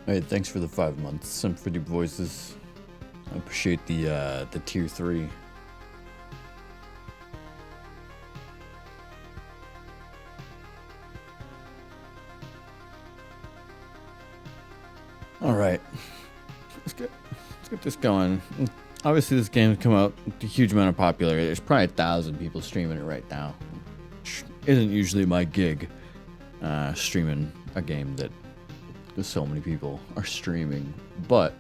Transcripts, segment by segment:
Hey, thanks for the 5 months. Some pretty voices. I appreciate the tier 3. All right, let's get this going. Obviously, this game's come out with a huge amount of popularity. There's probably 1,000 people streaming it right now. Which isn't usually my gig, streaming a game that so many people are streaming, but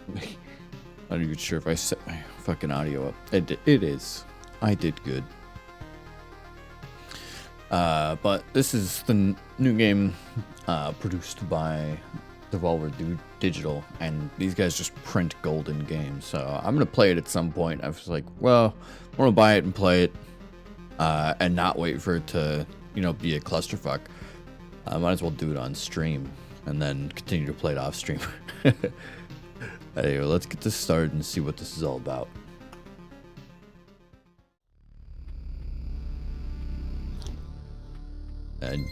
I'm not even sure if I set my fucking audio up. It is. I did good. But this is the new game produced by Devolver Digital, and these guys just print golden games. So I'm gonna play it at some point. I was like, well, I'm gonna buy it and play it, and not wait for it to, be a clusterfuck. I might as well do it on stream and then continue to play it off stream. Anyway, let's get this started and see what this is all about. And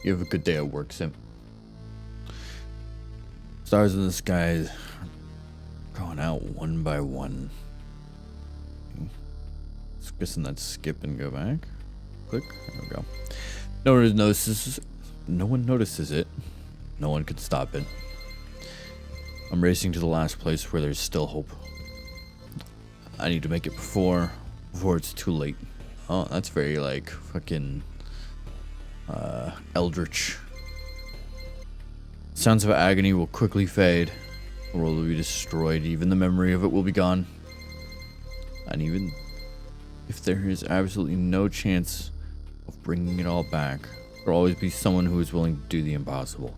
you have a good day at work, Sim. Stars in the sky going out one by one. Guessing that's skip and go back. Click. There we go. No one notices it. No one could stop it. I'm racing to the last place where there's still hope. I need to make it before it's too late. Oh, that's very like fucking eldritch. Sounds of agony will quickly fade. The world will be destroyed. Even the memory of it will be gone. And even if there is absolutely no chance of bringing it all back, there will always be someone who is willing to do the impossible.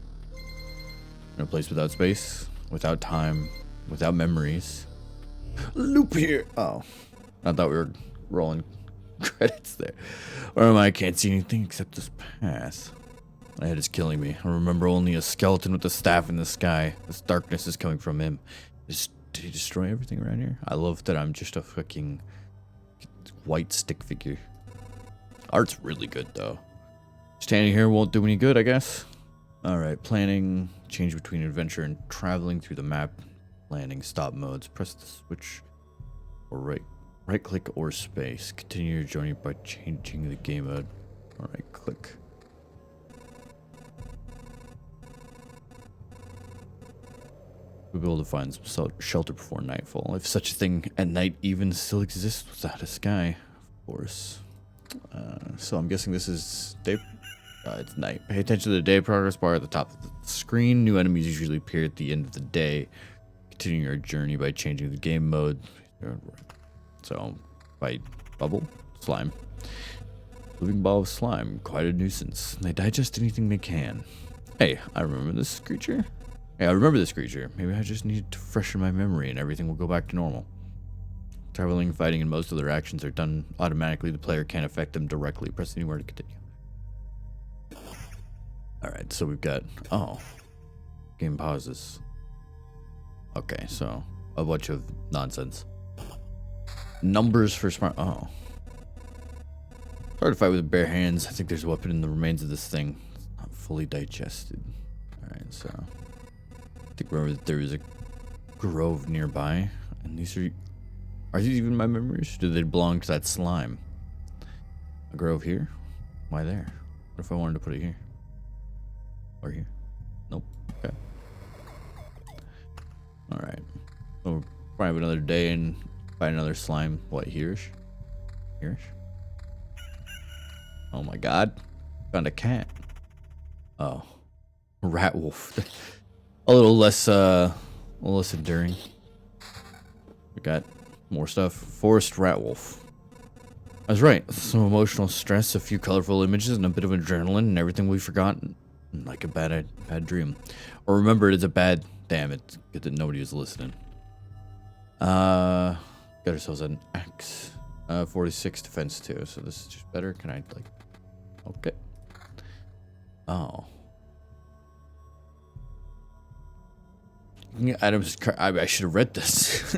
In a place without space, without time, without memories. Loop here. Oh, I thought we were rolling credits there. Or am I can't see anything except this path. My head is killing me. I remember only a skeleton with a staff in the sky. This darkness is coming from him. Did he destroy everything around here? I love that I'm just a fucking white stick figure. Art's really good though. Standing here won't do any good, I guess. Alright, planning. Change between adventure and traveling through the map. Landing stop modes. Press the switch or right click or space. Continue your journey by changing the game mode. Alright, click. We'll be able to find some shelter before nightfall. If such a thing at night even still exists without a sky, of course. So I'm guessing this is day. It's night. Pay attention to the day progress bar at the top of the screen. New enemies usually appear at the end of the day. Continuing our journey by changing the game mode. So, by bubble, slime. Living ball of slime, quite a nuisance. They digest anything they can. Hey, I remember this creature. Maybe I just need to freshen my memory and everything will go back to normal. Traveling, fighting, and most of their actions are done automatically. The player can't affect them directly. Press anywhere to continue. Alright, so we've got... Oh. Game pauses. Okay, so a bunch of nonsense. Numbers for smart... Oh. Hard to fight with bare hands. I think there's a weapon in the remains of this thing. It's not fully digested. Alright, so... I think remember that there is a grove nearby. And these are... Are these even my memories? Do they belong to that slime? A grove here? Why there? What if I wanted to put it here? Or here? Nope. Okay. Alright. So we'll probably have another day and find another slime. What, hereish? Hereish? Oh my god. Found a cat. Oh. Rat wolf. a little less enduring. We got more stuff. Forest rat wolf. I was right. Some emotional stress, a few colorful images, and a bit of adrenaline, and everything we've forgotten. Like a bad dream. Or remember, it's a bad... Damn, it's good that nobody was listening. Got ourselves an axe. 46 defense too, so this is just better. Can I, like... Okay. Oh. Yeah, items... I should have read this.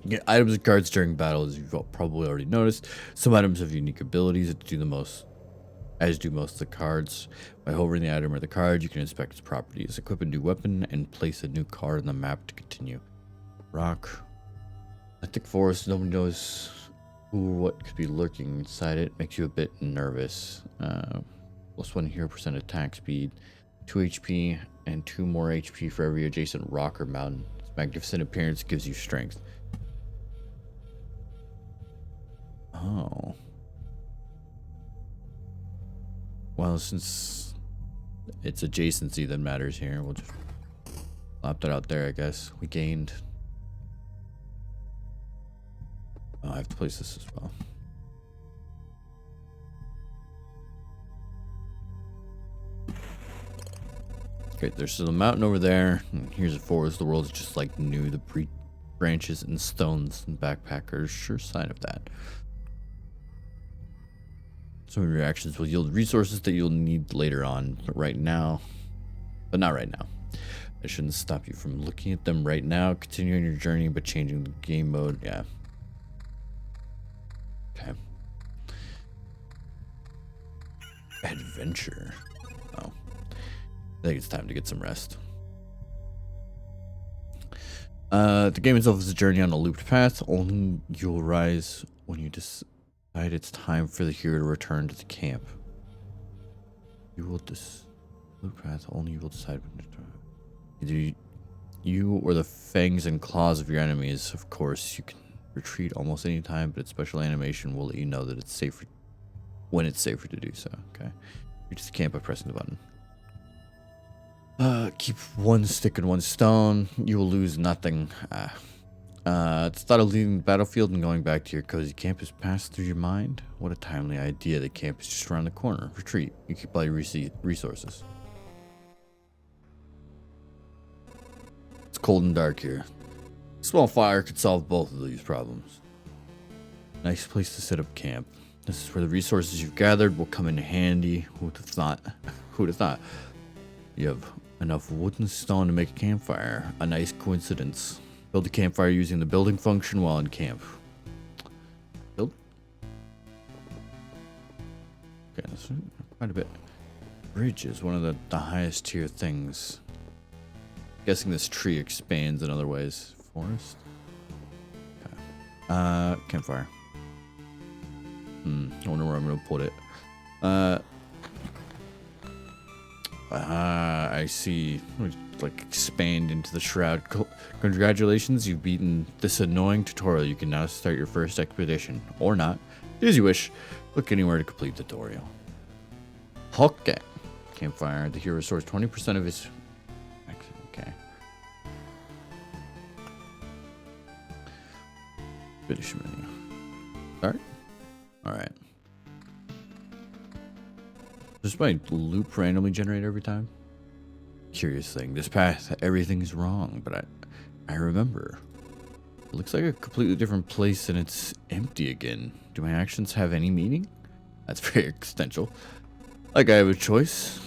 Get items and cards during battle, as you've probably already noticed. Some items have unique abilities that do the most as do most of the cards. By hovering the item or the card, you can inspect its properties, equip a new weapon, and place a new card on the map to continue. Rock. A thick forest, nobody knows who or what could be lurking inside it. Makes you a bit nervous. Plus 1 hero percent attack speed, 2 HP, and 2 more HP for every adjacent rock or mountain. Its magnificent appearance gives you strength. Oh. Well, since it's adjacency that matters here, we'll just flop that out there, I guess. We gained... Oh, I have to place this as well. Okay, there's the mountain over there. And here's a forest. The world is just like new. The branches and stones and backpackers. Sure sign of that. Some of your actions will yield resources that you'll need later on, but not right now. It shouldn't stop you from looking at them right now, continuing your journey, but changing the game mode. Yeah. Okay. Adventure. Oh. I think it's time to get some rest. The game itself is a journey on a looped path. Only you'll rise when you decide it's time for the hero to return to the camp. You will loop path. Only you will decide when to return. Either you or the fangs and claws of your enemies. Of course, you can retreat almost any time, but its special animation will let you know that it's safer when it's safer to do so. Okay. Reach the camp by pressing the button. Keep one stick and one stone. You will lose nothing. It's thought of leaving the battlefield and going back to your cozy camp has passed through your mind. What a timely idea. The camp is just around the corner. Retreat. You keep all your resources. It's cold and dark here. A small fire could solve both of these problems. Nice place to set up camp. This is where the resources you've gathered will come in handy. Who would have thought? Who would have thought? You have enough wood and stone to make a campfire. A nice coincidence. Build a campfire using the building function while in camp. Build. Okay, that's quite a bit. Bridge is one of the highest tier things. Guessing this tree expands in other ways. Forest. Okay. Campfire. I wonder where I'm gonna put it. I see. Like expand into the shroud. Congratulations, you've beaten this annoying tutorial. You can now start your first expedition, or not, do as you wish. Look anywhere to complete the tutorial. Okay. Campfire. The hero restores 20% of his. Okay. Finish menu. Start. All right. Does my loop randomly generate every time? Curious thing. This path, everything's wrong, but I remember. It looks like a completely different place and it's empty again. Do my actions have any meaning? That's very existential. Like I have a choice.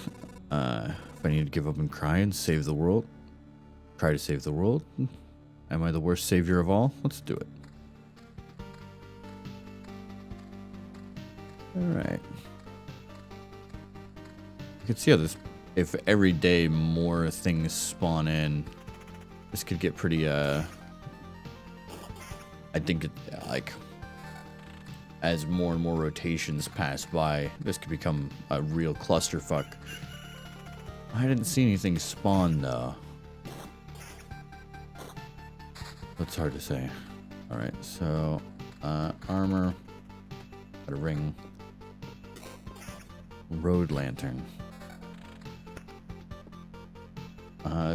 If I need to give up and cry and save the world. Try to save the world. Am I the worst savior of all? Let's do it. Alright. You can see how this, if every day more things spawn in, this could get pretty, I think it, like, as more and more rotations pass by, this could become a real clusterfuck. I didn't see anything spawn, though. That's hard to say. Alright, so, armor, got a ring, road lantern.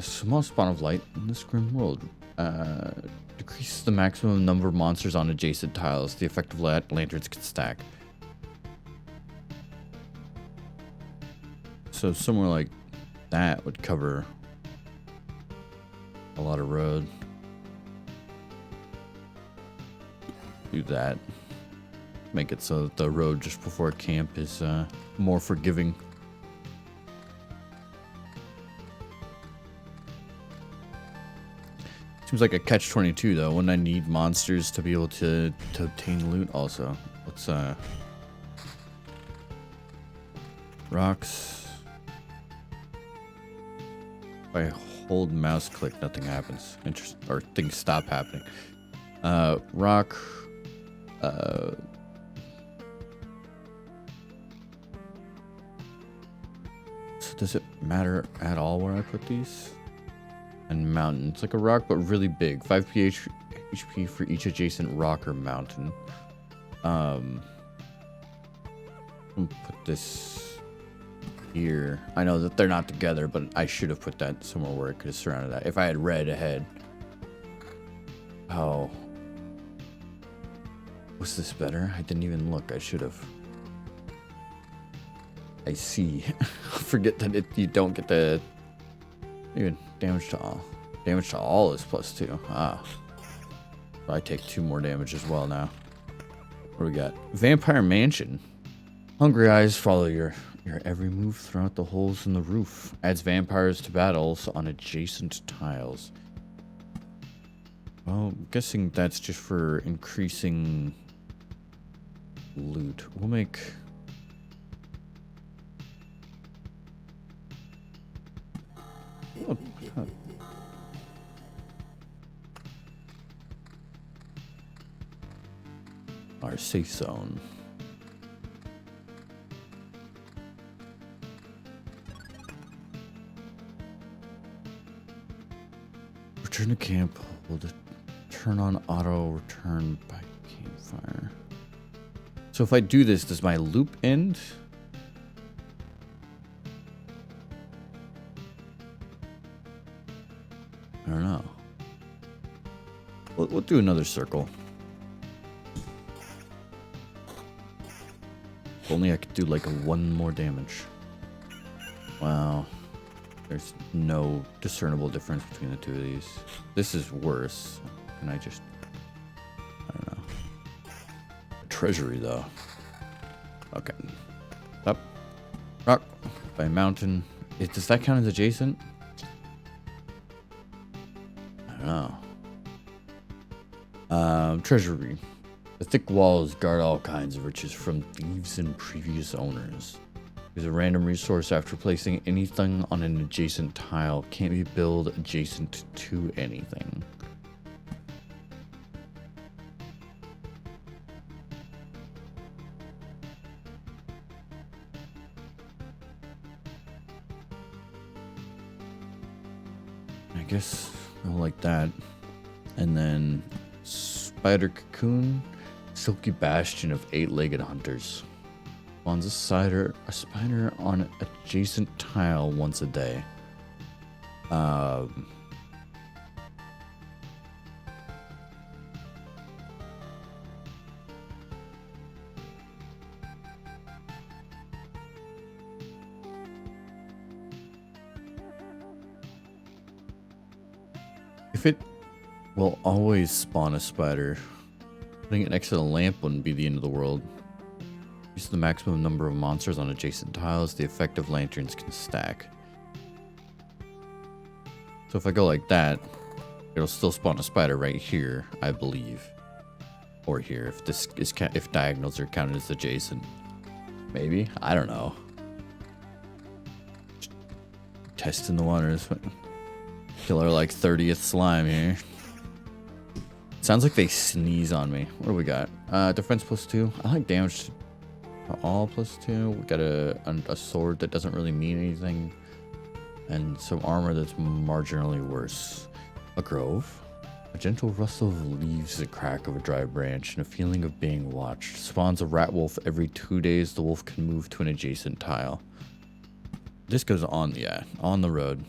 Small spawn of light in this grim world. Decreases the maximum number of monsters on adjacent tiles. The effective lanterns can stack. So somewhere like that would cover a lot of road. Do that. Make it so that the road just before camp is more forgiving. Seems like a catch-22 though. Wouldn't I need monsters to be able to obtain loot also? Let's Rocks. If I hold mouse click, nothing happens. Or things stop happening. Rock. So does it matter at all where I put these? And mountain. It's like a rock, but really big. 5 HP for each adjacent rock or mountain. I'll put this here. I know that they're not together, but I should have put that somewhere where it could have surrounded that. If I had read ahead. Oh. Was this better? I didn't even look. I should have. I see. Forget that you don't get the even damage to all. Damage to all is +2. Ah. So I take 2 more damage as well now. What do we got? Vampire Mansion. Hungry eyes follow your every move throughout the holes in the roof. Adds vampires to battles on adjacent tiles. Well, I'm guessing that's just for increasing loot. We'll make... Oh, huh. Our safe zone. Return to camp. Hold it. Turn on auto. Return by campfire. So if I do this, does my loop end? I don't know. We'll do another circle. If only I could do like 1 more damage. Wow. There's no discernible difference between the 2 of these. This is worse. And I don't know. Treasury though. Okay. Up. Rock. By mountain. Does that count as adjacent? I don't know. Treasury. The thick walls guard all kinds of riches from thieves and previous owners. There's a random resource after placing anything on an adjacent tile. Can't be built adjacent to anything. I guess I'll like that. And then Spider Cocoon. Silky bastion of 8-legged hunters. Spawns a spider on adjacent tile once a day. If it will always spawn a spider, putting it next to the lamp wouldn't be the end of the world. Use the maximum number of monsters on adjacent tiles. The effective lanterns can stack. So if I go like that, it'll still spawn a spider right here, I believe, or here if this is if diagonals are counted as adjacent. Maybe, I don't know. Just testing the waters. Killer like 30th slime here. Sounds like they sneeze on me. What do we got? Defense +2. I like damage to all +2. We got a sword that doesn't really mean anything. And some armor that's marginally worse. A grove. A gentle rustle of leaves, the crack of a dry branch, and a feeling of being watched. Spawns a rat wolf every 2 days. The wolf can move to an adjacent tile. This goes on, on the road.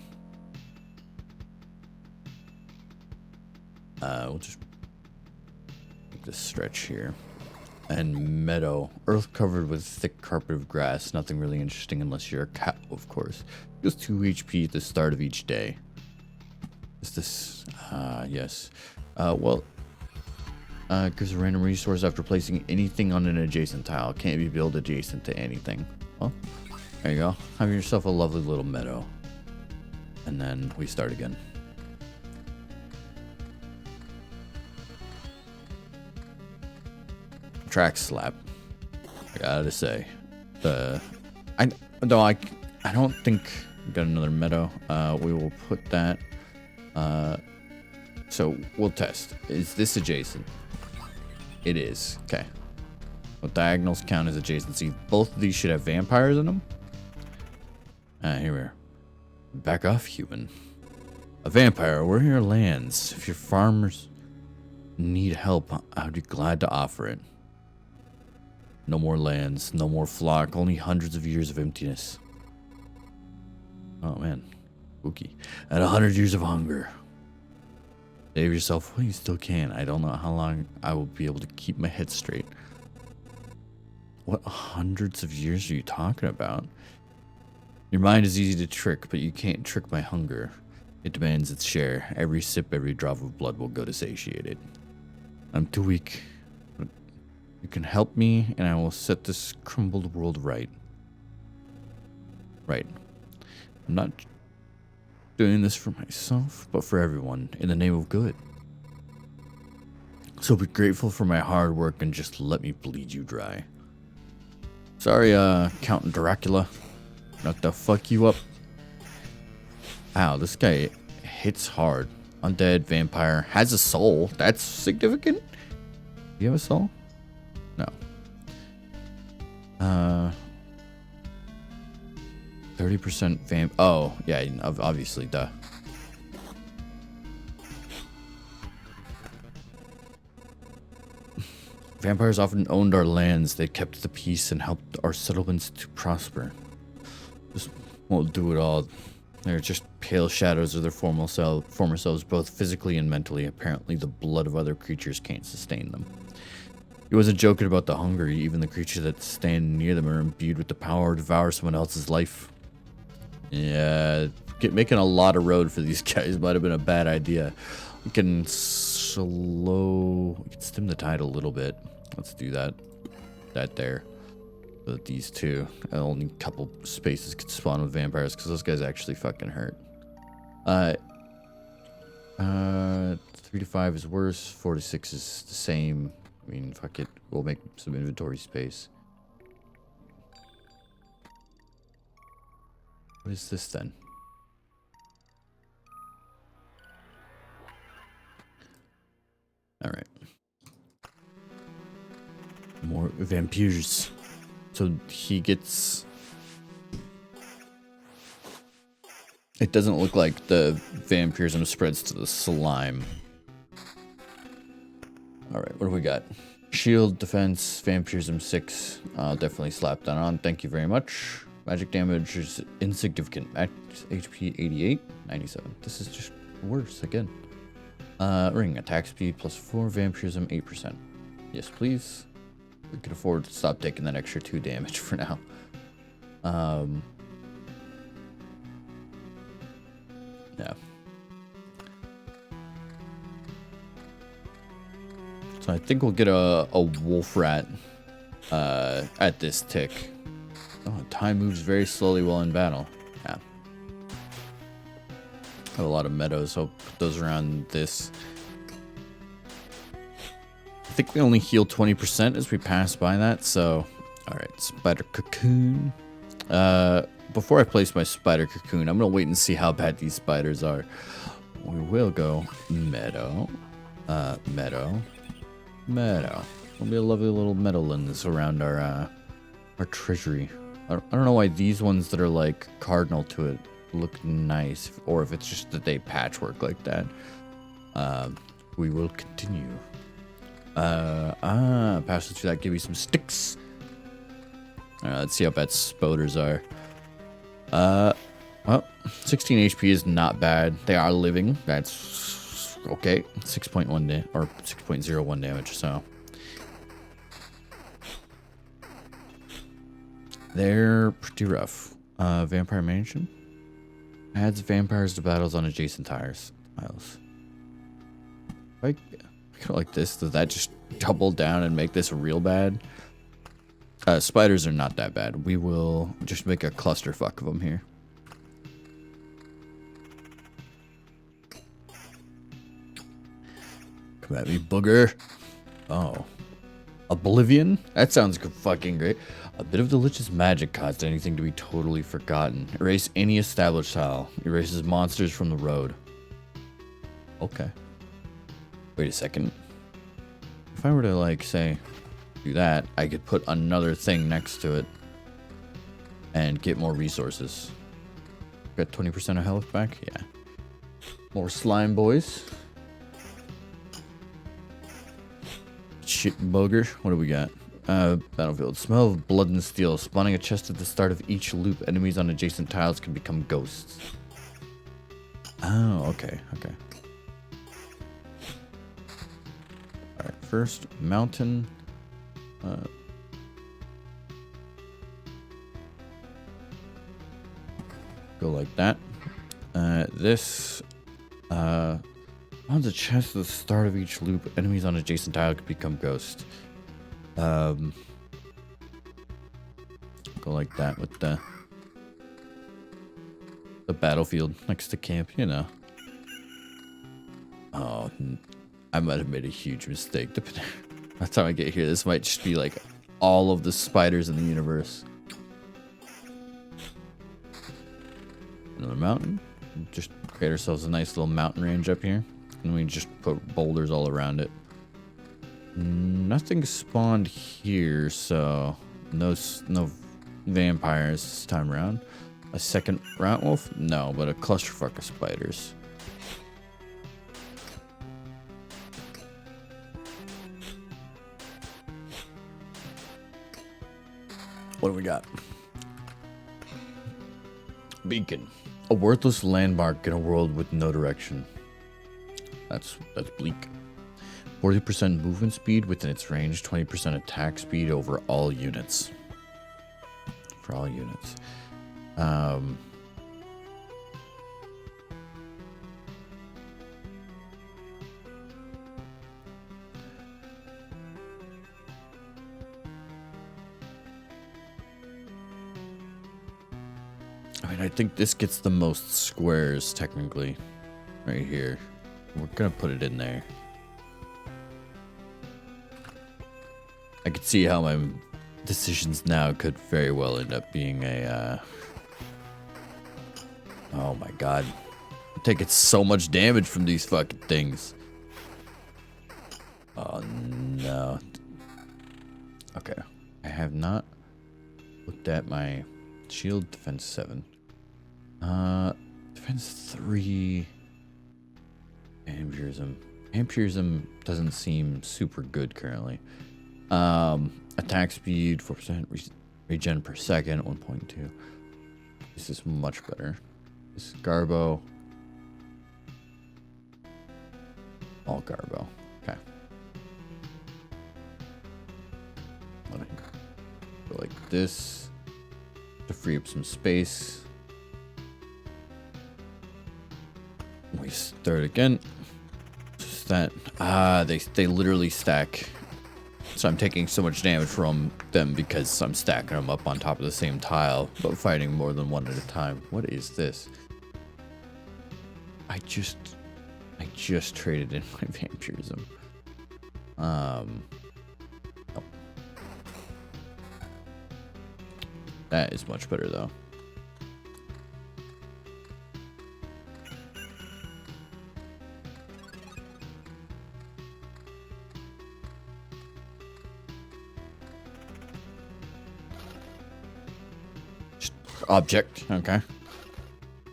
We'll just make this stretch here. And meadow. Earth covered with thick carpet of grass. Nothing really interesting unless you're a cow, of course. Just 2 HP at the start of each day. Is this... yes. Gives a random resource after placing anything on an adjacent tile. Can't be built adjacent to anything. Well, there you go. Have yourself a lovely little meadow. And then we start again. Track slap. I gotta say, the I no, I don't think we got another meadow. We will put that. So we'll test. Is this adjacent? It is. Okay. Well, diagonals count as adjacency. Both of these should have vampires in them. Here we are. Back off, human. A vampire, where are your lands? If your farmers need help, I would be glad to offer it. No more lands, no more flock, only hundreds of years of emptiness. Oh man, spooky. And 100 years of hunger. Save yourself while you still can. I don't know how long I will be able to keep my head straight. What hundreds of years are you talking about? Your mind is easy to trick, but you can't trick my hunger. It demands its share. Every sip, every drop of blood will go to satiate it. I'm too weak. But you can help me, and I will set this crumbled world right. Right. I'm not doing this for myself, but for everyone, in the name of good. So be grateful for my hard work and just let me bleed you dry. Sorry, Count Dracula. Not to fuck you up. Wow, this guy hits hard. Undead, vampire, has a soul. That's significant. Do you have a soul? No. 30% vamp. Oh, yeah, obviously, duh. Vampires often owned our lands. They kept the peace and helped our settlements to prosper. Just won't do it all. They're just pale shadows of their former selves, both physically and mentally. Apparently, the blood of other creatures can't sustain them. He wasn't joking about the hunger. Even the creatures that stand near them are imbued with the power to devour someone else's life. Yeah, making a lot of road for these guys might have been a bad idea. We can stem the tide a little bit. Let's do that. That there. So that these two, only a couple spaces could spawn with vampires because those guys actually fucking hurt. 3 to 5 is worse. 4 to 6 is the same. I mean, fuck it. We'll make some inventory space. What is this then? Alright. More vampires. So he gets... It doesn't look like the vampirism spreads to the slime. Alright, what do we got? Shield, defense, vampirism 6. I'll definitely slap that on. Thank you very much. Magic damage is insignificant. Max HP 88, 97. This is just worse again. Ring, attack speed +4, vampirism 8%. Yes, please. We can afford to stop taking that extra 2 damage for now. Yeah. So I think we'll get a wolf rat at this tick. Oh, time moves very slowly while in battle. Yeah. Have a lot of meadows, so I'll put those around this. I think we only heal 20% as we pass by that, so... Alright, spider cocoon. Before I place my spider cocoon, I'm gonna wait and see how bad these spiders are. We will go meadow. Meadow. Meadow. There'll be a lovely little meadowlands around our treasury. I don't know why these ones that are like cardinal to it look nice, or if it's just that they patchwork like that. We will continue. Passing through that, give me some sticks. Alright, let's see how bad spoders are. Well, 16 HP is not bad. They are living. That's okay. 6.1 or 6.01 damage, so. They're pretty rough. Vampire Mansion adds vampires to battles on adjacent tiles. Like, kind of like this. Does that just double down and make this real bad? Spiders are not that bad. We will just make a clusterfuck of them here. Come at me, booger. Oh. Oblivion? That sounds fucking great. A bit of delicious magic caused anything to be totally forgotten. Erase any established tile. Erases monsters from the road. Okay. Wait a second. If I were to, like, say, do that, I could put another thing next to it and get more resources. Got 20% of health back? Yeah. More slime boys. Shit bugger. What do we got? Battlefield. Smell of blood and steel. Spawning a chest at the start of each loop. Enemies on adjacent tiles can become ghosts. Oh, okay, okay. Alright, first, mountain. Go like that. This, on the chest at the start of each loop, enemies on adjacent tile can become ghosts. Go like that with the battlefield next to camp, you know. Oh, I might have made a huge mistake. By the time I get here, this might just be like all of the spiders in the universe. Another mountain. Just create ourselves a nice little mountain range up here. And we just put boulders all around it. Nothing spawned here, so no vampires this time around. A second rat wolf? No, but a clusterfuck of spiders. What do we got? Beacon. A worthless landmark in a world with no direction. That's bleak. 40% movement speed within its range, 20% attack speed over all units. For all units. I mean, I think this gets the most squares, technically. Right here. We're gonna put it in there. I could see how my decisions now could very well end up being a, oh my god. I'm taking so much damage from these fucking things. Oh no. Okay. I have not looked at my shield. Defense 7. Defense 3. Vampirism. Vampirism doesn't seem super good currently. Attack speed 4%, regen per second 1.2. This is much better. This is Garbo. All Garbo. Okay. Go like this to free up some space. We start again. Just that. They literally stack. So I'm taking so much damage from them because I'm stacking them up on top of the same tile, but fighting more than one at a time. What is this? I just traded in my vampirism. Oh. That is much better though. Object, okay.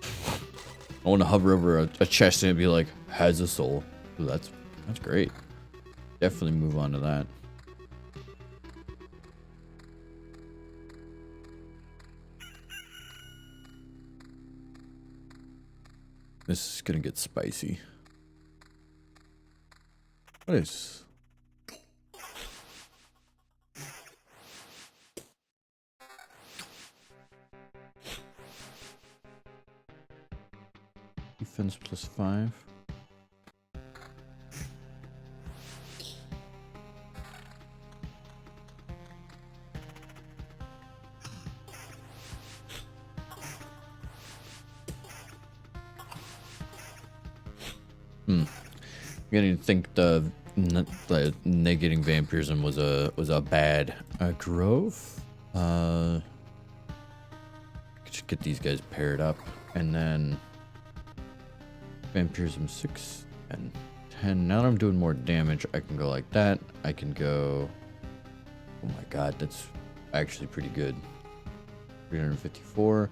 I want to hover over a chest and be like, has a soul. Ooh, that's great. Definitely move on to that. This is gonna get spicy. What is? Defense +5. I'm beginning to think the negating vampirism was a bad grove. Just get these guys paired up, and then vampirism 6 and 10. Now that I'm doing more damage, I can go like that. I can go. Oh my god, that's actually pretty good. 354.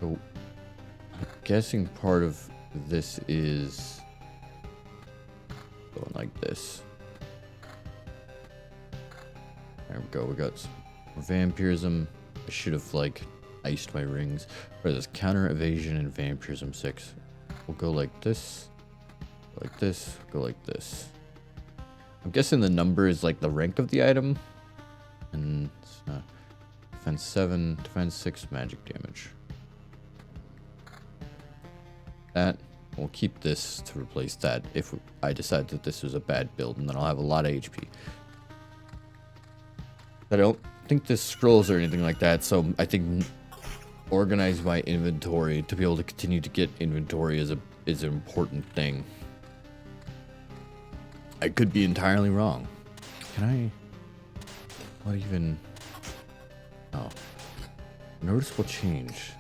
So I'm guessing part of this is going like this. There we go. We got some more vampirism. I should have like iced my rings. For this counter evasion and vampirism 6. We'll go like this. Like this. Go like this. I'm guessing the number is like the rank of the item. And defense 7, defense 6, magic damage. That. We'll keep this to replace that if I decide that this is a bad build, and then I'll have a lot of HP. I don't think this scrolls or anything like that, so I think organize my inventory to be able to continue to get inventory is an important thing. I could be entirely wrong. Can I? What even? Oh, noticeable change.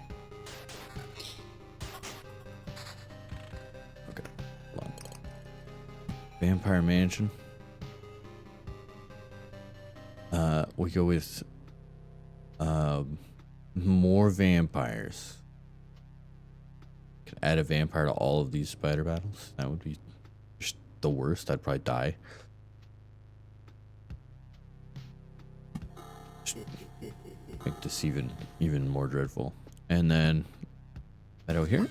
Okay, hold on. Vampire Mansion. We go with more vampires. Can add a vampire to all of these spider battles. That would be just the worst. I'd probably die. Just make this even more dreadful. And then that over here.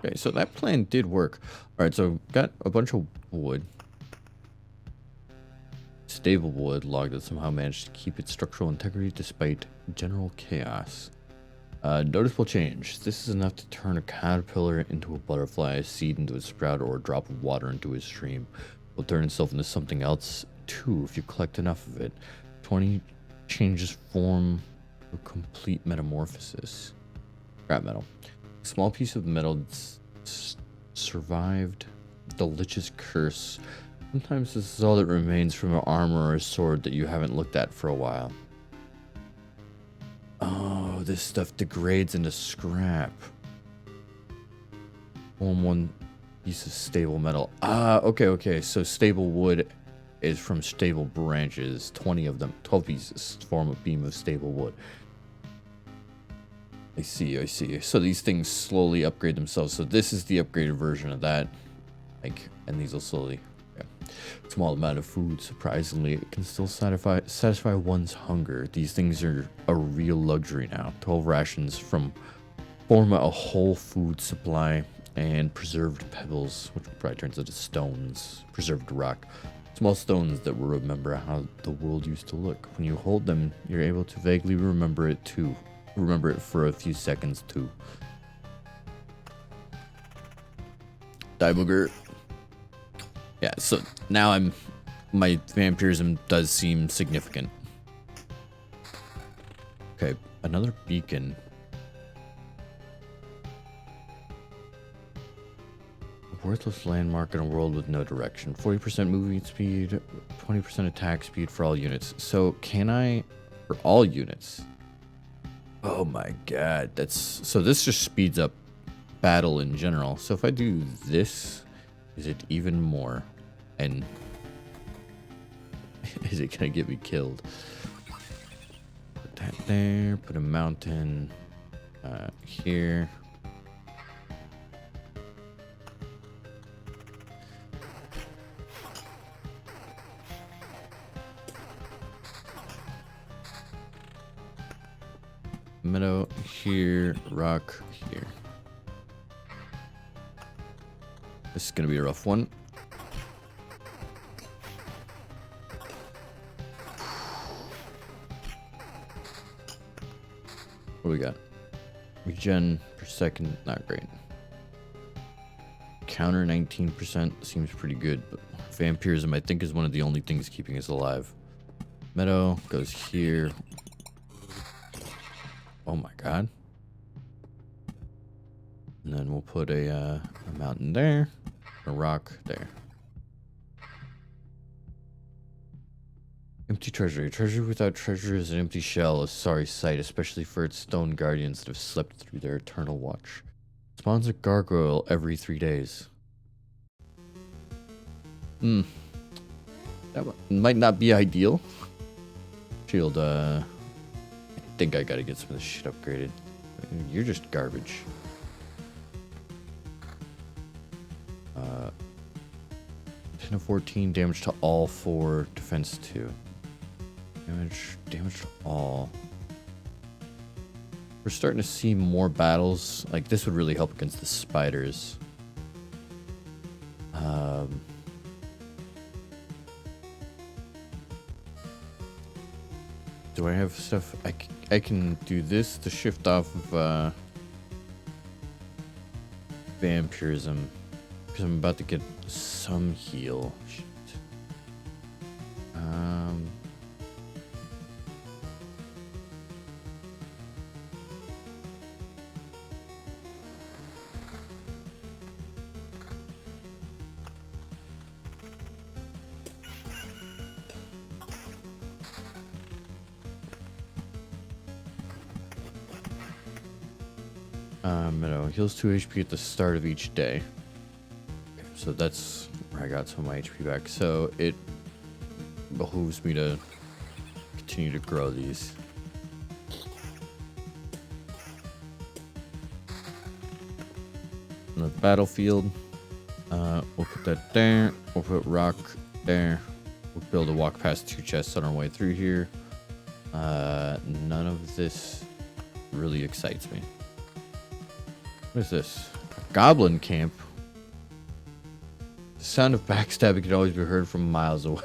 Okay, so that plan did work. All right, so got a bunch of wood. Stable wood log that somehow managed to keep its structural integrity despite general chaos. Noticeable change. This is enough to turn a caterpillar into a butterfly, a seed into a sprout, or a drop of water into a stream. Will turn itself into something else too if you collect enough of it. 20 changes form a complete metamorphosis. Scrap metal. A small piece of metal survived the Lich's curse. Sometimes this is all that remains from an armor or a sword that you haven't looked at for a while. Oh, this stuff degrades into scrap. Form one piece of stable metal. Ah, okay. So stable wood is from stable branches. 20 of them. 12 pieces form a beam of stable wood. I see. So these things slowly upgrade themselves. So this is the upgraded version of that. And these will slowly... Small amount of food, surprisingly, it can still satisfy one's hunger. These things are a real luxury now. 12 rations form a whole food supply, and preserved pebbles, which probably turns into stones, preserved rock. Small stones that will remember how the world used to look. When you hold them, you're able to vaguely remember it too. Remember it for a few seconds too. Die booger. Yeah, so now my vampirism does seem significant. Okay, another beacon. A worthless landmark in a world with no direction. 40% movement speed, 20% attack speed for all units. So can I, for all units? Oh my god, so this just speeds up battle in general. So if I do this, is it even more? And is it gonna get me killed? Put that there. Put a mountain here. Meadow here. Rock here. This is gonna be a rough one. What do we got? Regen per second, not great. Counter 19% seems pretty good, but vampirism I think is one of the only things keeping us alive. Meadow goes here. Oh my god. And then we'll put a mountain there, a rock there. Empty treasury. Treasury without treasure is an empty shell, a sorry sight, especially for its stone guardians that have slept through their eternal watch. Spawns a gargoyle every 3 days. That might not be ideal. Shield, I think I gotta get some of this shit upgraded. You're just garbage. 10 of 14, damage to all 4, defense 2. Damage to all. We're starting to see more battles. Like, this would really help against the spiders. Do I have stuff? I can do this to shift off of vampirism. Because I'm about to get some heal. Shit. Meadow heals 2 HP at the start of each day. So that's where I got some of my HP back. So it behooves me to continue to grow these. On the battlefield, we'll put that there. We'll put rock there. We'll be able to walk past 2 chests on our way through here. None of this really excites me. What is this? A goblin camp. The sound of backstabbing can always be heard from miles away.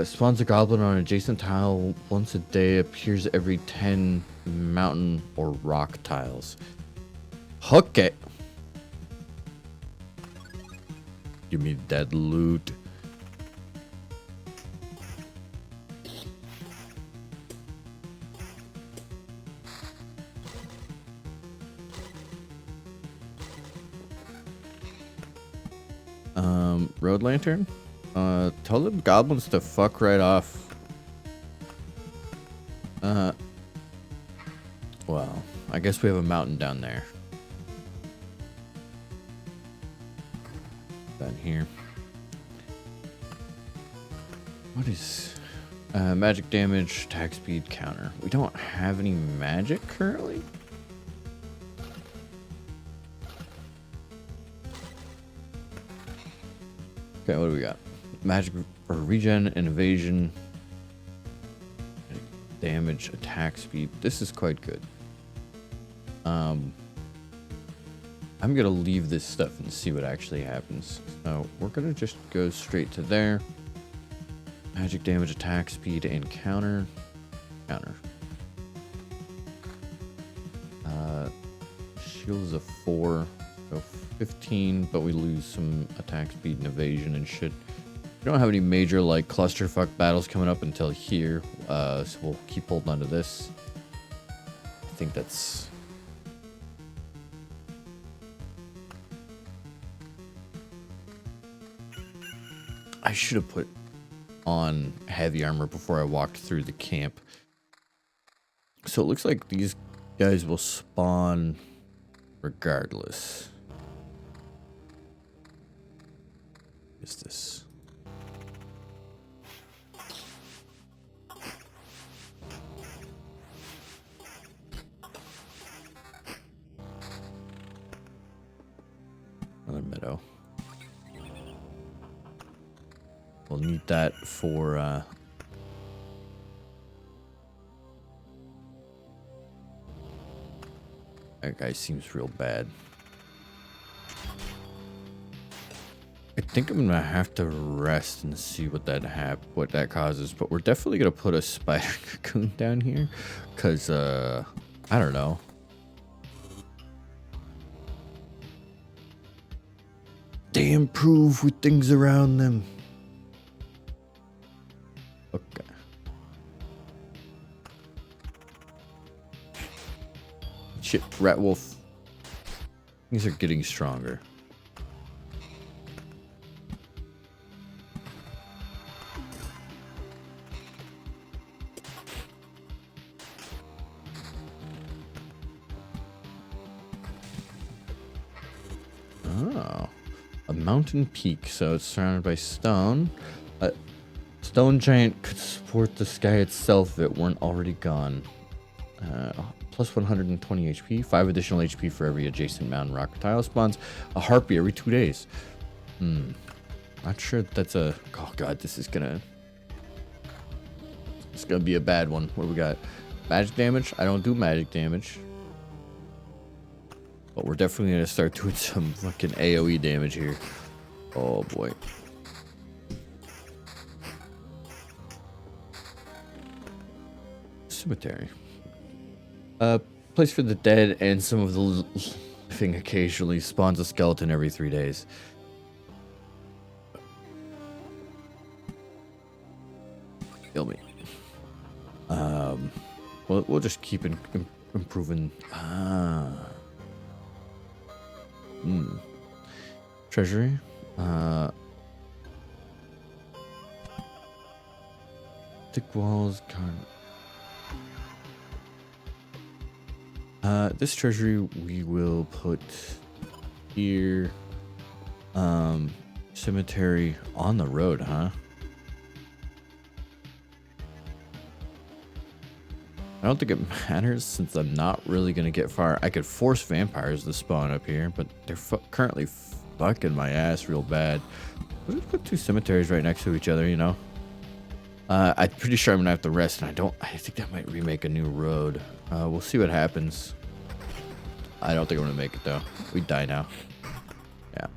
Spawns a goblin on an adjacent tile once a day. Appears every 10 mountain or rock tiles. Hook it. Give me that loot. Road lantern. Tell them goblins to fuck right off. Well, I guess we have a mountain down there. Down here. What is magic damage, attack speed, counter? We don't have any magic currently. Okay, what do we got? Magic for regen and evasion. Damage, attack speed. This is quite good. I'm gonna leave this stuff and see what actually happens. So we're gonna just go straight to there. Magic damage, attack speed, and counter. Counter. Shield is a 4. So 15, but we lose some attack speed and evasion and shit. We don't have any major like clusterfuck battles coming up until here, so we'll keep holding on to this. I think that's... I should have put on heavy armor before I walked through the camp. So it looks like these guys will spawn regardless. Is this? Another meadow. We'll need that for that guy seems real bad. I think I'm gonna have to rest and see what that causes, but we're definitely gonna put a spider cocoon down here, cause I don't know. They improve with things around them. Okay. Shit, rat wolf. These are getting stronger. Oh, a mountain peak. So it's surrounded by stone. A stone giant could support the sky itself if it weren't already gone. Plus 120 HP, 5 additional HP for every adjacent mountain rock or tile spawns. A harpy every 2 days. Not sure that's a... Oh god, this is gonna... It's gonna be a bad one. What do we got? Magic damage? I don't do magic damage. But we're definitely gonna start doing some fucking AoE damage here. Oh boy. Cemetery. Place for the dead, and some of the living occasionally spawns a skeleton every 3 days. Kill me. We'll just keep improving. Treasury. Thick walls. This treasury we will put here. Cemetery on the road, huh? I don't think it matters since I'm not really gonna get far. I could force vampires to spawn up here, but they're currently fucking my ass real bad. We'll just put 2 cemeteries right next to each other, you know. I'm pretty sure I'm gonna have to rest, and I think that might remake a new road. We'll see what happens. I don't think I'm gonna make it though. We die now. Yeah.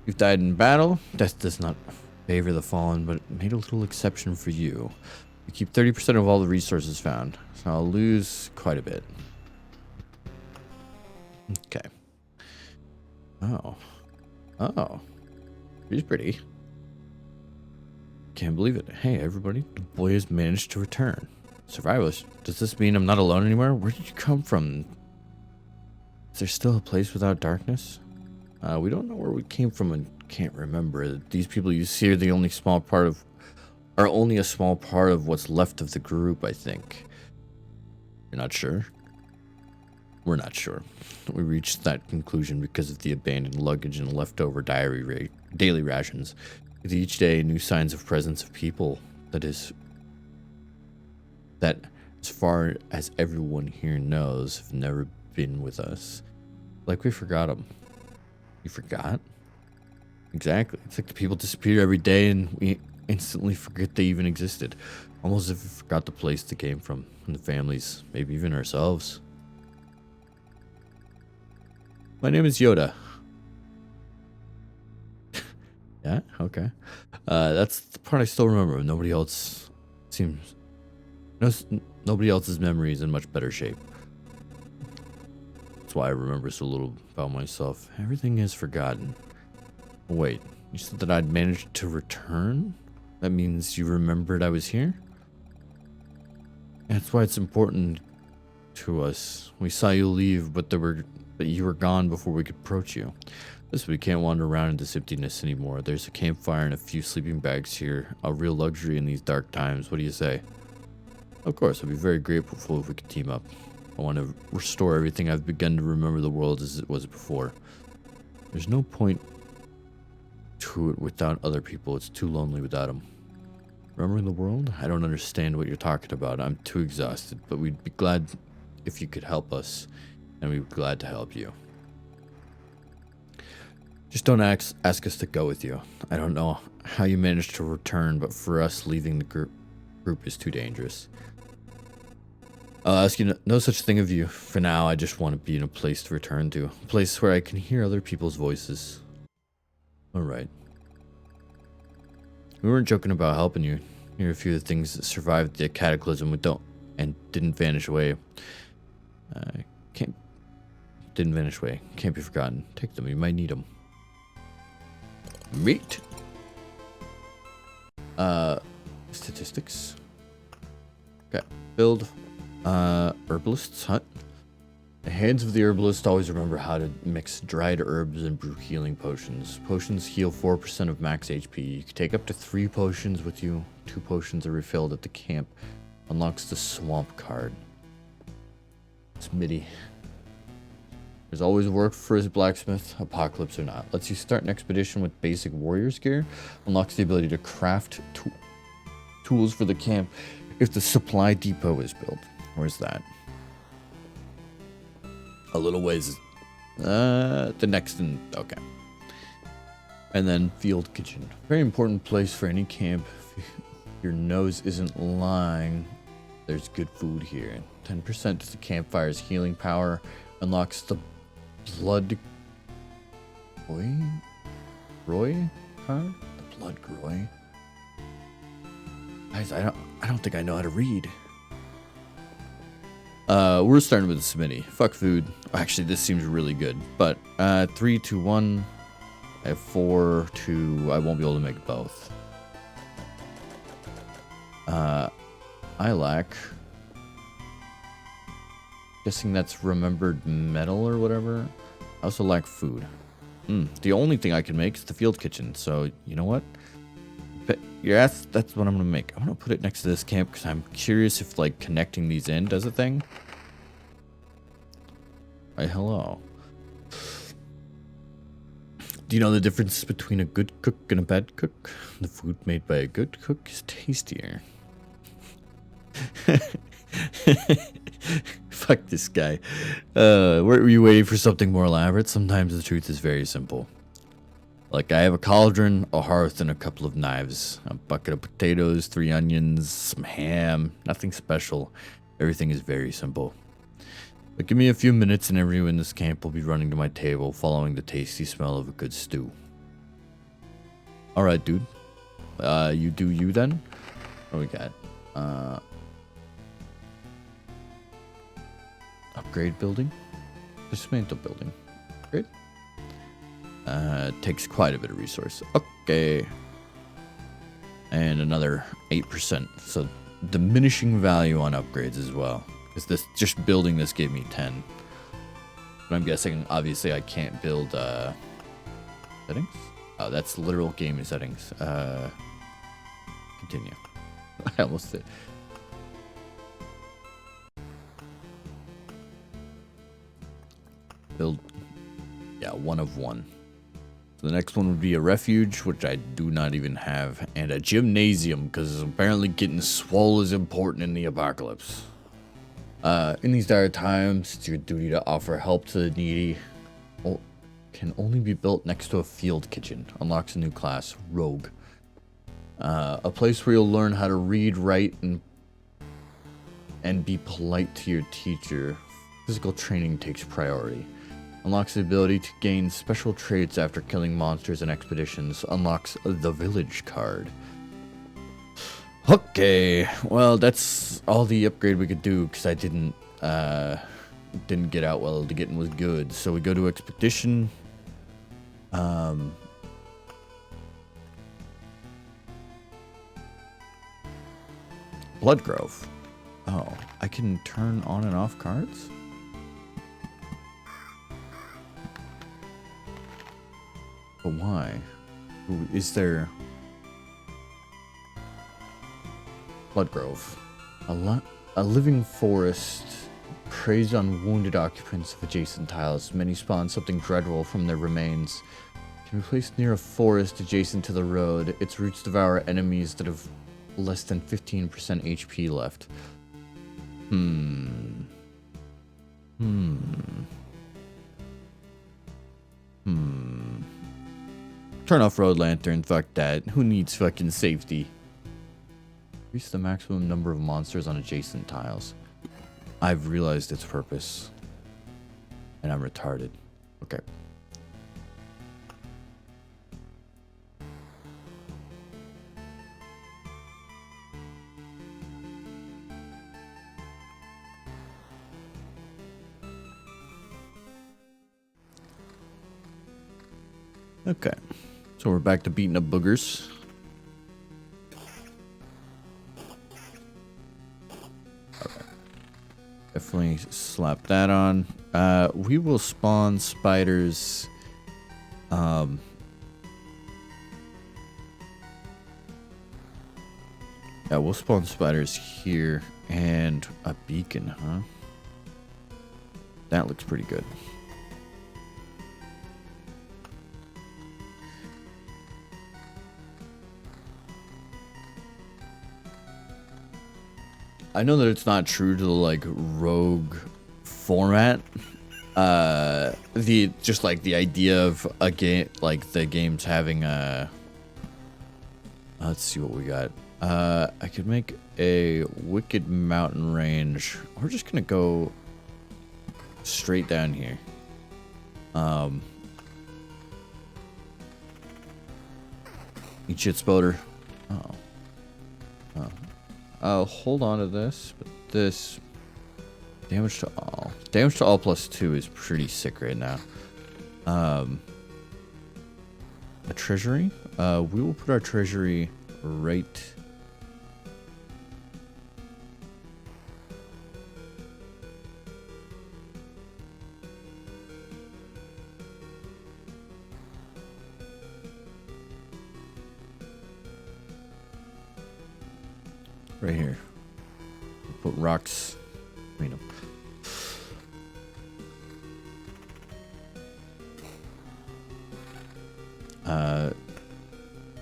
You've died in battle. Death does not favor the fallen, but it made a little exception for you. You keep 30% of all the resources found, so I'll lose quite a bit. Okay. Oh. He's pretty. Can't believe it. Hey, everybody. The boy has managed to return. Survivalist. Does this mean I'm not alone anymore? Where did you come from? Is there still a place without darkness? We don't know where we came from and can't remember. These people you see are the only small part of... are only a small part of what's left of the group, I think. You're not sure? We're not sure. We reached that conclusion because of the abandoned luggage and leftover daily rations. With each day, new signs of presence of people. That as far as everyone here knows, have never been with us. Like we forgot them. You forgot? Exactly. It's like the people disappear every day and we instantly forget they even existed. Almost as if we forgot the place they came from, and the families, maybe even ourselves. My name is Yoda. Yeah, okay. That's the part I still remember. Nobody else seems... nobody else's memory is in much better shape. That's why I remember so little about myself. Everything is forgotten. Wait, you said that I'd managed to return? That means you remembered I was here? That's why it's important to us. We saw you leave, but you were gone before we could approach you. Listen, we can't wander around in this emptiness anymore. There's a campfire and a few sleeping bags here. A real luxury in these dark times. What do you say? Of course, I'd be very grateful if we could team up. I want to restore everything. I've begun to remember the world as it was before. There's no point to it without other people. It's too lonely without them. Remembering the world? I don't understand what you're talking about. I'm too exhausted, but we'd be glad if you could help us, and we'd be glad to help you. Just don't ask us to go with you. I don't know how you managed to return, but for us, leaving the group is too dangerous. I'll ask you no such thing of you. For now, I just want to be in a place to return to. A place where I can hear other people's voices. Alright. We weren't joking about helping you. Here are a few of the things that survived the cataclysm and didn't vanish away. Didn't vanish away. Can't be forgotten. Take them. You might need them. Meat. Statistics. Okay. Build. Herbalist's hut. The hands of the herbalist always remember how to mix dried herbs and brew healing potions. Potions heal 4% of max HP. You can take up to 3 potions with you. 2 potions are refilled at the camp. Unlocks the swamp card. It's MIDI. There's always work for his blacksmith, apocalypse or not. Lets you start an expedition with basic warrior's gear. Unlocks the ability to craft tools for the camp if the supply depot is built. Where's that? A little ways. The next in. Okay. And then field kitchen. Very important place for any camp. If your nose isn't lying, there's good food here. 10% to the campfire's healing power. Unlocks the blood. Roy? Huh? The blood groy. Guys, I don't think I know how to read. We're starting with the Smitty. Fuck food. Actually, this seems really good. But 3, 2, 1. I have 4, 2. I won't be able to make both. I lack. Guessing that's remembered metal or whatever. I also lack food. The only thing I can make is the field kitchen. So you know what? Yes, that's what I'm gonna make. I'm gonna put it next to this camp because I'm curious if like connecting these in does a thing. Hi, hello. Do you know the difference between a good cook and a bad cook? The food made by a good cook is tastier. Fuck this guy. Were you waiting for something more elaborate? Sometimes the truth is very simple. Like, I have a cauldron, a hearth, and a couple of knives. A bucket of potatoes, 3 onions, some ham. Nothing special. Everything is very simple. But give me a few minutes and everyone in this camp will be running to my table, following the tasty smell of a good stew. Alright, dude. You do you then? What do we got? Upgrade building? Dismantle building. Great. Takes quite a bit of resource. Okay. And another 8%. So diminishing value on upgrades as well. Because this just building this gave me 10. But I'm guessing obviously I can't build settings? Oh, that's literal game settings. Continue. I almost did. Build, yeah, 1 of 1. So the next one would be a refuge, which I do not even have, and a gymnasium, because apparently getting swole is important in the apocalypse. In these dire times, it's your duty to offer help to the needy. Can only be built next to a field kitchen. Unlocks a new class, Rogue. A place where you'll learn how to read, write, and be polite to your teacher. Physical training takes priority. Unlocks the ability to gain special traits after killing monsters and expeditions. Unlocks the village card. Okay, well that's all the upgrade we could do because I didn't get out well. The getting was good, so we go to expedition. Bloodgrove. Oh, I can turn on and off cards? But why? Is there... Bloodgrove. A living forest preys on wounded occupants of adjacent tiles. Many spawn something dreadful from their remains. Can be placed near a forest adjacent to the road. Its roots devour enemies that have less than 15% HP left. Turn off road lantern, fuck that. Who needs fucking safety? Increase the maximum number of monsters on adjacent tiles. I've realized its purpose. And I'm retarded. Okay. Okay. So we're back to beating up boogers. Okay. Definitely slap that on. We will spawn spiders. Yeah, we'll spawn spiders here and a beacon, huh? That looks pretty good. I know that it's not true to the like rogue format. The just like the idea of a game, like the games having a. Let's see what we got. I could make a wicked mountain range. We're just gonna go straight down here. Eat shit, Spoder. Oh. I'll hold on to this, but this damage to all. Damage to all +2 is pretty sick right now. A treasury. We will put our treasury right. Right here. We'll put rocks. I mean,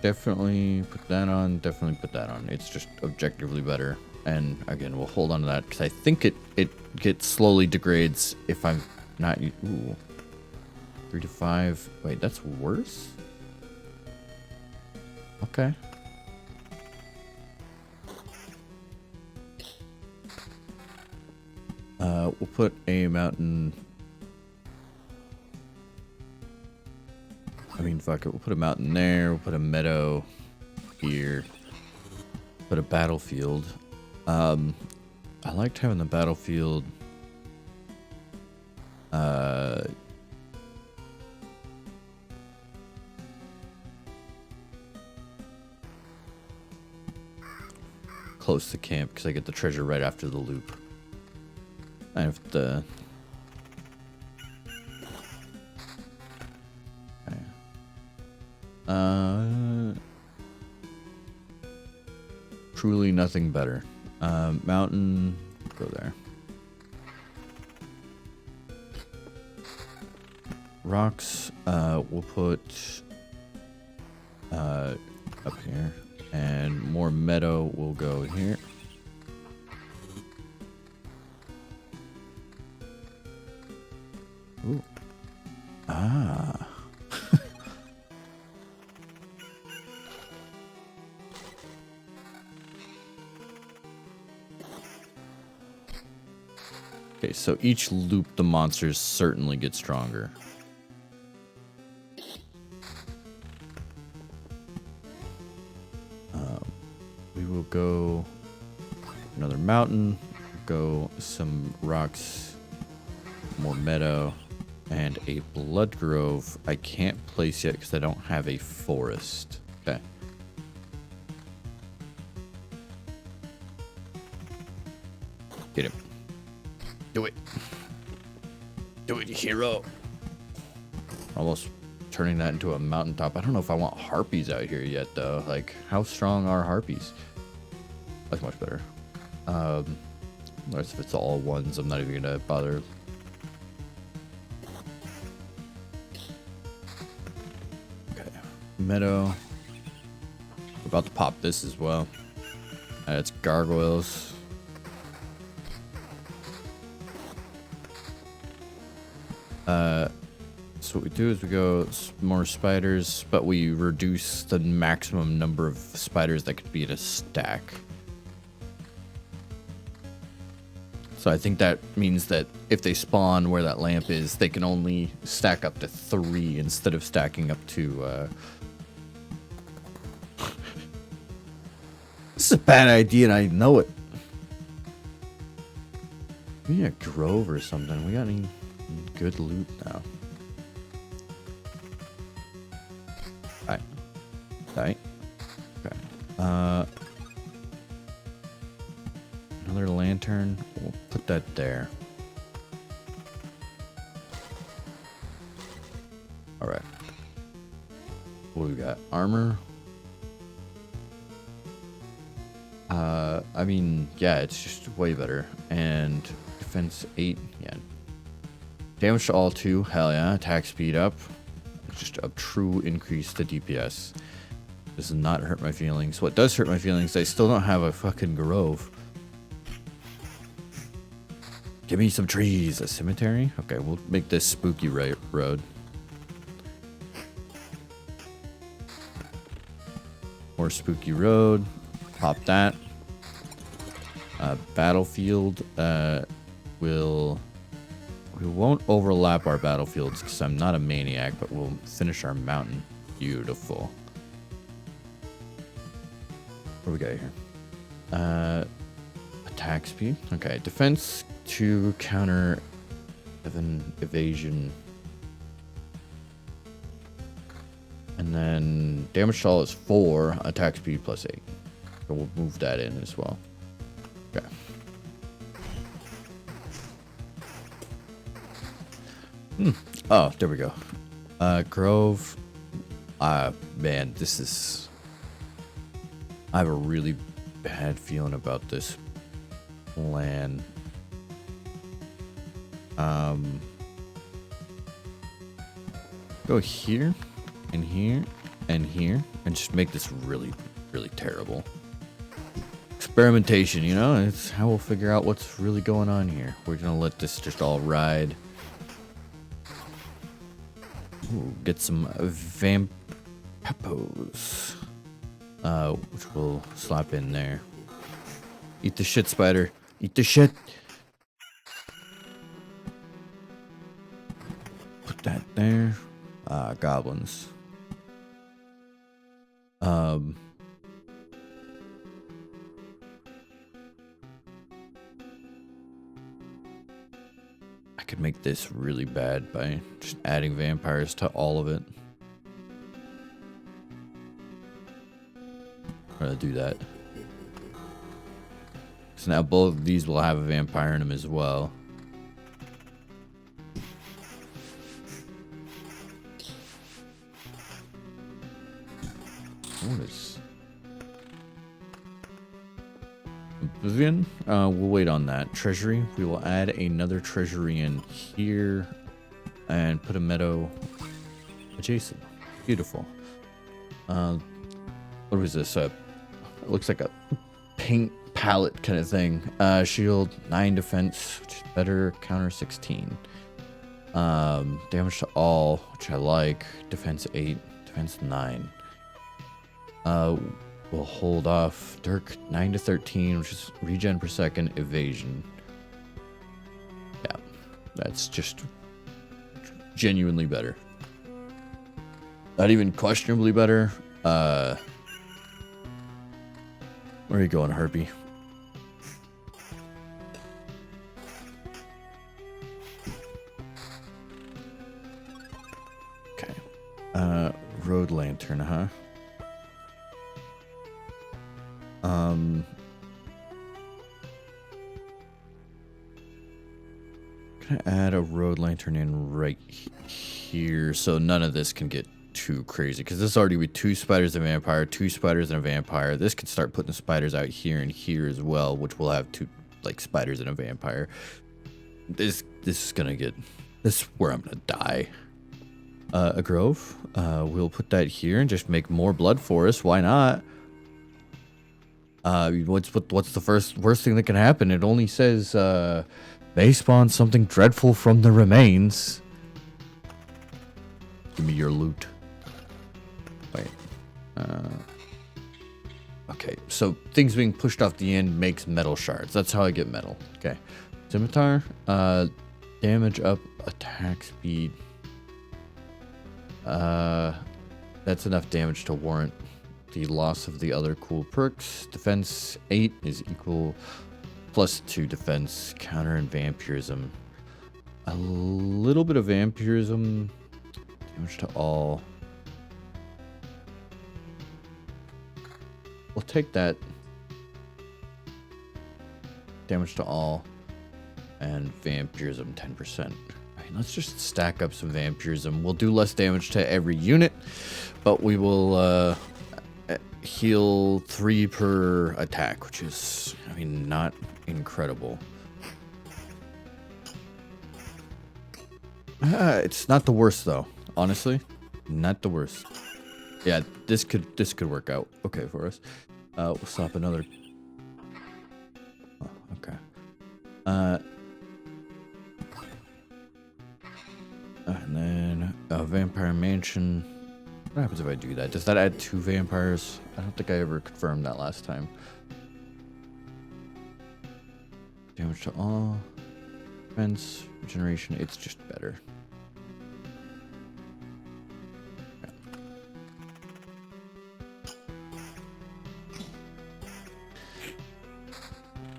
definitely put that on. Definitely put that on. It's just objectively better. And again, we'll hold on to that because I think it gets slowly degrades if I'm not. Ooh, 3 to 5. Wait, that's worse. Okay. We'll put a mountain. I mean, fuck it. We'll put a mountain there. We'll put a meadow here. Put a battlefield. I liked having the battlefield. Close to camp because I get the treasure right after the loop. I have the. Truly nothing better. Mountain, go there. Rocks, we'll put up here, and more meadow will go here. Ooh. Ah. Okay, so each loop the monsters certainly get stronger. We will go another mountain, go some rocks, more meadow, and a blood grove. I can't place yet because I don't have a forest. Okay. Get him. Do it. Do it, hero. Almost turning that into a mountaintop. I don't know if I want harpies out here yet, though. Like, how strong are harpies? That's much better. Unless if it's all ones, I'm not even gonna bother. Okay. Meadow. We're about to pop this as well. It's gargoyles. So what we do is we go more spiders, but we reduce the maximum number of spiders that could be in a stack. So I think that means that if they spawn where that lamp is, they can only stack up to 3 instead of stacking up to... This is a bad idea and I know it. We need a grove or something. We got any good loot now? Alright. Okay. Another lantern. We'll put that there. Alright. What do we got? Armor. I mean, yeah, it's just way better. And defense 8, yeah. Damage to all 2, hell yeah. Attack speed up. Just a true increase to DPS. Does not hurt my feelings. What does hurt my feelings, I still don't have a fucking grove. Give me some trees. A cemetery? Okay, we'll make this spooky road. More spooky road. Pop that. Battlefield. We won't overlap our battlefields because I'm not a maniac, but we'll finish our mountain. Beautiful. What do we got here? Attack speed. Okay, defense to counter evasion. And then damage to all is 4, attack speed plus 8. So we'll move that in as well. Okay. Oh, there we go. Grove. Man, this is... I have a really bad feeling about this plan. Go here, and here, and here, and just make this really, really terrible. Experimentation, you know? It's how we'll figure out what's really going on here. We're gonna let this just all ride. Ooh, get some vampepos, which we'll slap in there. Eat the shit, spider. Eat the shit. Put that there. Goblins. I could make this really bad by just adding vampires to all of it. I'm gonna do that. So now both of these will have a vampire in them as well. What is Oblivion? We'll wait on that. Treasury. We will add another treasury in here and put a meadow adjacent. Beautiful. What was this? It looks like a paint palette kind of thing. Shield 9 defense, which is better. Counter 16. Damage to all, which I like. Defense 8, defense 9. We'll hold off. Dirk 9 to 13, which is regen per second, evasion. Yeah, that's just genuinely better. Not even questionably better. Where are you going, Harpy? Okay. Road lantern, huh? Gonna add a road lantern in right here, so none of this can get too crazy, because this already with 2 spiders and a vampire, 2 spiders and a vampire. This could start putting spiders out here and here as well, which will have 2 like spiders and a vampire. This is gonna get, this is where I'm gonna die. A grove. We'll put that here and just make more blood forest. Why not? What's the worst thing that can happen? It only says may spawn something dreadful from the remains. Give me your loot. Wait. Okay, so things being pushed off the end makes metal shards. That's how I get metal. Okay. Scimitar. Damage up, attack speed. That's enough damage to warrant the loss of the other cool perks. Defense 8 is equal +2 defense, counter and vampirism. A little bit of vampirism. Damage to all. We'll take that. Damage to all. And vampirism 10%. Alright, let's just stack up some vampirism. We'll do less damage to every unit, but we will heal 3 per attack, which is, I mean, not incredible. It's not the worst though, honestly. Not the worst. Yeah, this could work out okay for us. We'll stop another. Oh, okay. And then a vampire mansion. What happens if I do that? Does that add 2 vampires? I don't think I ever confirmed that last time. Damage to all. Defense, regeneration. It's just better. Yeah.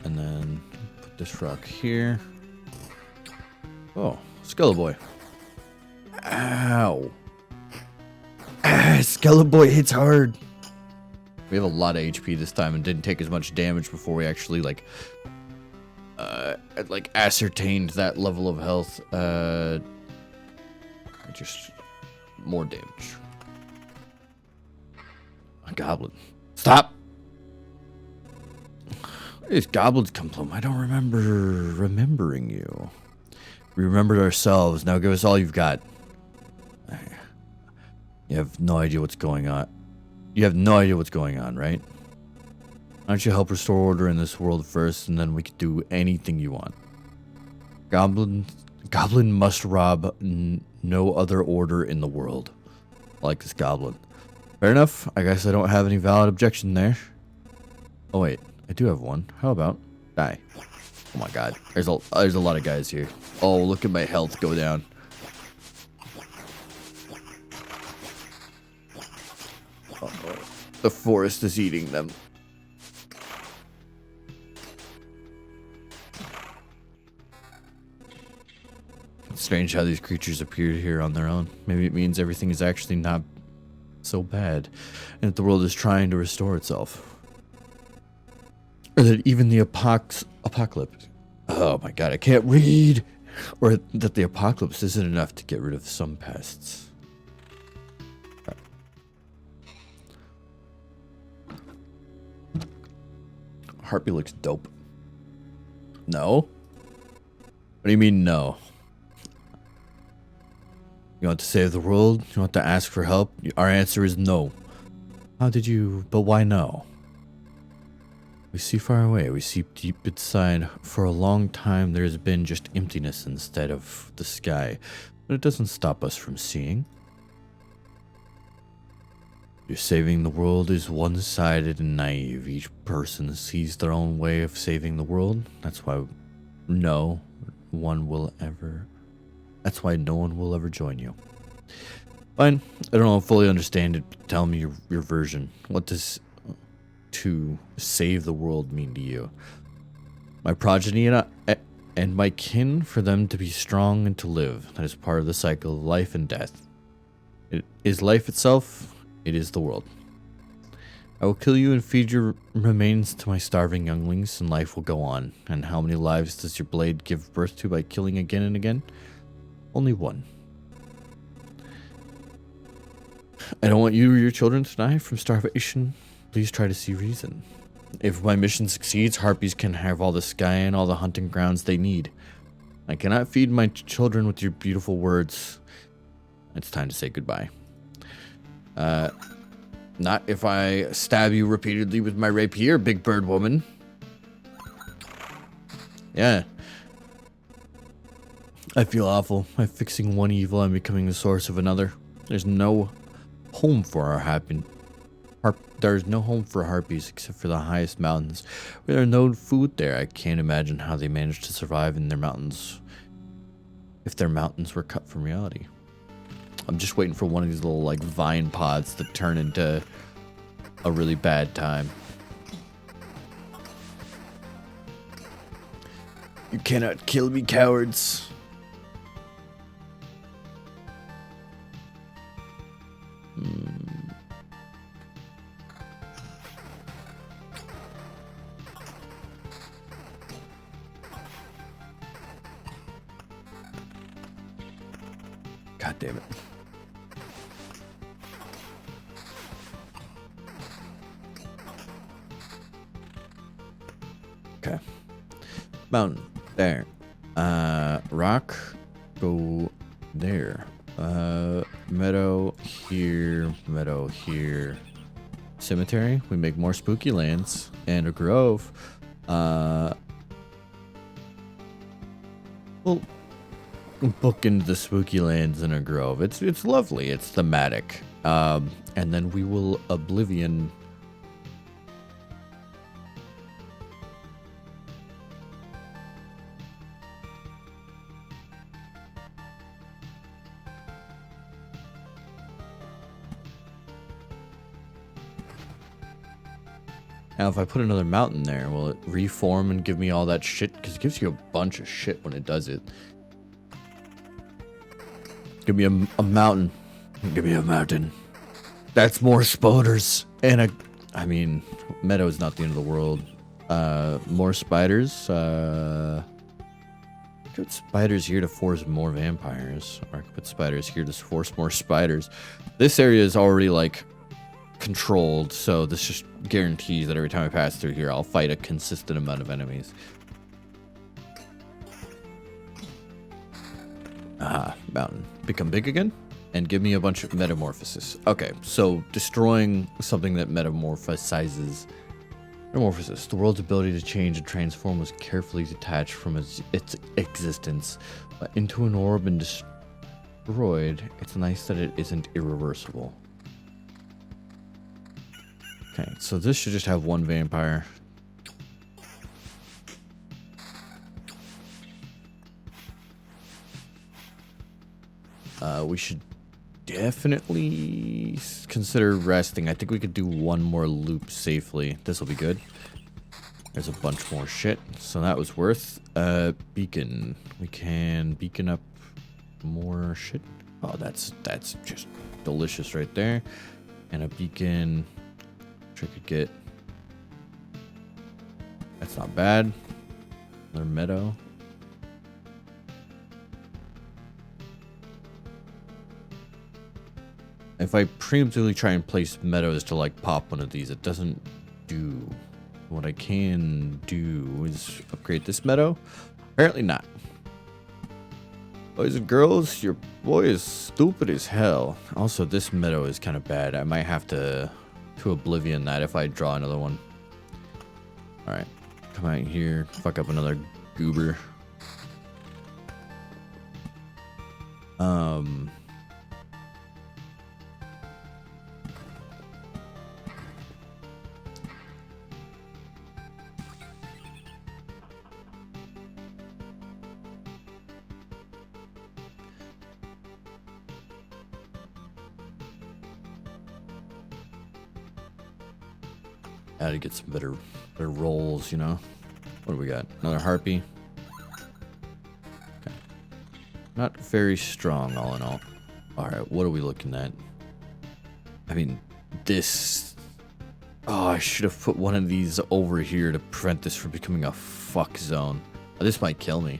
And then put this rock here. Oh, Skeletor. Ow. Skeletor hits hard. We have a lot of HP this time and didn't take as much damage before we actually ascertained that level of health. Just more damage. A goblin. Stop. Where these goblins come from? I don't remember remembering you. We remembered ourselves. Now give us all you've got. You have no idea what's going on. You have no idea what's going on, right? Why don't you help restore order in this world first, and then we can do anything you want. Goblin must rob no other order in the world. Like this goblin. Fair enough. I guess I don't have any valid objection there. Oh wait, I do have one. How about die? Oh my god, there's a lot of guys here. Oh, look at my health go down. The forest is eating them. It's strange how these creatures appeared here on their own. Maybe it means everything is actually not so bad, and that the world is trying to restore itself. Or that even the apocalypse... Oh my god, I can't read! Or that the apocalypse isn't enough to get rid of some pests. Harpy looks dope. No? What do you mean no? You want to save the world? You want to ask for help? Our answer is no. How did you... But why no? We see far away. We see deep inside. For a long time there has been just emptiness instead of the sky. But it doesn't stop us from seeing. Your saving the world is one-sided and naive. Each person sees their own way of saving the world. That's why no one will ever join you. Fine. I don't fully understand it. Tell me your version. What does to save the world mean to you? My progeny and my kin, for them to be strong and to live. That is part of the cycle of life and death. It is life itself. It is the world. I will kill you and feed your remains to my starving younglings, and life will go on. And how many lives does your blade give birth to by killing again and again? Only one. I don't want you or your children to die from starvation. Please try to see reason. If my mission succeeds, harpies can have all the sky and all the hunting grounds they need. I cannot feed my children with your beautiful words. It's time to say goodbye. Not if I stab you repeatedly with my rapier, big bird woman. Yeah. I feel awful. By fixing one evil, I'm becoming the source of another. There's no home for our There's no home for harpies except for the highest mountains. Where there's no food there, I can't imagine how they manage to survive in their mountains. If their mountains were cut from reality. I'm just waiting for one of these little vine pods to turn into a really bad time. You cannot kill me, cowards. God damn it. Okay. Mountain. There. Rock. Go there. Meadow here. Meadow here. Cemetery. We make more spooky lands. And a grove. Well, book into the spooky lands in a grove. It's lovely. It's thematic. And then we will Oblivion. Now, if I put another mountain there, will it reform and give me all that shit? Because it gives you a bunch of shit when it does it. Give me a mountain. Give me a mountain. That's more spawners. And I mean, meadow is not the end of the world. More spiders. Put spiders here to force more vampires. Or I could put spiders here to force more spiders. This area is already, like, controlled, so this just guarantees that every time I pass through here, I'll fight a consistent amount of enemies. Mountain. Become big again? And give me a bunch of metamorphosis. Okay, so destroying something that metamorphosizes. Metamorphosis. The world's ability to change and transform was carefully detached from its existence into an orb and destroyed. It's nice that it isn't irreversible. Okay, so this should just have one vampire. We should definitely consider resting. I think we could do one more loop safely. This will be good. There's a bunch more shit, so that was worth. Beacon. We can beacon up more shit. Oh, that's just delicious right there. And a beacon. I could get. That's not bad. Another meadow. If I preemptively try and place meadows to like pop one of these, it doesn't do. What I can do is upgrade this meadow. Apparently not. Boys and girls, your boy is stupid as hell. Also, this meadow is kind of bad. I might have to Oblivion that if I draw another one. Alright. Come out here. Fuck up another goober. Gotta get some better rolls, you know. What do we got? Another harpy. Okay. Not very strong, all in all. All right, what are we looking at? I mean, this. Oh, I should have put one of these over here to prevent this from becoming a fuck zone. Oh, this might kill me.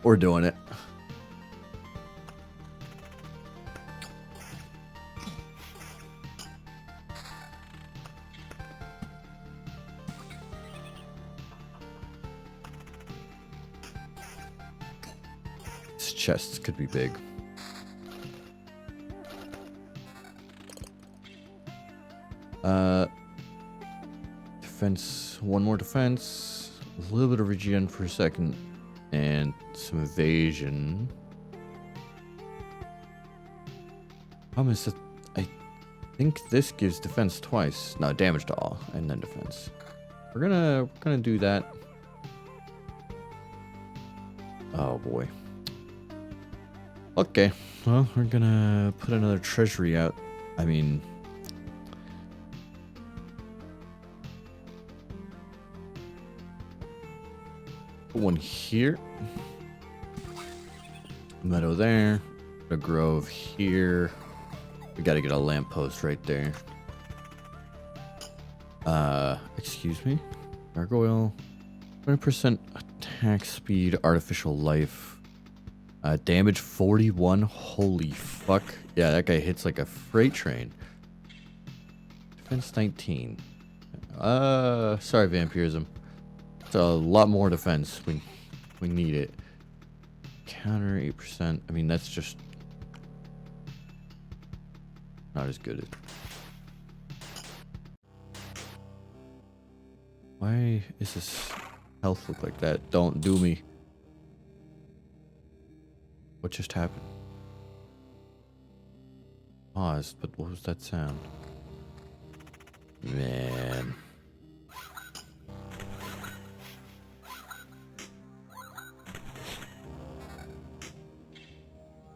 We're doing it. Chests could be big. Defense, one more defense, a little bit of regen for a second, and some evasion. Problem is that I think this gives defense twice. No, damage to all, and then defense. We're gonna do that. Oh boy. Okay, well, we're gonna put another treasury out. I mean, one here, meadow there, a grove here. We gotta get a lamppost right there. Excuse me, gargoyle, 20% attack speed, artificial life. Damage 41. Holy fuck. Yeah, that guy hits like a freight train. Defense 19. Sorry, vampirism. It's a lot more defense. We need it. Counter 8%. I mean, that's just not as good as. Why is this health look like that? Don't do me. What just happened? Paused, but what was that sound? Man.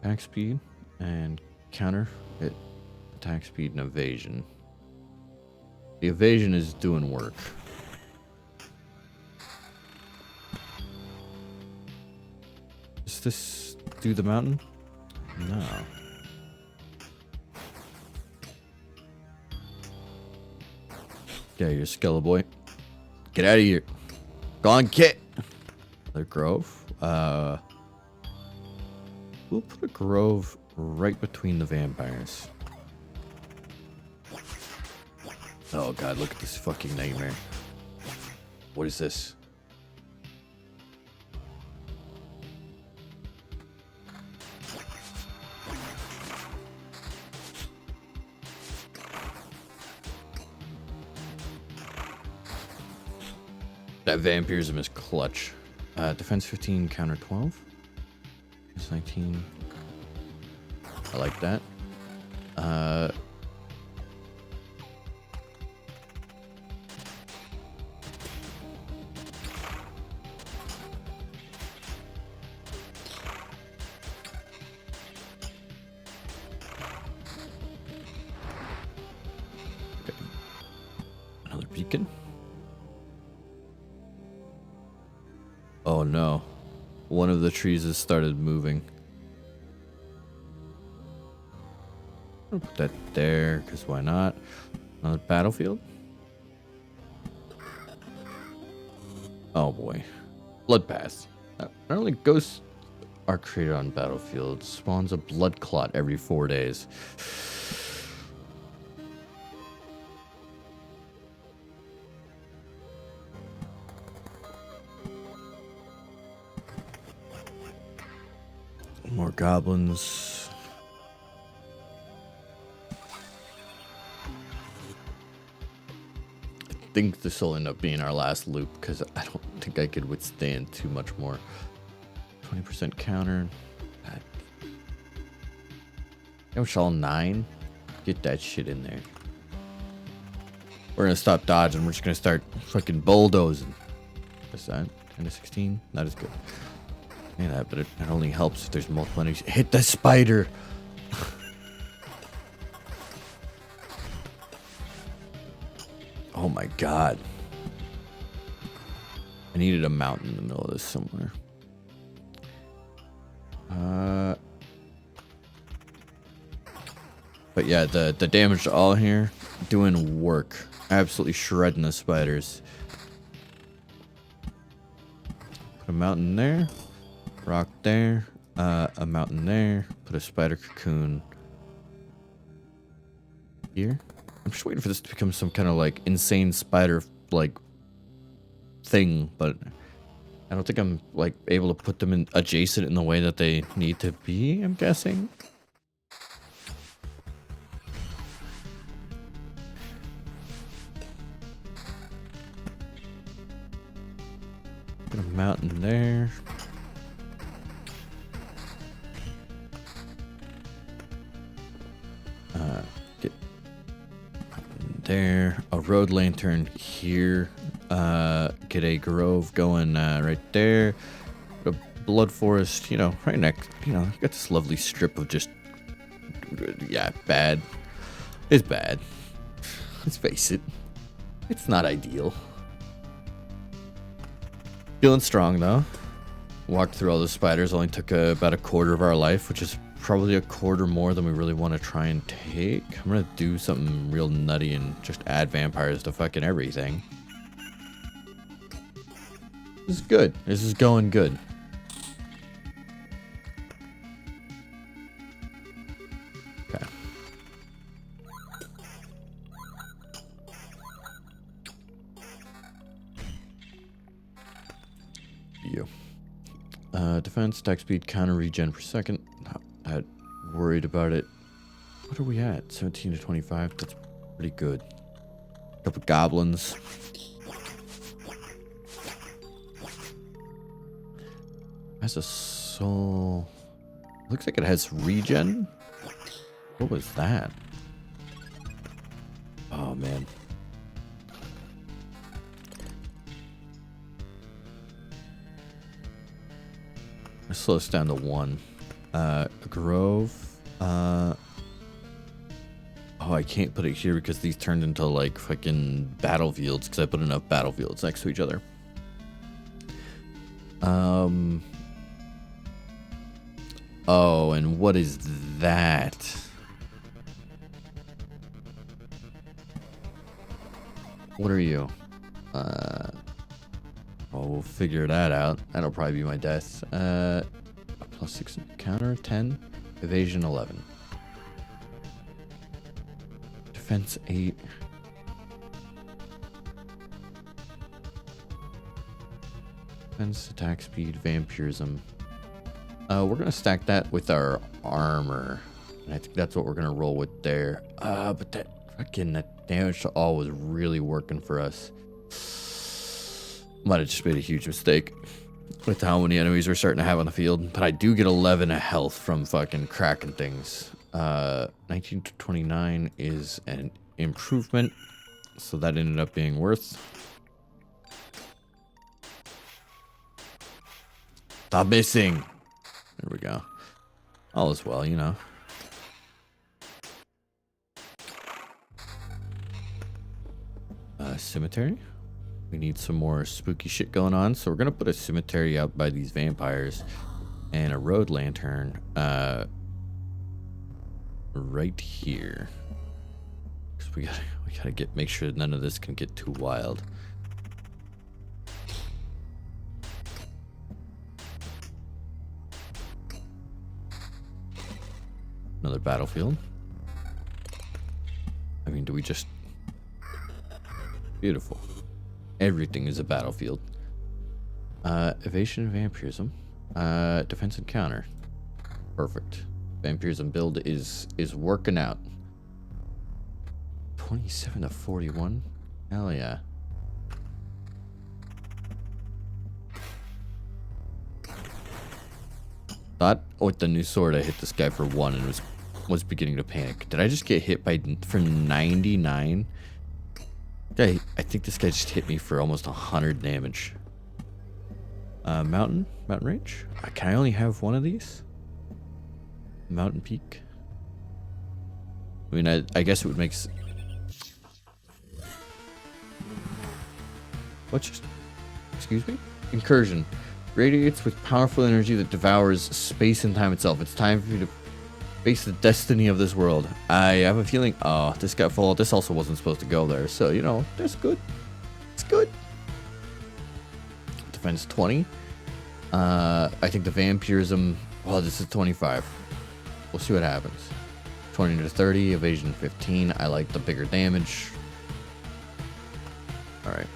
Attack speed and counter it. Attack speed and evasion. The evasion is doing work. Does this do the mountain? No. Yeah, you're a Skeletor boy. Get out of here. Go on, Kit. Another grove. We'll put a grove right between the vampires. Oh god, look at this fucking nightmare. What is this? That vampirism is clutch. Defense 15, counter 12. Defense 19. I like that. Okay. Another beacon. Oh no. One of the trees has started moving. I'll put that there, because why not? On the battlefield? Oh boy. Bloodpath. Apparently ghosts are created on battlefield. Spawns a blood clot every 4 days. More goblins. I think this will end up being our last loop because I don't think I could withstand too much more. 20% counter. Ouch, all 9. Get that shit in there. We're gonna stop dodging. We're just gonna start fucking bulldozing. What's that? 10 to 16? Not as good. Yeah, that, but it only helps if there's multiple enemies. Hit the spider! Oh my god. I needed a mountain in the middle of this somewhere. But yeah, the damage to all here, doing work. Absolutely shredding the spiders. Put a mountain there. Rock there. A mountain there. Put a spider cocoon here. I'm just waiting for this to become some kind of like insane spider like thing, but I don't think I'm like able to put them in adjacent in the way that they need to be, I'm guessing. Put a mountain there. Get there. A road lantern here. Get a grove going right there. A blood forest, you know, right next. You know, you got this lovely strip of just, yeah, bad. It's bad. Let's face it. It's not ideal. Feeling strong though. Walked through all the spiders. Only took about a quarter of our life, which is probably a quarter more than we really want to try and take. I'm gonna do something real nutty and just add vampires to fucking everything. This is good. This is going good. Okay. You. Defense, attack speed, counter regen per second. Not that worried about it. What are we at? 17 to 25. That's pretty good. Couple goblins. Has a soul. Looks like it has regen. What was that? Oh man. Let's slow us down to 1. Grove. Oh, I can't put it here because these turned into like fucking battlefields because I put enough battlefields next to each other. Oh, and what is that? What are you? Oh, we'll figure that out. That'll probably be my death. +6 counter, 10. Evasion, 11. Defense, 8. Defense, attack speed, vampirism. We're gonna stack that with our armor. And I think that's what we're gonna roll with there. But that damage to all was really working for us. Might have just made a huge mistake with how many enemies we're starting to have on the field. But I do get 11 of health from fucking cracking things. 19 to 29 is an improvement. So that ended up being worth. Stop missing. There we go. All is well, you know. Cemetery. We need some more spooky shit going on, so we're gonna put a cemetery out by these vampires and a road lantern right here. Cause we gotta make sure none of this can get too wild. Another battlefield. I mean, do we just... Beautiful. Everything is a battlefield. Evasion and vampirism. Defense and counter. Perfect. Vampirism build is working out. 27 to 41. Hell yeah. Thought with the new sword I hit this guy for 1 and was beginning to panic. Did I just get hit for 99? Okay, I think this guy just hit me for almost 100 damage. Mountain range. Can I only have one of these? Mountain peak. I mean, I guess it would make. What just? Excuse me? Incursion. Radiates with powerful energy that devours space and time itself. It's time for you to face the destiny of this world. I have a feeling... Oh, this got full. This also wasn't supposed to go there. So, you know, that's good. It's good. Defense 20. I think the vampirism... Well, this is 25. We'll see what happens. 20 to 30. Evasion 15. I like the bigger damage. Alright.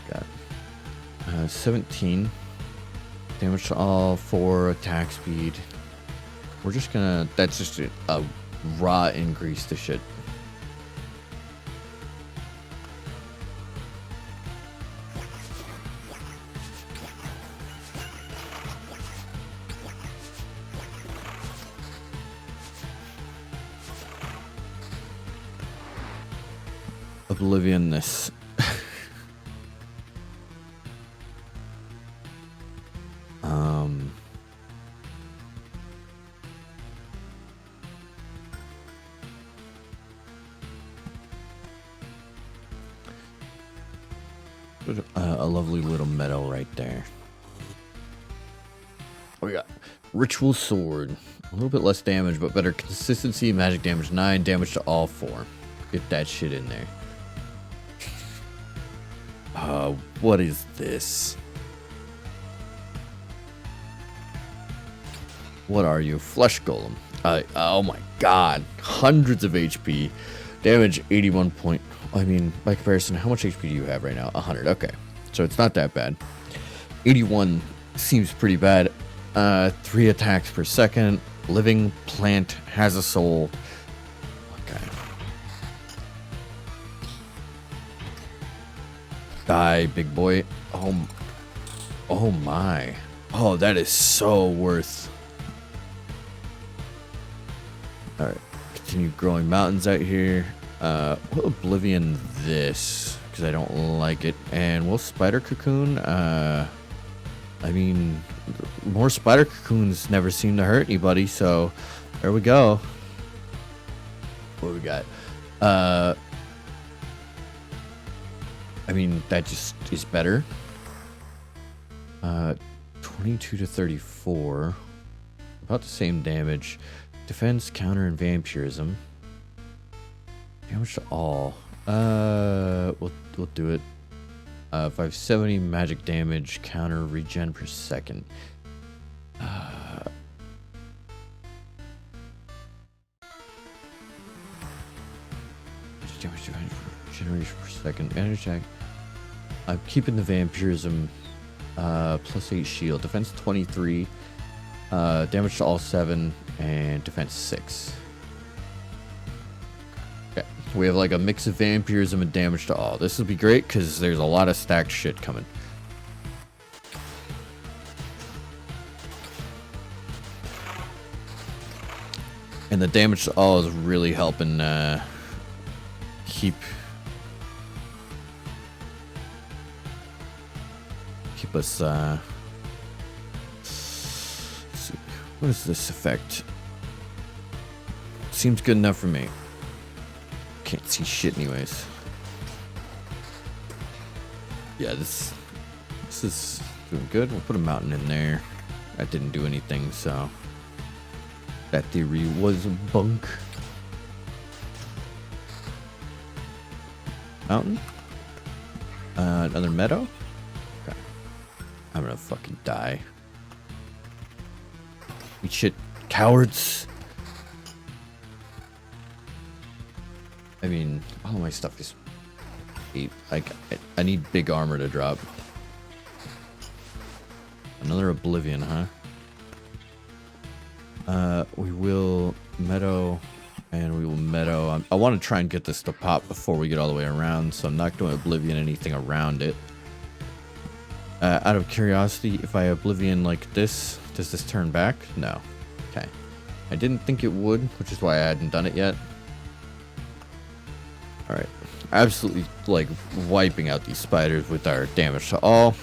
Got 17 damage to all, 4 attack speed. We're just gonna... That's just a raw increase to shit. Oblivionness. A lovely little meadow right there. Oh, we got Ritual Sword. A little bit less damage, but better consistency. Magic damage 9, damage to all 4. Get that shit in there. What is this? What are you? Flesh Golem. Oh my god. Hundreds of HP. Damage 81 point. I mean, by comparison, how much HP do you have right now? 100. Okay. So it's not that bad. 81 seems pretty bad. 3 attacks per second. Living plant has a soul. Okay. Die, big boy. Oh my. Oh, that is so worth. Alright. Continue growing mountains out here. We'll Oblivion this, because I don't like it. And we'll Spider Cocoon. I mean, more Spider Cocoons never seem to hurt anybody, so there we go. What do we got? I mean, that just is better. 22 to 34. About the same damage. Defense, counter, and vampirism. Damage to all. We'll do it. 570 magic damage, counter, regen per second. Damage generation per second. Energy attack. I'm keeping the vampirism. +8 shield. Defense 23. Damage to all 7. And defense 6. Okay. We have like a mix of vampirism and damage to all. This will be great because there's a lot of stacked shit coming. And the damage to all is really helping keep us let's see. What is this effect? Seems good enough for me. Can't see shit anyways. Yeah, this is doing good. We'll put a mountain in there. That didn't do anything, so that theory was bunk. Mountain? Another meadow? Okay. I'm gonna fucking die. Eat shit, cowards. I mean, all my stuff is like I need big armor to drop. Another Oblivion, huh? We will meadow, and we will meadow. I want to try and get this to pop before we get all the way around, so I'm not going to Oblivion anything around it. Out of curiosity, if I Oblivion like this, does this turn back? No. Okay. I didn't think it would, which is why I hadn't done it yet. Alright. Absolutely, like, wiping out these spiders with our damage to all.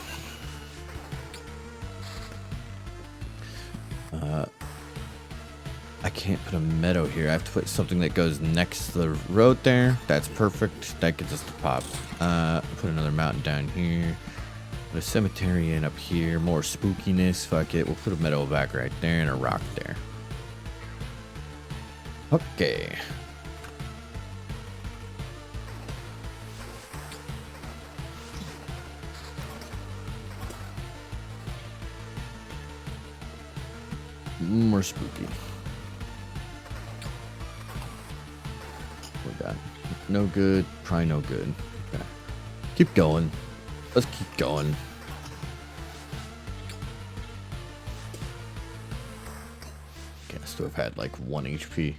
I can't put a meadow here. I have to put something that goes next to the road there. That's perfect. That gets us to pop. Put another mountain down here. Put a cemetery in up here. More spookiness. Fuck it. We'll put a meadow back right there and a rock there. Okay. More spooky. We're done. No good. Probably no good. Okay. Keep going. Let's keep going. Okay, I still have had like 1 HP.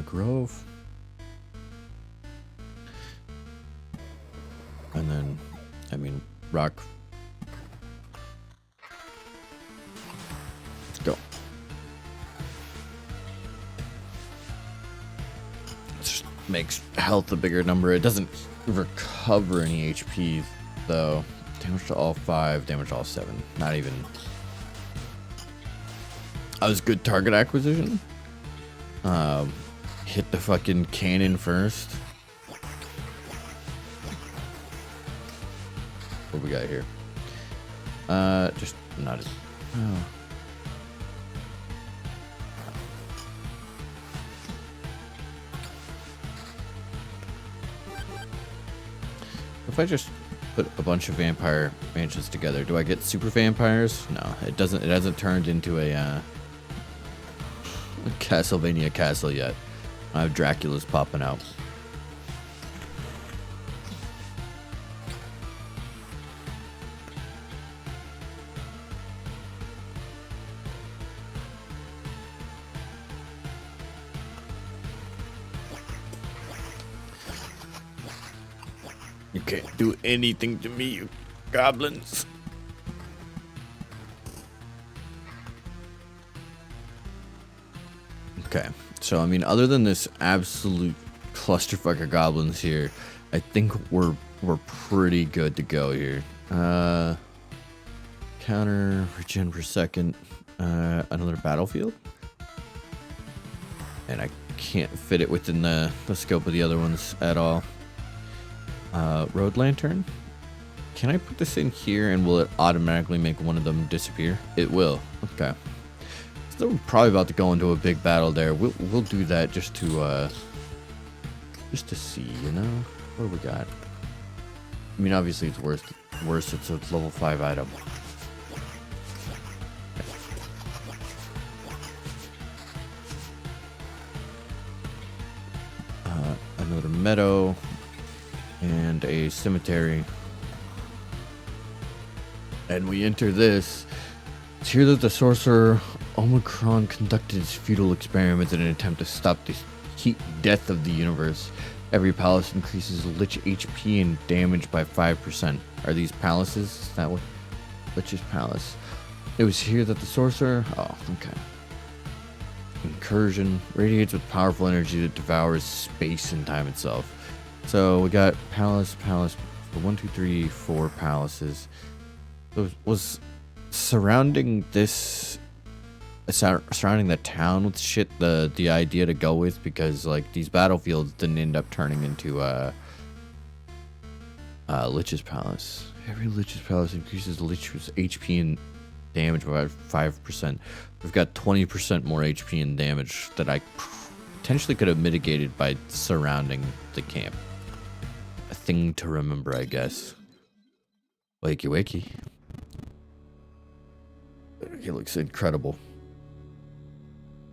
Grove. And then, I mean, rock. Let's go. It just makes health a bigger number. It doesn't recover any HP, though. Damage to all 5, damage to all 7. Not even. That was good target acquisition. Hit the fucking cannon first. What we got here? Just not as. Oh. If I just put a bunch of vampire mansions together, do I get super vampires? No, it doesn't. It hasn't turned into a Castlevania castle yet. I have Dracula's popping out. You can't do anything to me, you goblins. Okay, so I mean, other than this absolute clusterfuck of goblins here, I think we're pretty good to go here. Counter regen per second. Another battlefield, and I can't fit it within the scope of the other ones at all. Road lantern. Can I put this in here and will it automatically make one of them disappear? It will. Okay. So we're probably about to go into a big battle there. We'll do that just to see, you know? What do we got? I mean, obviously it's worse. It's a level 5 item. Another meadow and a cemetery. And we enter this. It's here that the sorcerer Omicron conducted his futile experiment in an attempt to stop the heat death of the universe. Every palace increases Lich HP and damage by 5%. Are these palaces? Is that what? Lich's palace. It was here that the sorcerer... Oh, okay. Incursion radiates with powerful energy that devours space and time itself. So we got palace. So 1, 2, 3, 4 palaces. So was surrounding this, surrounding the town with shit the idea to go with, because like these battlefields didn't end up turning into Lich's palace. Every Lich's palace increases Lich's HP and damage by 5%. We've got 20% more HP and damage that I potentially could have mitigated by surrounding the camp. A thing to remember, I guess. Wakey wakey. It looks incredible.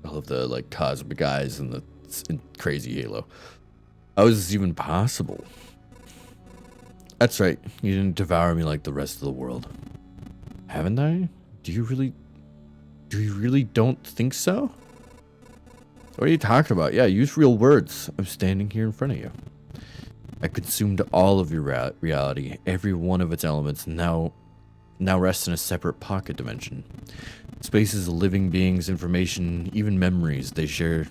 All of the like cosmic eyes and the crazy halo. How is this even possible? That's right. You didn't devour me like the rest of the world. Haven't I? Do you really don't think so? What are you talking about? Yeah, use real words. I'm standing here in front of you. I consumed all of your reality. Every one of its elements now rests in a separate pocket dimension. Spaces, living beings, information, even memories. They share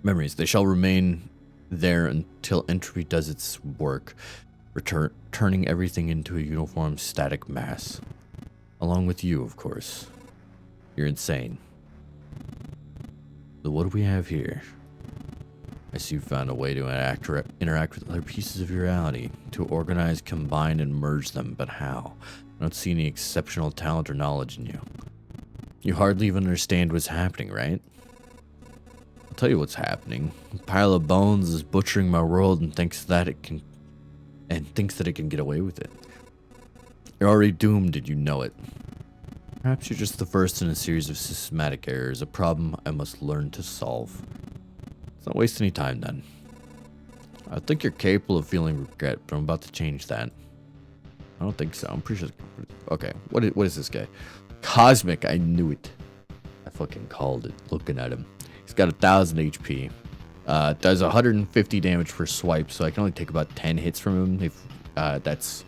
memories. They shall remain there until entropy does its work, turning everything into a uniform static mass. Along with you, of course. You're insane. So what do we have here? I see you found a way to interact with other pieces of your reality, to organize, combine, and merge them, but how? I don't see any exceptional talent or knowledge in you. You hardly even understand what's happening, right? I'll tell you what's happening. A pile of bones is butchering my world and thinks that it can get away with it. You're already doomed, did you know it? Perhaps you're just the first in a series of systematic errors, a problem I must learn to solve. Let's not waste any time then. I think you're capable of feeling regret, but I'm about to change that. I don't think so. I'm pretty sure. Okay, what is this guy? Cosmic, I knew it. I fucking called it, looking at him. He's got 1,000 HP. Does 150 damage per swipe, so I can only take about 10 hits from him. If that's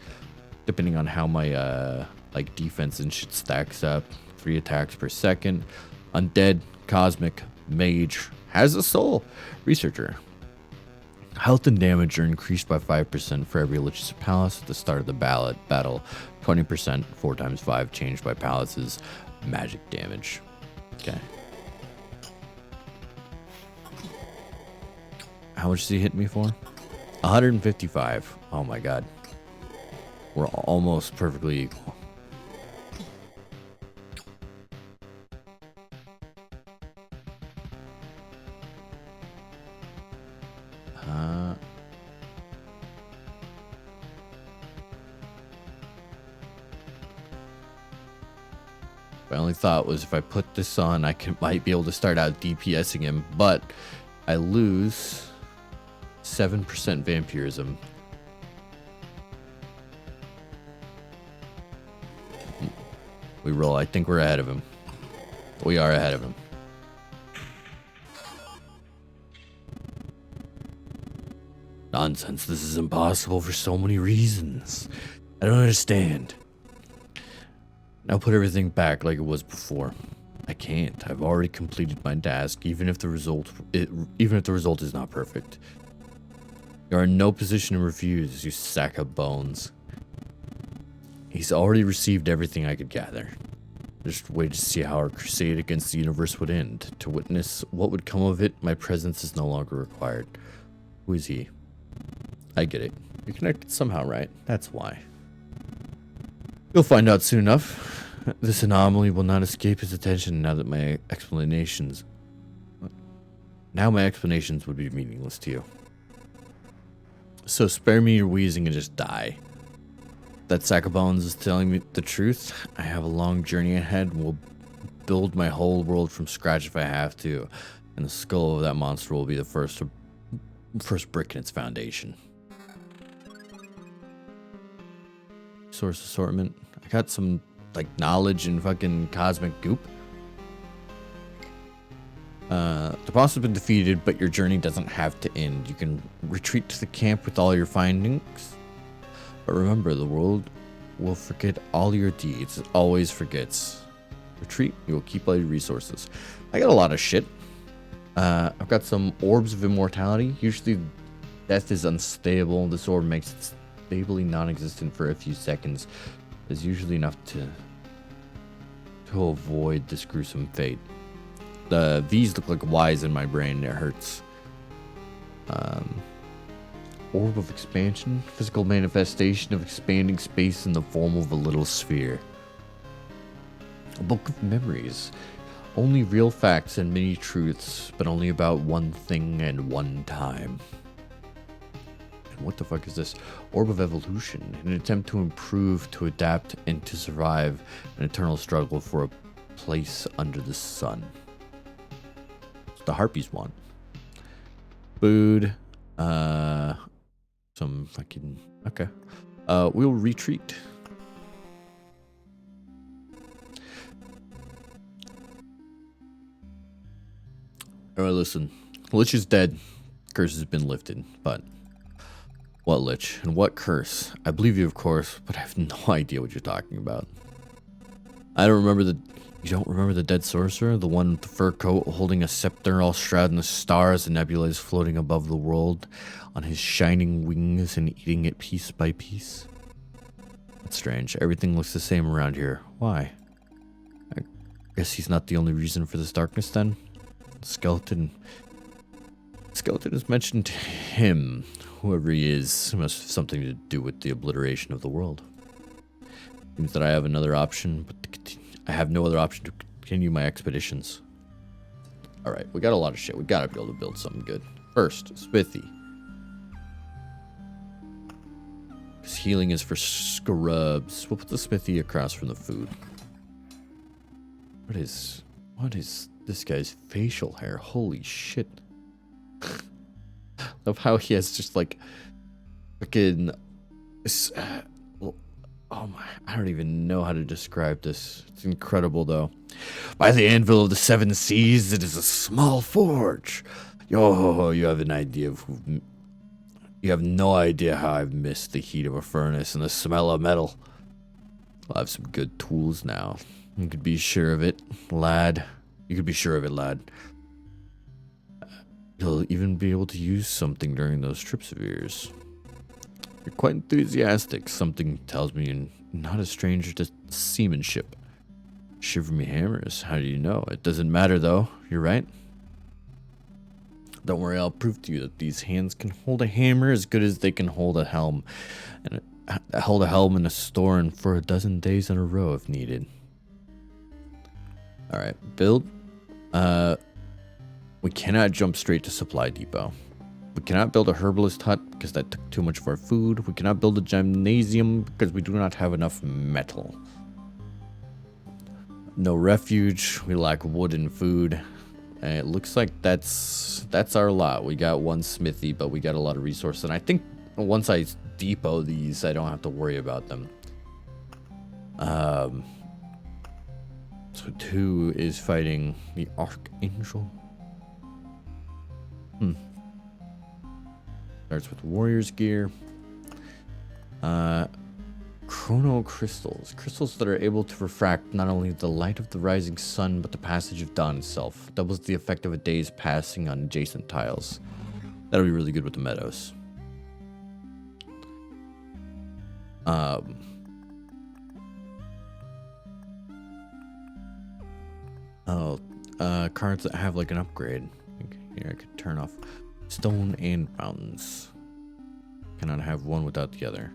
depending on how my like defense and shit stacks up. 3 attacks per second. Undead, cosmic, mage, has a soul. Researcher. Health and damage are increased by 5% for every Lich's Palace at the start of the battle. 20%, 4 times 5, changed by palaces. Magic damage. Okay. How much does he hit me for? 155. Oh my god. We're almost perfectly equal. My only thought was if I put this on, might be able to start out DPSing him, but I lose 7% vampirism. We roll. I think we're ahead of him. We are ahead of him. – Nonsense. This is impossible for so many reasons. I don't understand. Now put everything back like it was before. I can't. I've already completed my task, even if the result is not perfect. You are in no position to refuse, you sack of bones. He's already received everything I could gather. Just wait to see how our crusade against the universe would end. To witness what would come of it, my presence is no longer required. Who is he? I get it. You're connected somehow, right? That's why. You'll find out soon enough. This anomaly will not escape his attention now that my explanations... Now my explanations would be meaningless to you. So spare me your wheezing and just die. That sack of bones is telling me the truth. I have a long journey ahead and will build my whole world from scratch if I have to. And the skull of that monster will be the first brick in its foundation. Source assortment. I got some like knowledge and fucking cosmic goop. The boss has been defeated, but your journey doesn't have to end. You can retreat to the camp with all your findings. But remember, the world will forget all your deeds. It always forgets. Retreat, you will keep all your resources. I got a lot of shit. I've got some orbs of immortality. Usually death is unstable. This orb makes it stably non-existent for a few seconds. It's usually enough to avoid this gruesome fate. The V's look like Y's in my brain. It hurts. Orb of expansion. Physical manifestation of expanding space in the form of a little sphere. A book of memories. Only real facts and many truths, but only about one thing and one time. And what the fuck is this? Orb of evolution. An attempt to improve, to adapt, and to survive an eternal struggle for a place under the sun. The harpies want food, some fucking okay. We'll retreat. Alright, listen. Lich is dead. Curse has been lifted, but what Lich and what curse? I believe you, of course, but I have no idea what you're talking about. I don't remember the. You don't remember the dead sorcerer? The one with the fur coat holding a scepter all shrouded in the stars and nebulas floating above the world on his shining wings and eating it piece by piece? That's strange. Everything looks the same around here. Why? I guess he's not the only reason for this darkness then? Skeleton has mentioned him. Whoever he is must have something to do with the obliteration of the world. Seems that I have another option, but I have no other option to continue my expeditions. Alright, we got a lot of shit. We gotta be able to build something good. First, Smithy. Because healing is for scrubs. We'll put the Smithy across from the food. What is this guy's facial hair? Holy shit. Love how he has just like fucking oh my, I don't even know how to describe this. It's incredible though. By the anvil of the seven seas, it is a small forge. Yo, you have an idea of who, you have no idea how I've missed the heat of a furnace and the smell of metal. I'll have some good tools now. You could be sure of it, lad. You could be sure of it, lad. You'll even be able to use something during those trips of yours. You're quite enthusiastic. Something tells me you're not a stranger to seamanship. Shiver me hammers. How do you know? It doesn't matter though. You're right. Don't worry, I'll prove to you that these hands can hold a hammer as good as they can hold a helm. And hold a helm in a store and for a dozen days in a row if needed. Alright, build. We cannot jump straight to supply depot. We cannot build a herbalist hut because that took too much of our food. We cannot build a gymnasium because we do not have enough metal. No refuge. We lack wood and food. And it looks like that's our lot. We got one smithy, but we got a lot of resources. And I think once I depot these, I don't have to worry about them. So 2 is fighting the Archangel. Starts with warrior's gear. Chrono crystals. Crystals that are able to refract not only the light of the rising sun, but the passage of dawn itself. Doubles the effect of a day's passing on adjacent tiles. That'll be really good with the meadows. Cards that have like an upgrade. Here I could turn off stone and mountains. Cannot have one without the other.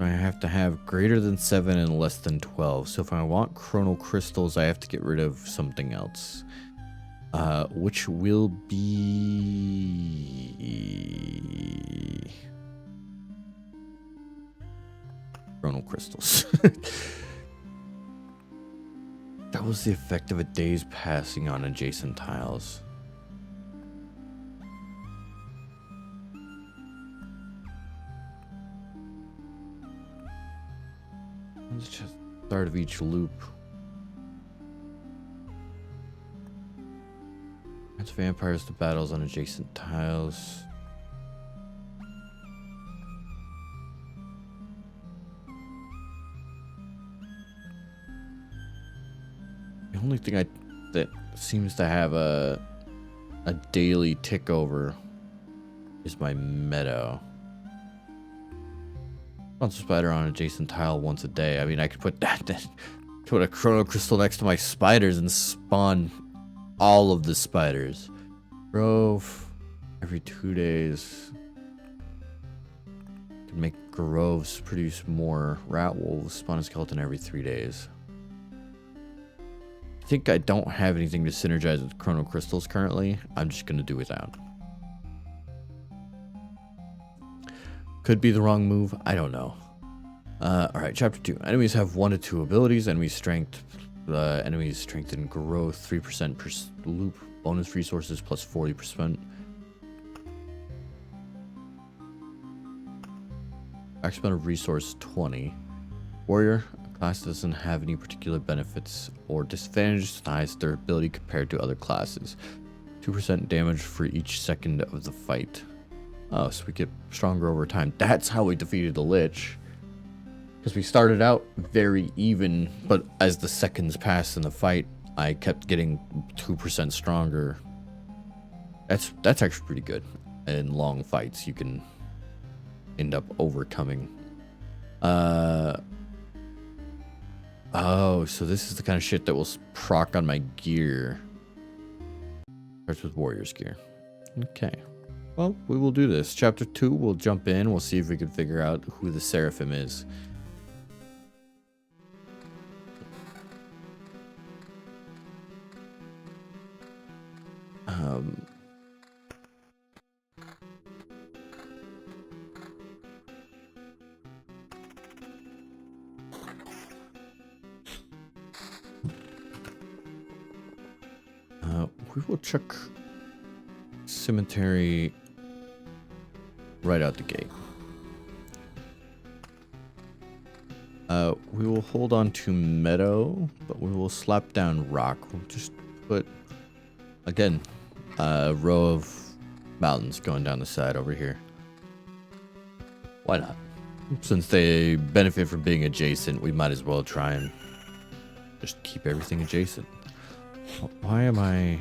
I have to have greater than 7 and less than 12. So if I want chrono crystals, I have to get rid of something else. Which will be chrono crystals. That was the effect of a day's passing on adjacent tiles. It's just the start of each loop. Adds vampires to battles on adjacent tiles. The only thing that seems to have a daily tick over is my meadow. Monster spider on adjacent tile once a day. I mean, I could put put a chrono crystal next to my spiders and spawn all of the spiders. Grove every 2 days. Can make groves produce more. Rat wolves spawn a skeleton every 3 days. I think I don't have anything to synergize with chrono crystals currently. I'm just gonna do without. Could be the wrong move. I don't know. Alright, chapter 2. Enemies have 1 to 2 abilities. Enemy strength. Enemies strength and growth 3% per loop. Bonus resources plus 40%. Maximum of resource 20. Warrior. Class doesn't have any particular benefits or disadvantages to highest their ability compared to other classes. 2% damage for each second of the fight. Oh, so we get stronger over time. That's how we defeated the Lich. Because we started out very even, but as the seconds passed in the fight, I kept getting 2% stronger. That's actually pretty good. In long fights, you can end up overcoming. Oh, so this is the kind of shit that will proc on my gear. Starts with warrior's gear. Okay. Well, we will do this. Chapter 2, we'll jump in. We'll see if we can figure out who the Seraphim is. We will check cemetery right out the gate. We will hold on to meadow, but we will slap down rock. We'll just put, again, a row of mountains going down the side over here. Why not? Since they benefit from being adjacent, we might as well try and just keep everything adjacent. Why am I...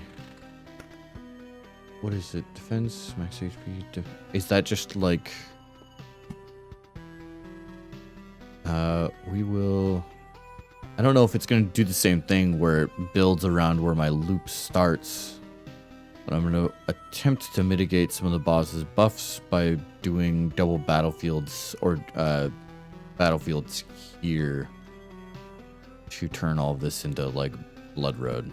What is it? Defense, max HP. Is that just like... we will... I don't know if it's going to do the same thing where it builds around where my loop starts. But I'm going to attempt to mitigate some of the boss's buffs by doing double battlefields or battlefields here to turn all of this into like Blood Road.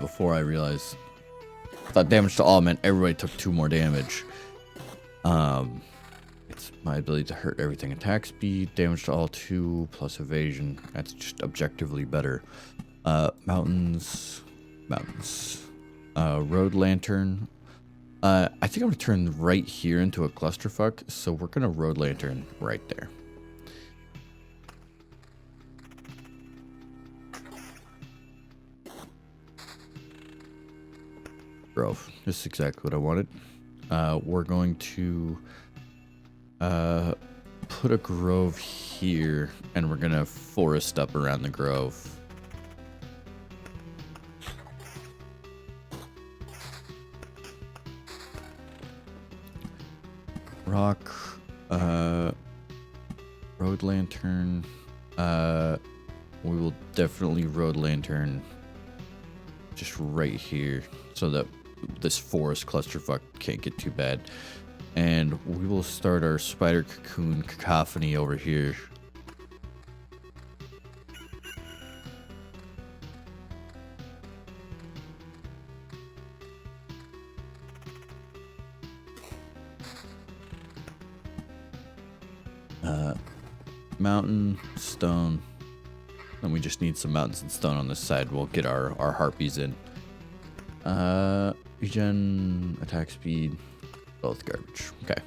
Before I realized, I thought damage to all meant everybody took 2 more damage. It's my ability to hurt everything. Attack speed, damage to all 2 plus evasion. That's just objectively better. Mountains. Mountains. Road lantern. I think I'm gonna turn right here into a clusterfuck, so we're gonna road lantern right there. Grove. This is exactly what I wanted. We're going to put a grove here, and we're gonna forest up around the grove. Rock, road lantern. We will definitely road lantern just right here so that this forest clusterfuck can't get too bad. And we will start our spider cocoon cacophony over here. Mountain, stone. And we just need some mountains and stone on this side. We'll get our harpies in. Regen, attack speed, both garbage. Okay.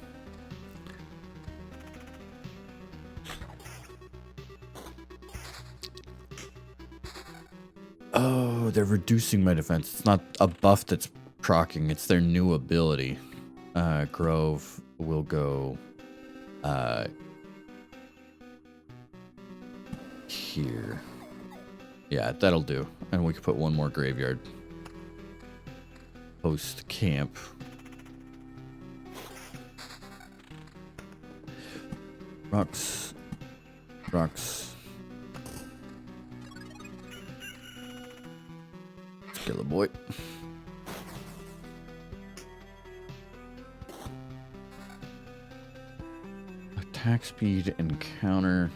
Oh, they're reducing my defense. It's not a buff that's proccing, it's their new ability. Grove will go here. Yeah, that'll do. And we can put one more graveyard. Post camp. Rocks. Rocks. Killer boy. Attack speed and counter.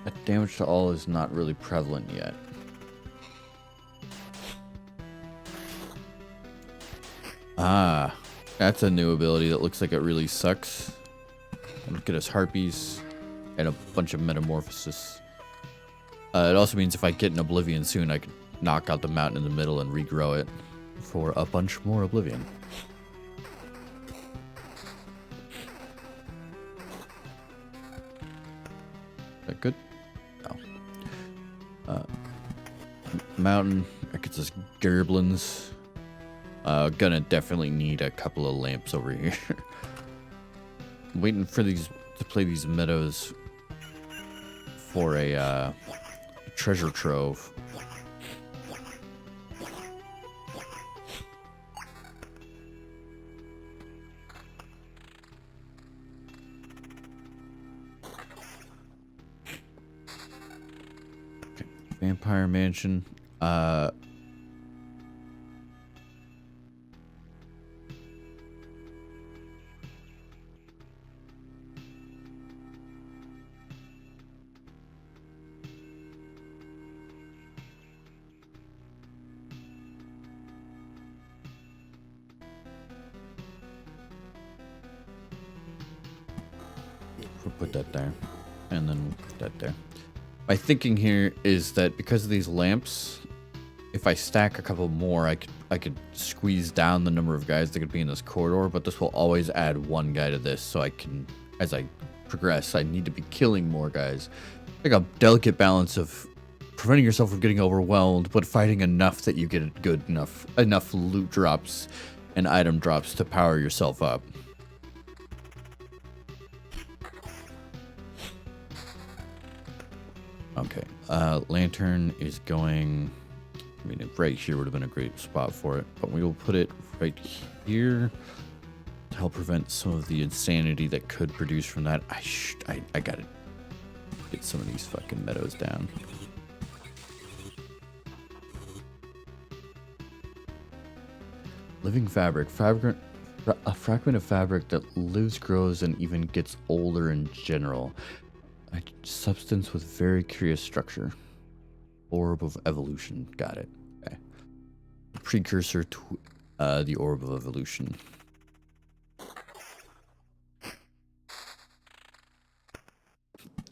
That damage to all is not really prevalent yet. Ah, that's a new ability that looks like it really sucks. It'll get us harpies and a bunch of metamorphosis. It also means if I get an oblivion soon, I can knock out the mountain in the middle and regrow it for a bunch more oblivion. Is that good? No. Mountain, that gets us gerblins. Gonna definitely need a couple of lamps over here. Waiting for these to play these meadows for a treasure trove. Okay. Vampire Mansion. We'll put that there, and then we'll put that there. My thinking here is that because of these lamps, if I stack a couple more, I could squeeze down the number of guys that could be in this corridor, but this will always add one guy to this, so I can, as I progress, I need to be killing more guys. Like a delicate balance of preventing yourself from getting overwhelmed, but fighting enough that you get good enough loot drops and item drops to power yourself up. Okay, lantern is going, I mean, right here would have been a great spot for it, but we will put it right here to help prevent some of the insanity that could produce from that. I gotta get some of these fucking meadows down. Living fabric. A fragment of fabric that lives, grows, and even gets older in general. A substance with very curious structure. Orb of evolution. Got it. Okay. Precursor to the orb of evolution.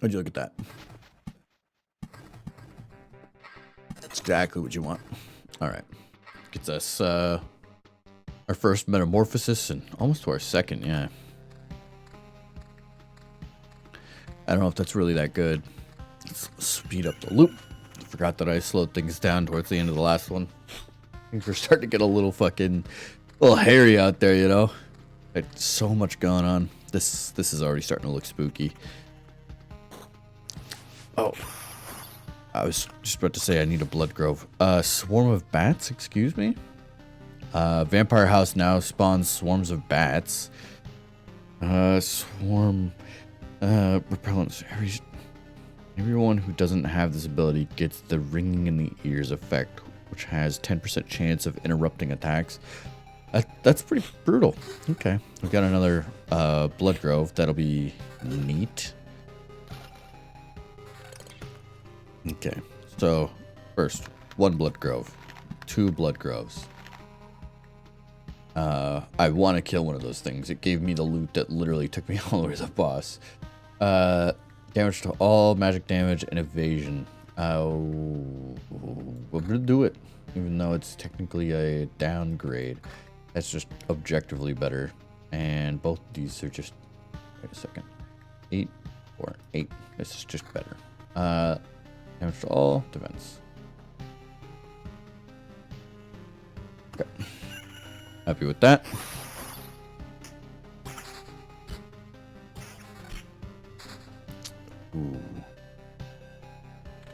How'd you look at that? That's exactly what you want. All right. Gets us our first metamorphosis and almost to our second, yeah. I don't know if that's really that good. Let's speed up the loop. Forgot that I slowed things down towards the end of the last one. Things were starting to get a little hairy out there, you know? Like, so much going on. This is already starting to look spooky. Oh. I was just about to say I need a blood grove. Swarm of bats, excuse me? Vampire house now spawns swarms of bats. Swarm repellents. Everyone who doesn't have this ability gets the ringing in the ears effect, which has 10% chance of interrupting attacks. That's pretty brutal. Okay, we've got another blood grove. That'll be neat. Okay, so first, 1 blood grove, 2 blood groves. I want to kill one of those things. It gave me the loot that literally took me all the way to the boss. Damage to all, magic damage, and evasion. We're gonna do it, even though it's technically a downgrade. That's just objectively better. And both of these are just, wait a second, 8 or 8. This is just better. Damage to all, defense. Okay. Happy with that. Ooh.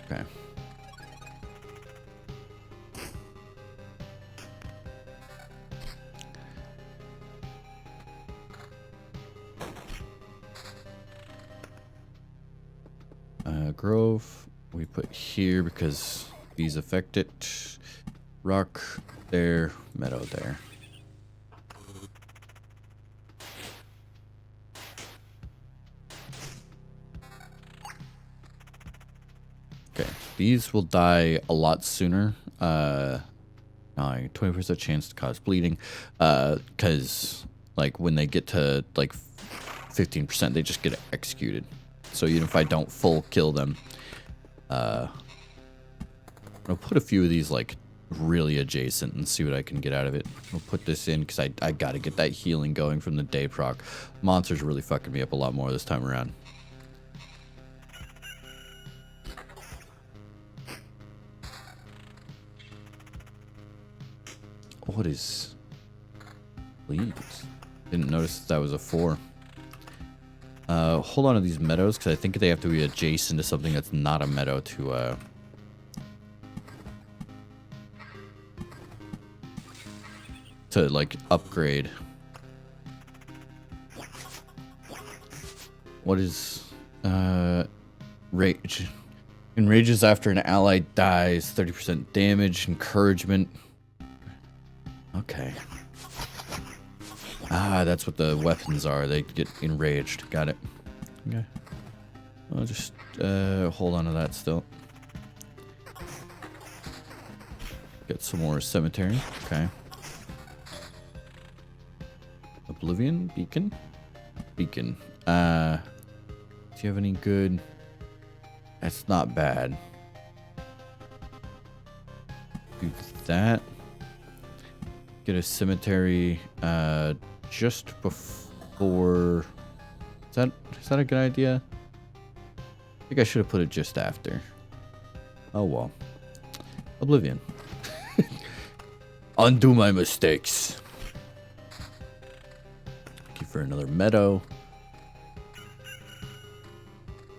Okay. Grove we put here because these affect it. Rock there, meadow there. Okay, these will die a lot sooner. 20% chance to cause bleeding. Because like when they get to like 15%, they just get executed. So even if I don't full kill them, I'll put a few of these like really adjacent and see what I can get out of it. I'll put this in because I gotta get that healing going from the day proc. Monsters really fucking me up a lot more this time around. What is... Please. Didn't notice that was a 4. Hold on to these meadows because I think they have to be adjacent to something that's not a meadow to like upgrade. What is rage? Enrages after an ally dies, 30% damage, encouragement. Okay. Ah, that's what the weapons are. They get enraged. Got it. Okay. I'll just hold on to that still. Get some more cemetery. Okay. Oblivion beacon. Beacon. Do you have any good? That's not bad. Do that. Get a cemetery. Just before. Is that a good idea? I think I should have put it just after. Oh well. Oblivion. Undo my mistakes. Thank you for another meadow.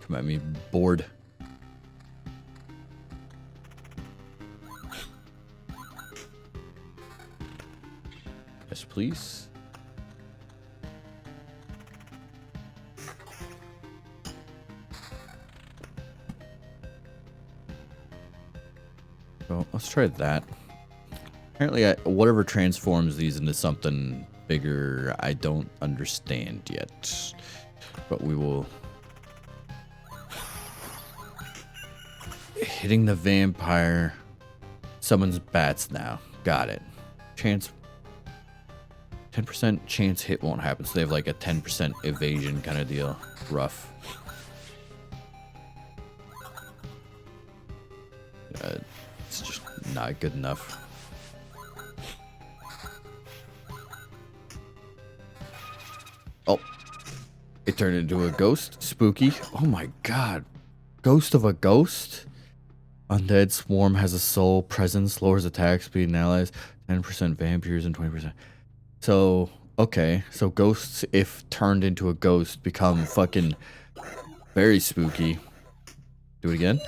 Come at me, bored. Yes, please. So let's try that. Apparently, whatever transforms these into something bigger, I don't understand yet. But we will. Hitting the vampire summons bats now. Got it. Chance. 10% chance hit won't happen, so they have like a 10% evasion kind of deal. Rough. It's just not good enough. Oh, it turned into a ghost. Spooky. Oh my god. Ghost of a ghost? Undead swarm has a soul, presence, lowers attack speed and allies, 10% vampires and 20%. So, okay. So ghosts, if turned into a ghost, become fucking very spooky. Do it again.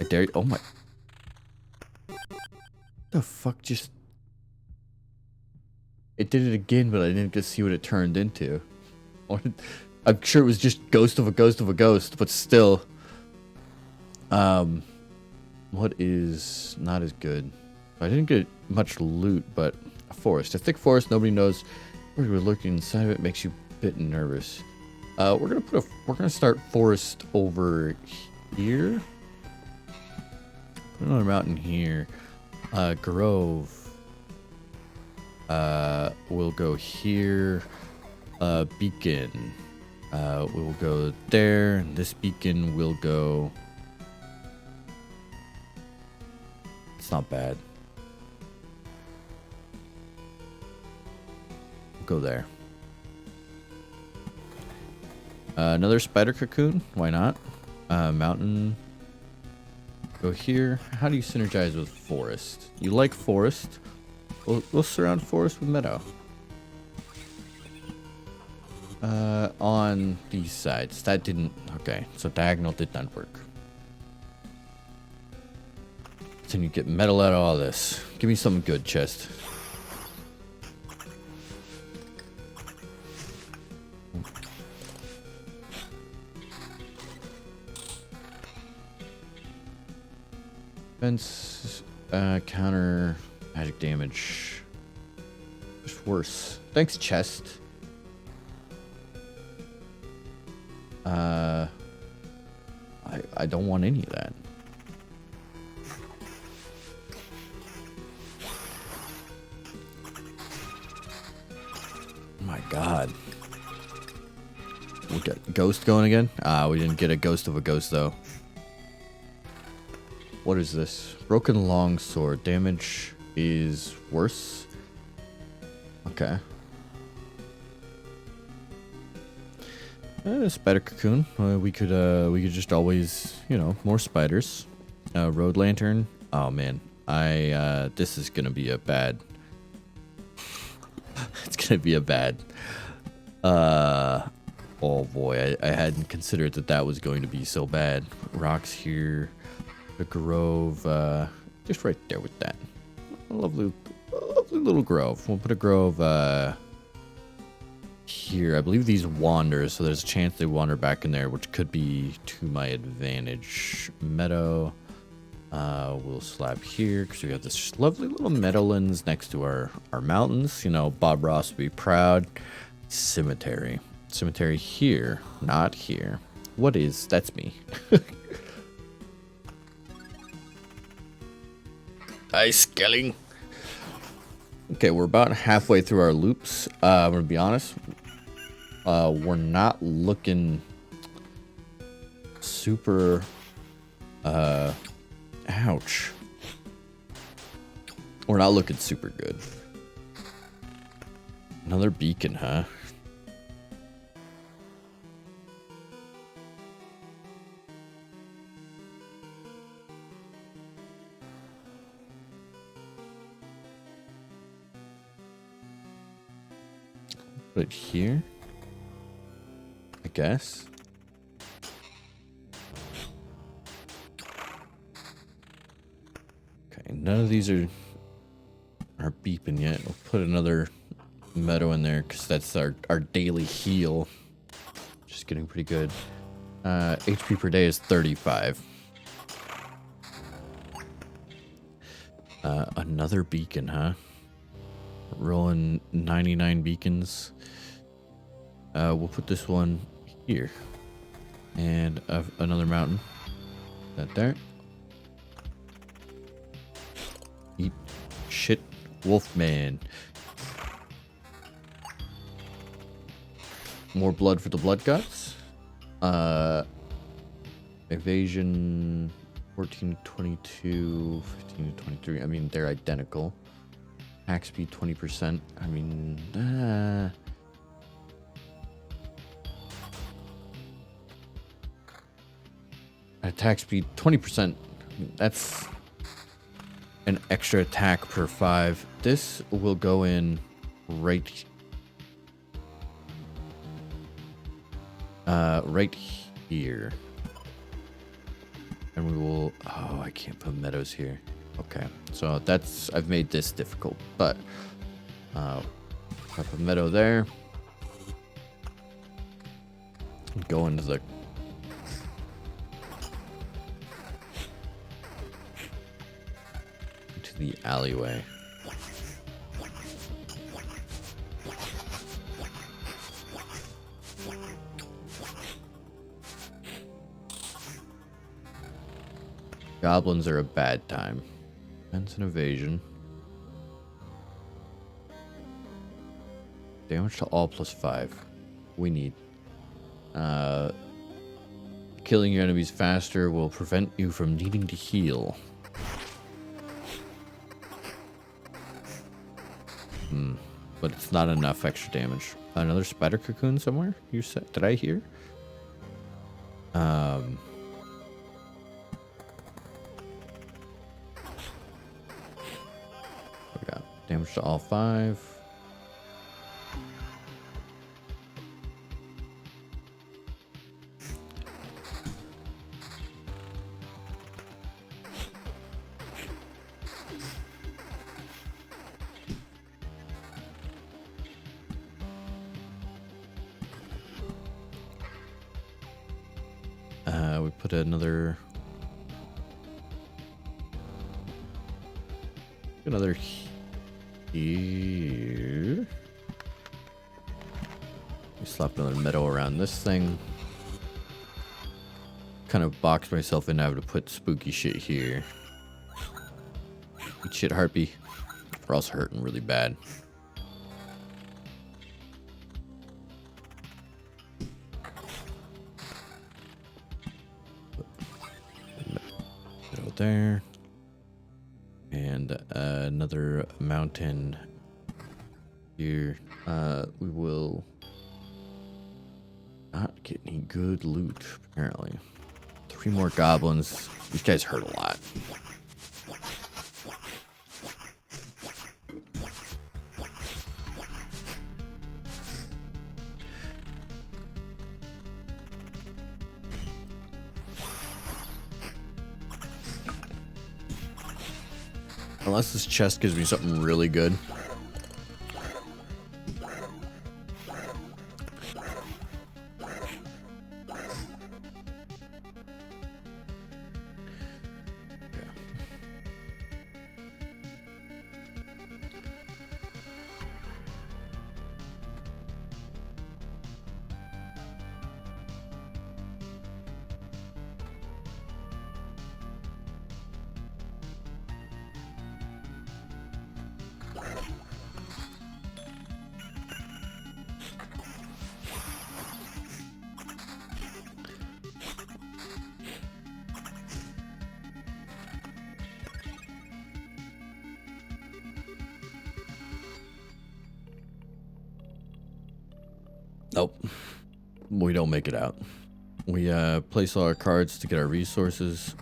I dare you. Oh my. The fuck just. It did it again, but I didn't get to see what it turned into. I'm sure it was just ghost of a ghost of a ghost, but still. What is not as good? I didn't get much loot, but a forest. A thick forest, nobody knows where you're looking inside of it, makes you a bit nervous. We're gonna start forest over here. Put another mountain here. Grove. We'll go here. Beacon. We'll go there. And this beacon will go. It's not bad. We'll go there. Another spider cocoon. Why not? Mountain. Go here. How do you synergize with forest? You like forest? We'll surround forest with meadow. On these sides. That didn't. Okay, so diagonal did not work. Then you get metal out of all this. Give me something good, chest. Defense, counter magic damage. Just worse. Thanks, chest. I don't want any of that. Oh my god. We got ghost going again? We didn't get a ghost of a ghost though. What is this? Broken longsword. Damage is worse. Okay. Spider cocoon. We could just always, you know, more spiders. Road lantern. Oh man, this is gonna be a bad. It's gonna be a bad. Oh boy, I hadn't considered that was going to be so bad. Rocks here. The grove, just right there with that. A lovely little grove. We'll put a grove here. I believe these wander, so there's a chance they wander back in there, which could be to my advantage. Meadow, we'll slap here because we got this lovely little meadowlands next to our mountains. You know, Bob Ross would be proud. Cemetery here, not here. What is? That's me. Hi, Skelling. Okay, we're about halfway through our loops. I'm gonna be honest. We're not looking super. Ouch. We're not looking super good. Another beacon, huh? Put it here, I guess. Okay, none of these are beeping yet. We'll put another meadow in there because that's our daily heal. Just getting pretty good. HP per day is 35. Another beacon, huh? Rolling 99 beacons. We'll put this one here. And another mountain. That there. Eat shit, Wolfman. More blood for the blood guts. Evasion 14, 22, 15 to 3. I mean, they're identical. Attack speed 20%. I mean, attack speed 20%. That's an extra attack per 5. This will go in right here. And we will, oh, I can't put meadows here. Okay, so that's, I've made this difficult, but put a meadow there. Go into the alleyway. Goblins are a bad time. Defense and evasion. Damage to all +5. We need. Killing your enemies faster will prevent you from needing to heal. But it's not enough extra damage. Another spider cocoon somewhere? You said? Did I hear? We got damage to all 5. We put another here. We slap another meadow around this thing. Kind of boxed myself in having to put spooky shit here. Eat shit, Harpy. We're also hurting really bad. There. And another mountain here. We will not get any good loot, apparently. 3 more goblins. These guys hurt a lot. Unless this chest gives me something really good. Nope. We don't make it out. We place all our cards to get our resources.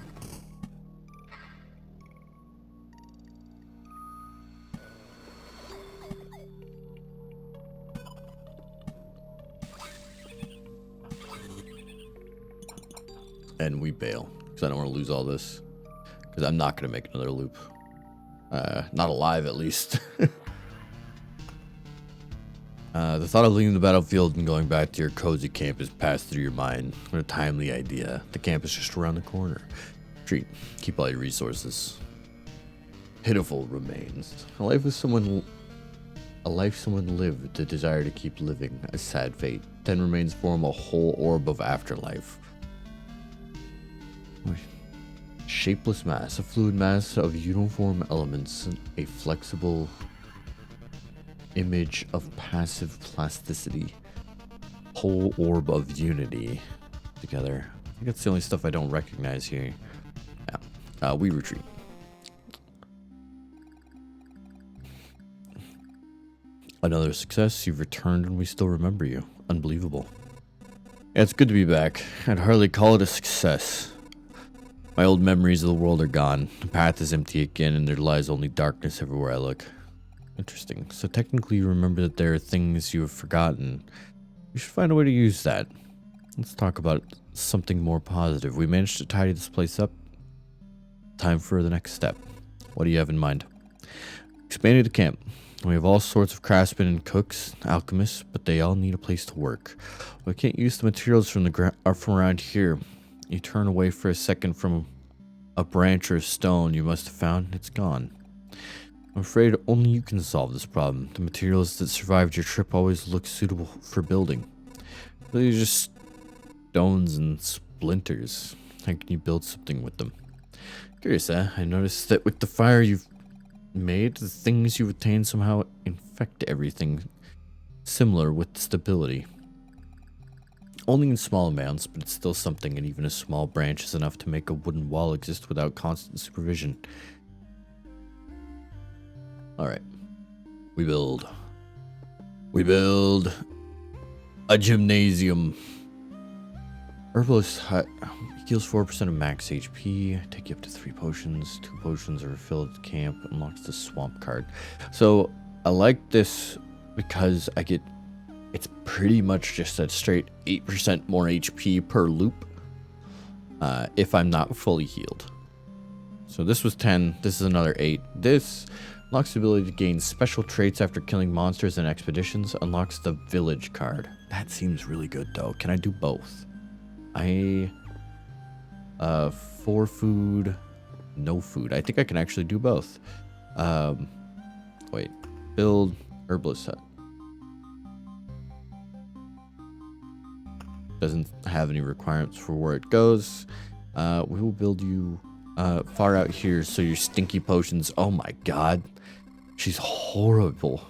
And we bail. Because I don't want to lose all this. Because I'm not going to make another loop. Not alive, at least. The thought of leaving the battlefield and going back to your cozy camp has passed through your mind. What a timely idea. The camp is just around the corner. Retreat. Keep all your resources. Pitiful remains. A life someone lived, the desire to keep living, a sad fate. 10 remains form a whole orb of afterlife. Shapeless mass, a fluid mass of uniform elements, a flexible image of passive plasticity. Whole orb of unity. Together. I think that's the only stuff I don't recognize here. Yeah. We retreat. Another success. You've returned and we still remember you. Unbelievable. Yeah, it's good to be back. I'd hardly call it a success. My old memories of the world are gone. The path is empty again and there lies only darkness everywhere I look. Interesting. So technically you remember that there are things you have forgotten. We should find a way to use that. Let's talk about something more positive. We managed to tidy this place up. Time for the next step. What do you have in mind? Expanded the camp. We have all sorts of craftsmen and cooks, alchemists, but they all need a place to work. We can't use the materials from from around here. You turn away for a second from a branch or a stone you must have found, it's gone. I'm afraid only you can solve this problem. The materials that survived your trip always look suitable for building. They're just stones and splinters. How can you build something with them? Curious, I noticed that with the fire you've made, the things you've attained somehow infect everything. Similar with stability. Only in small amounts, but it's still something, and even a small branch is enough to make a wooden wall exist without constant supervision. Alright. We build a gymnasium. Herbalist hut heals 4% of max HP, take you up to 3 potions. 2 potions are refilled at the camp, unlocks the swamp card. So I like this because it's pretty much just a straight 8% more HP per loop if I'm not fully healed. So this was 10, this is another 8. This unlocks the ability to gain special traits after killing monsters and expeditions, unlocks the village card. That seems really good though. Can I do both? 4 food, no food. I think I can actually do both. Wait, build herbalist hut. Doesn't have any requirements for where it goes. We will build you far out here so your stinky potions. Oh my god, she's horrible.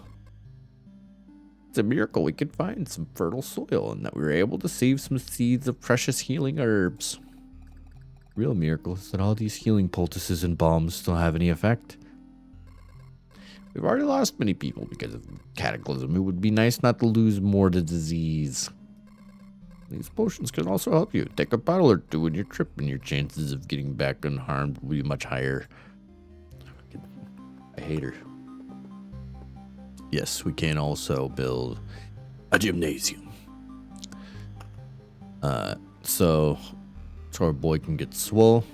It's a miracle we could find some fertile soil and that we were able to save some seeds of precious healing herbs. Real miracle is that all these healing poultices and balms still have any effect. We've already lost many people because of cataclysm. It would be nice not to lose more to disease. These potions can also help you. Take a bottle or two in your trip and your chances of getting back unharmed will be much higher. I hate her. Yes, we can also build a gymnasium. So our boy can get swole.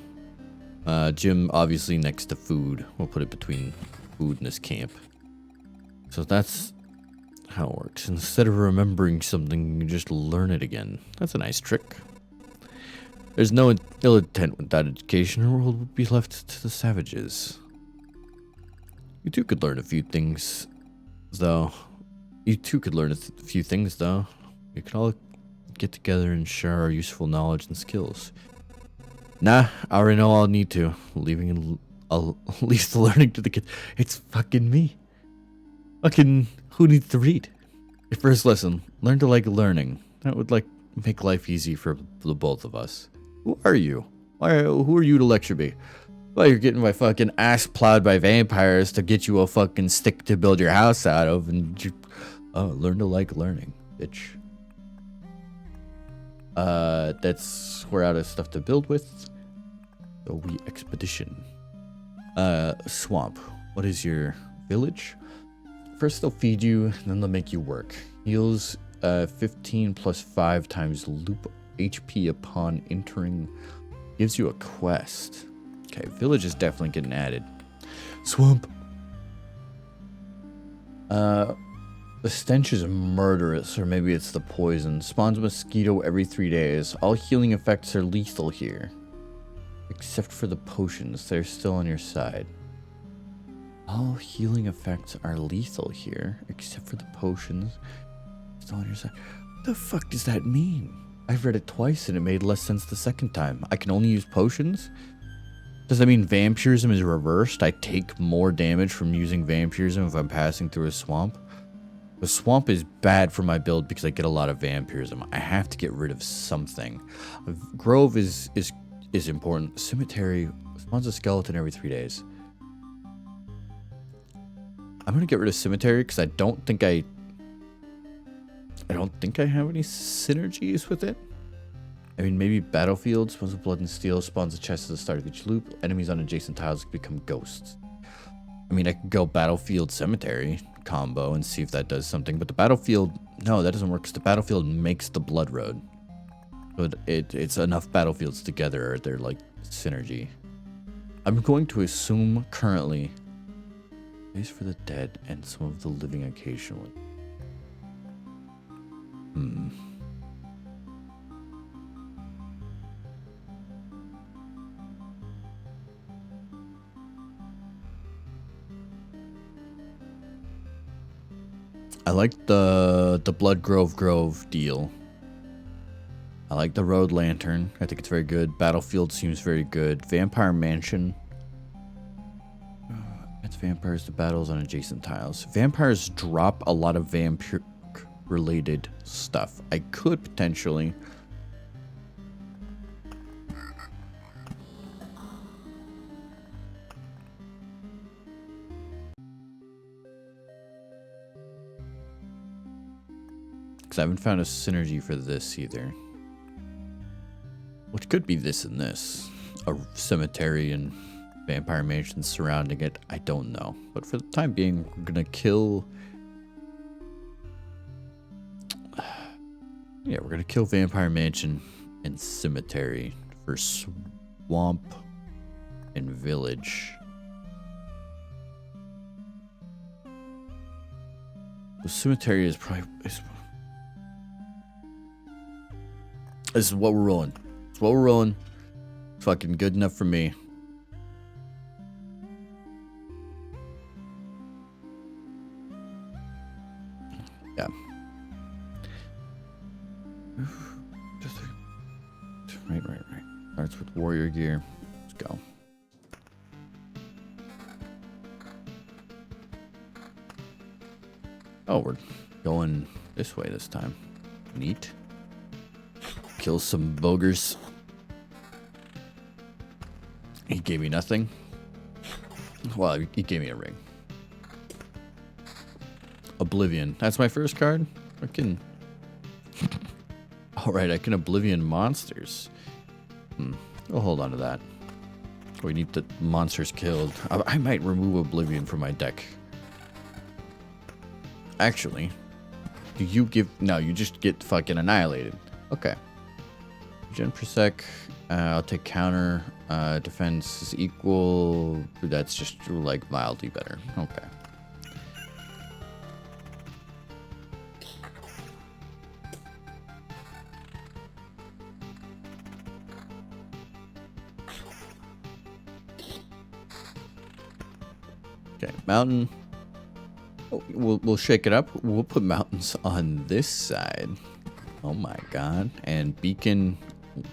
Gym obviously next to food. We'll put it between food and this camp. So that's how it works. Instead of remembering something, you just learn it again. That's a nice trick. There's no ill intent with that education. Our world would be left to the savages. You too could learn a few things, though. You could all get together and share our useful knowledge and skills. Nah, I already know I'll need to. Leaving leave the learning to the kids. It's fucking me. Fucking who needs to read? Your first lesson, learn to like learning. That would make life easy for the both of us. Who are you? Who are you to lecture me? Well, you're getting my fucking ass plowed by vampires to get you a fucking stick to build your house out of, and you learn to like learning, bitch. We're out of stuff to build with. So we expedition. Swamp. What is your village? First they'll feed you, then they'll make you work. Heals 15 plus 5 times loop HP upon entering. Gives you a quest. Okay, village is definitely getting added. Swamp. The stench is murderous, or maybe it's the poison. Spawns mosquito every 3 days. All healing effects are lethal here. Except for the potions, they're still on your side. All healing effects are lethal here, except for the potions. Still on your side. What the fuck does that mean? I've read it twice and it made less sense the second time. I can only use potions? Does that mean vampirism is reversed? I take more damage from using vampirism if I'm passing through a swamp? The swamp is bad for my build because I get a lot of vampirism. I have to get rid of something. Grove is important. Cemetery spawns a skeleton every 3 days. I'm gonna get rid of cemetery because I don't think I have any synergies with it. I mean, maybe battlefield spawns of blood and steel spawns a chest at the start of each loop. Enemies on adjacent tiles become ghosts. I mean, I could go battlefield cemetery combo and see if that does something, but the battlefield, no, that doesn't work because the battlefield makes the blood road. But it's enough battlefields together, or they're like synergy. I'm going to assume currently place for the dead and some of the living occasionally. I like the Blood Grove deal. I like the Road Lantern. I think it's very good. Battlefield seems very good. Vampire Mansion. It's vampires to battles on adjacent tiles. Vampires drop a lot of vampire-related stuff. I could potentially... because I haven't found a synergy for this either. Which could be this and this. A cemetery and vampire mansion surrounding it. I don't know. But for the time being, we're gonna kill... yeah, we're gonna kill vampire mansion and cemetery for swamp and village. The cemetery is probably... this is what we're rolling. It's what we're rolling. It's fucking good enough for me. Yeah. Right. Starts with warrior gear. Let's go. Oh, we're going this way this time. Neat. Kill some bogers. He gave me nothing. Well, he gave me a ring. Oblivion. That's my first card? Fucking. Alright, I can Oblivion monsters. We'll hold on to that. We need the monsters killed. I might remove Oblivion from my deck. Actually, do you give... no, you just get fucking annihilated. Okay. Gen per sec. I'll take counter. Defense is equal. That's just like mildly better. Okay. Okay, mountain. Oh, we'll shake it up. We'll put mountains on this side. Oh my god. And beacon.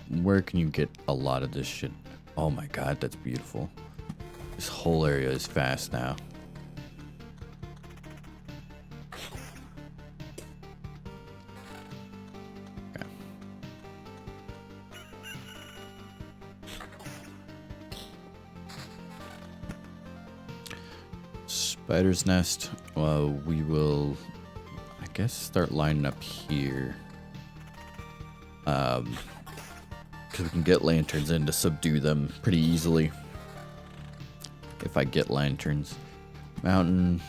Where can you get a lot of this shit? Oh my god, that's beautiful. This whole area is fast now. Okay. Spider's nest. We will, I guess, start lining up here. Because we can get lanterns in to subdue them pretty easily. If I get lanterns. Mountain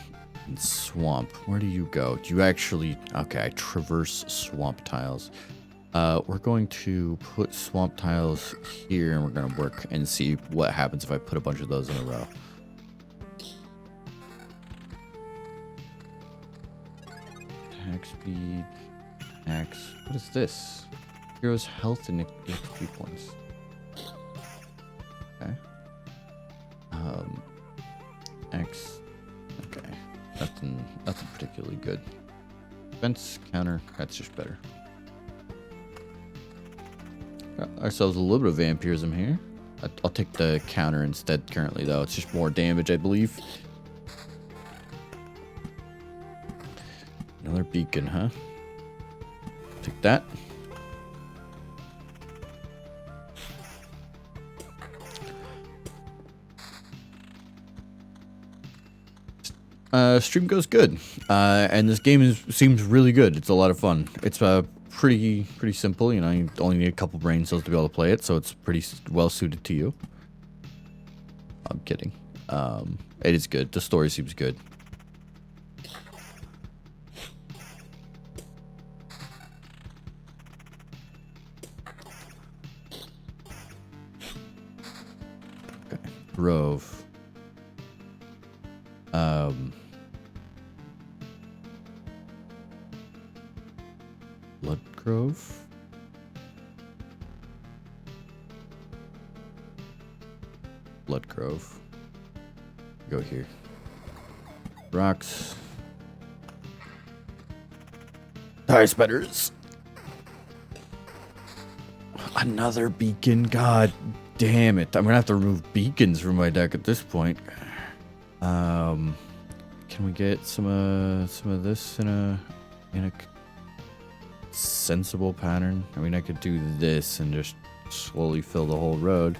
and swamp. Where do you go? Do you actually... okay, I traverse swamp tiles. We're going to put swamp tiles here, and we're going to work and see what happens if I put a bunch of those in a row. Attack speed. Axe. What is this? Heroes health and XP points. Okay. X. Okay. Nothing particularly good. Defense, counter, that's just better. Got ourselves a little bit of vampirism here. I'll take the counter instead currently though. It's just more damage, I believe. Another beacon, huh? Take that. stream goes good. And this game seems really good. It's a lot of fun. It's pretty simple. You know, you only need a couple brain cells to be able to play it, so it's pretty well suited to you. I'm kidding. It is good. The story seems good. Okay. Grove. Blood Grove. Blood Grove. Go here. Rocks. Die, spiders. Another beacon. God damn it. I'm gonna have to remove beacons from my deck at this point. Can we get some of this in a sensible pattern? I mean, I could do this and just slowly fill the whole road.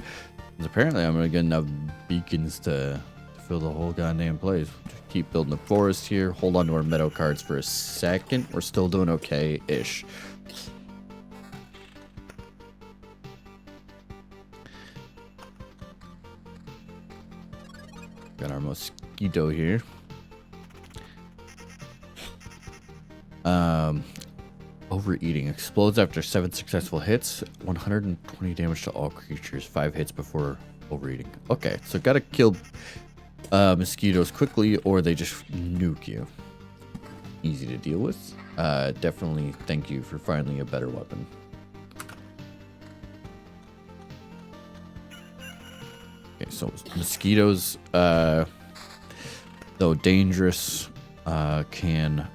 Because apparently I'm gonna get enough beacons to fill the whole goddamn place. Just keep building the forest here. Hold on to our meadow cards for a second. We're still doing okay-ish. Got our mosquito here. Overeating. Explodes after 7 successful hits. 120 damage to all creatures. 5 hits before overeating. Okay, so gotta kill mosquitoes quickly or they just nuke you. Easy to deal with. Definitely thank you for finding a better weapon. Okay, so mosquitoes, though dangerous, can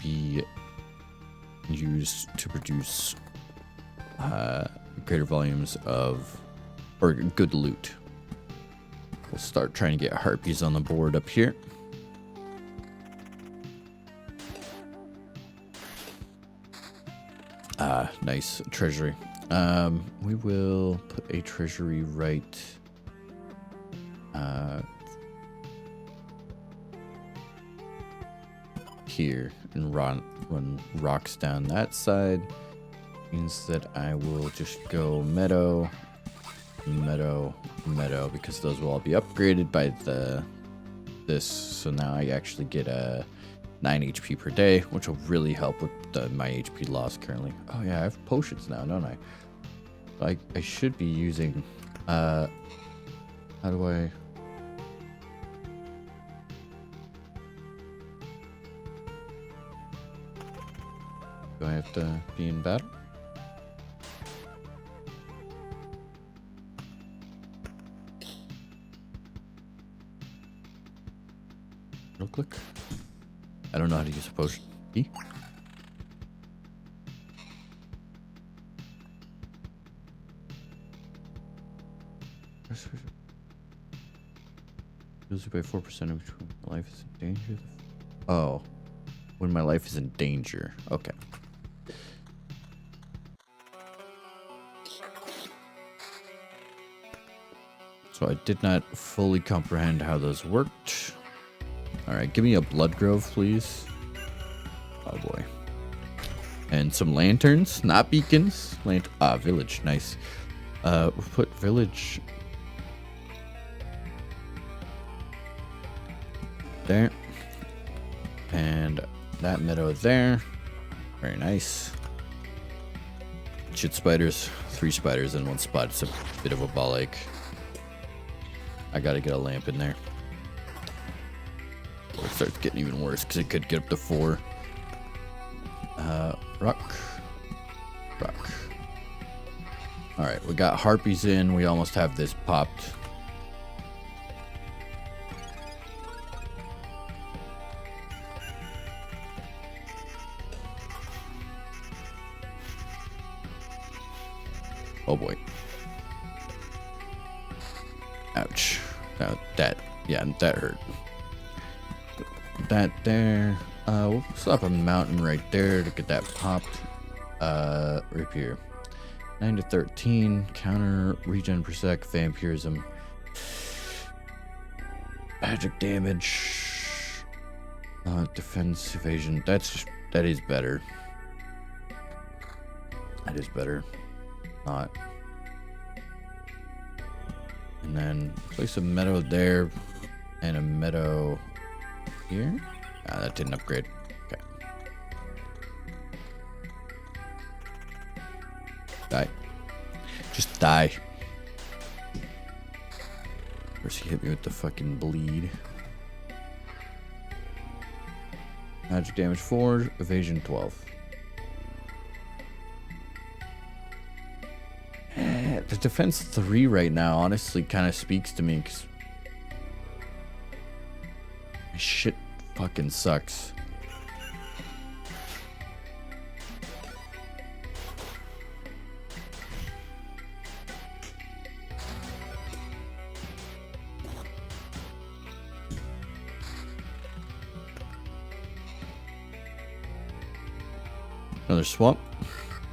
be used to produce greater volumes of or good loot. We'll start trying to get harpies on the board up here. Nice treasury. We will put a treasury right here and run rocks down that side. Means that I will just go meadow, because those will all be upgraded by this. So now I actually get a 9 HP per day, which will really help with my HP loss currently. Oh yeah, I have potions now, don't I? I should be using how do I have to be in battle? Real click. I don't know how to use a potion. E? Heals you by 4% of which my life is in danger. Oh. When my life is in danger. Okay. So I did not fully comprehend how those worked. Alright, give me a blood grove, please. Oh boy. And some lanterns, not beacons. Village, nice. We'll put village there. And that meadow there. Very nice. Shit spiders. 3 spiders in one spot. It's a bit of a ball ache. I gotta get a lamp in there. It starts getting even worse because it could get up to 4. Rock. Alright, we got harpies in. We almost have this popped. Oh boy. Ouch. That hurt. That there. We'll slap a mountain right there to get that popped. Rapier. 9 to 13. Counter regen per sec. Vampirism. Magic damage. Defense, evasion. That is better. That is better. Not. And then place a meadow there and a meadow here. Ah, that didn't upgrade. Okay. Die. Just die. First he hit me with the fucking bleed. Magic damage 4, evasion 12. The defense 3 right now honestly kind of speaks to me because my shit fucking sucks. Another swamp.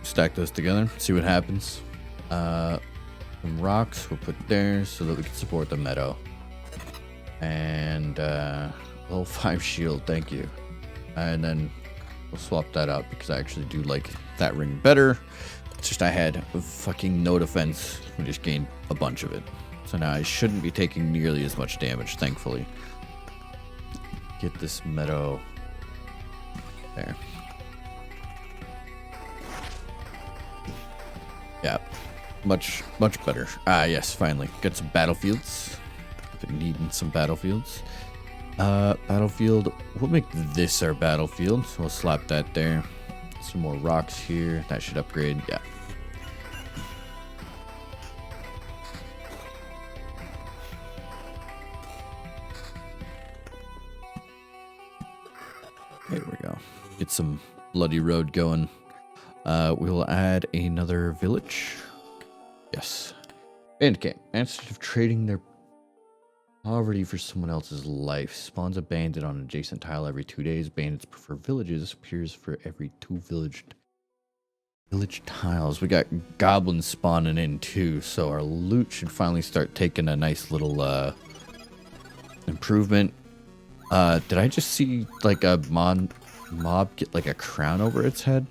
Stack those together, see what happens. Some rocks we'll put there so that we can support the meadow. And level 5 shield, thank you. And then we'll swap that out because I actually do like that ring better. It's just I had fucking no defense. We just gained a bunch of it. So now I shouldn't be taking nearly as much damage, thankfully. Get this meadow there. Yeah, much better. Ah, yes, finally. Get some battlefields. Been needing some battlefields. Battlefield. We'll make this our battlefield. So we'll slap that there. Some more rocks here. That should upgrade. Yeah. There we go. Get some bloody road going. We'll add another village. Yes. Bandit camp. Instead of trading their poverty for someone else's life, spawns a bandit on an adjacent tile every 2 days. Bandits prefer villages. Appears for every 2 village tiles. We got goblins spawning in too, so our loot should finally start taking a nice little improvement. Did I just see like a mob get like a crown over its head?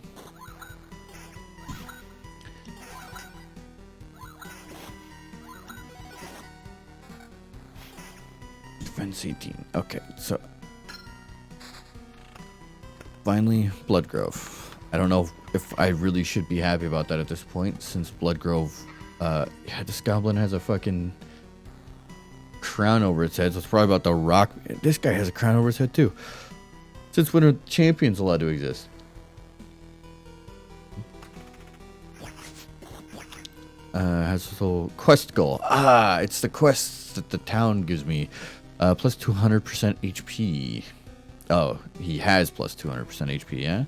Defense 18. Okay, so finally Bloodgrove. I don't know if I really should be happy about that at this point, since Bloodgrove, yeah, this goblin has a fucking crown over its head, so it's probably about the rock. This guy has a crown over his head too. Since when are champions allowed to exist? Has a little quest goal. Ah, it's the quests that the town gives me. Plus 200% HP. Oh, he has plus 200% HP, yeah?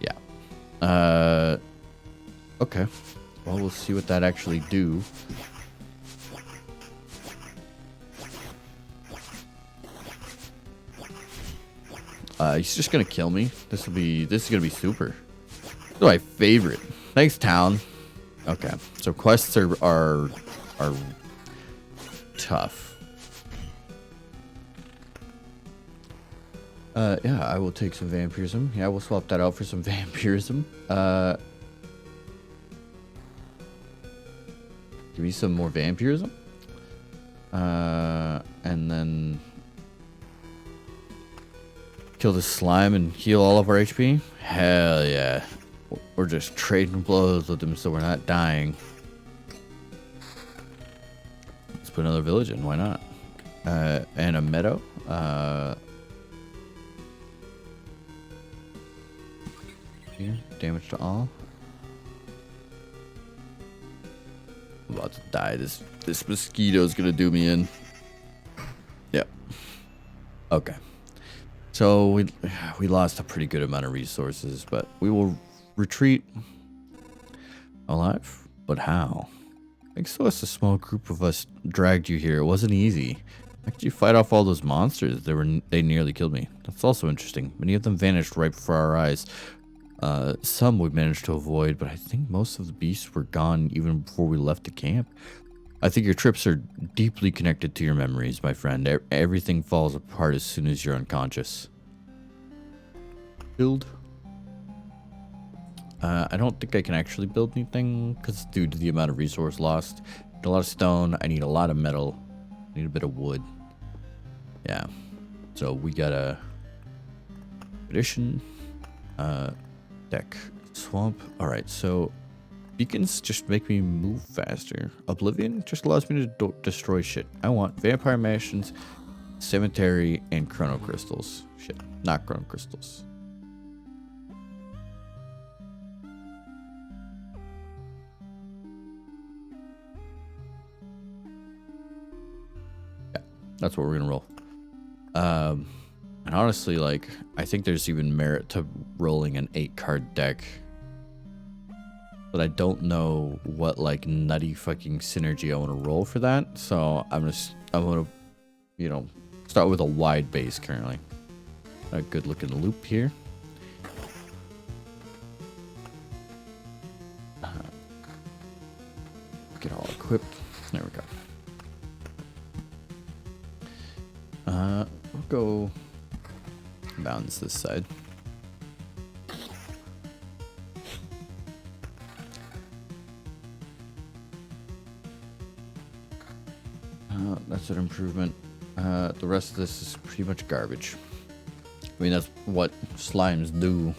Yeah. Okay. Well, we'll see what that actually do. He's just gonna kill me. This is gonna be super. This is my favorite. Thanks, town. Okay. So quests are tough. Yeah, I will take some vampirism. Yeah, we'll swap that out for some vampirism. Give me some more vampirism. And then kill the slime and heal all of our HP. Hell yeah. We're just trading blows with them so we're not dying. Let's put another village in, why not? And a meadow. Here, damage to all. I'm about to die. This mosquito's gonna do me in. Yep. Okay. So we lost a pretty good amount of resources, but we will retreat alive. But how? Thanks to us, a small group of us dragged you here. It wasn't easy. How could you fight off all those monsters? They nearly killed me. That's also interesting. Many of them vanished right before our eyes. Some we managed to avoid, but I think most of the beasts were gone even before we left the camp. I think your trips are deeply connected to your memories, my friend. Everything falls apart as soon as you're unconscious. build. I don't think I can actually build anything because due to the amount of resource lost. I need a lot of stone. I need a lot of metal. I need a bit of wood. Yeah. So we got a addition, deck, swamp. All right. So beacons just make me move faster. Oblivion just allows me to destroy shit. I want vampire mansions, cemetery, and chrono crystals. Shit, not chrono crystals. That's what we're gonna roll. And honestly, like, I think there's even merit to rolling an 8-card deck. But I don't know what, like, nutty fucking synergy I want to roll for that. So I'm gonna, you know, start with a wide base currently. A good looking loop here. Get all equipped. There we go. We'll go bounce this side. That's an improvement. The rest of this is pretty much garbage. I mean, that's what slimes do.